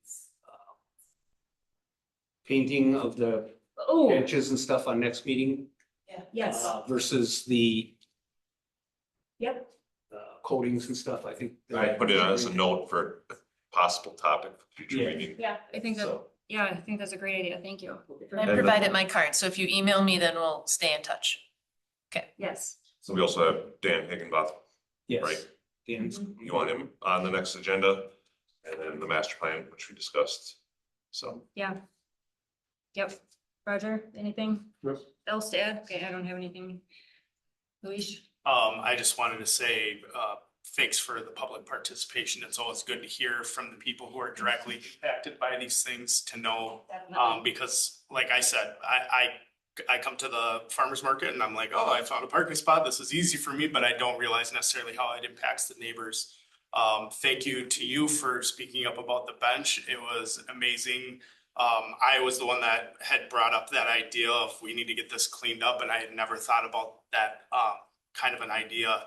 painting of the Oh, benches and stuff on next meeting yes, versus the yep. coatings and stuff? I think. I put it as a note for a possible topic for future Yeah. meeting. Yeah, I think that, So, yeah, I think that's a great idea. Thank you. I provided my card, so if you email me, then we'll stay in touch. Yes. so we also have Dan Higginbotham. Yes. Right. Dan's- You want him on the next agenda and then the master plan, which we discussed. So, Yeah. Yep. Roger, anything Yep. else to add? Okay, I don't have anything. Luis? I just wanted to say, thanks for the public participation. It's always good to hear from the people who are directly impacted by these things to know. Because like I said, I come to the farmer's market and I'm like, oh, I found a parking spot. This is easy for me, but I don't realize necessarily how it impacts the neighbors. Thank you to you for speaking up about the bench. It was amazing. I was the one that had brought up that idea of we need to get this cleaned up, and I had never thought about that kind of an idea.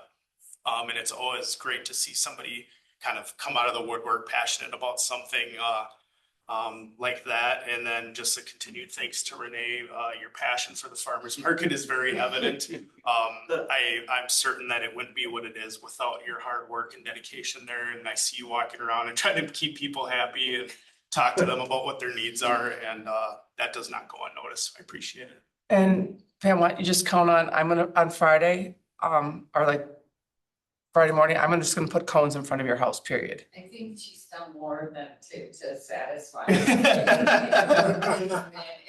And it's always great to see somebody kind of come out of the woodwork passionate about something like that. And then just a continued thanks to Renee. Your passion for the farmers market is very evident. I'm certain that it wouldn't be what it is without your hard work and dedication there. And I see you walking around and trying to keep people happy and talk to them about what their needs are. And that does not go unnoticed. I appreciate it. And Pam, why don't you just count on, I'm gonna, on Friday, or like Friday morning, just gonna put cones in front of your house, period. I think she's done more than to satisfy.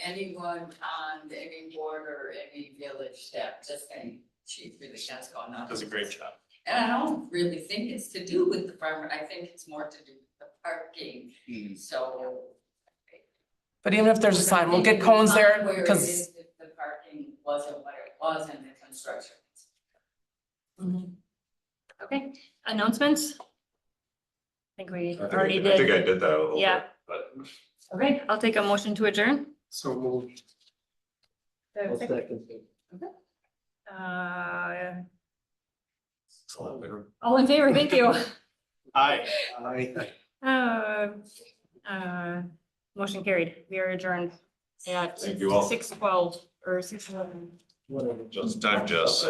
Anyone on any board or any village staff, just saying, she really has gone up. Does a great job. And I don't really think it's to do with the farmer, I think it's more to do with the parking, so. But even if there's a sign, we'll get cones there, Where it because is, if the parking wasn't what it was and the construction. Okay, announcements? I think we already I think I did. did that a little Yeah. bit, but. Okay, I'll take a motion to adjourn. So we'll. All in favor, thank you. Hi. Motion carried. We are adjourned at Thank you all. 6:12 or 6:11. Just digest.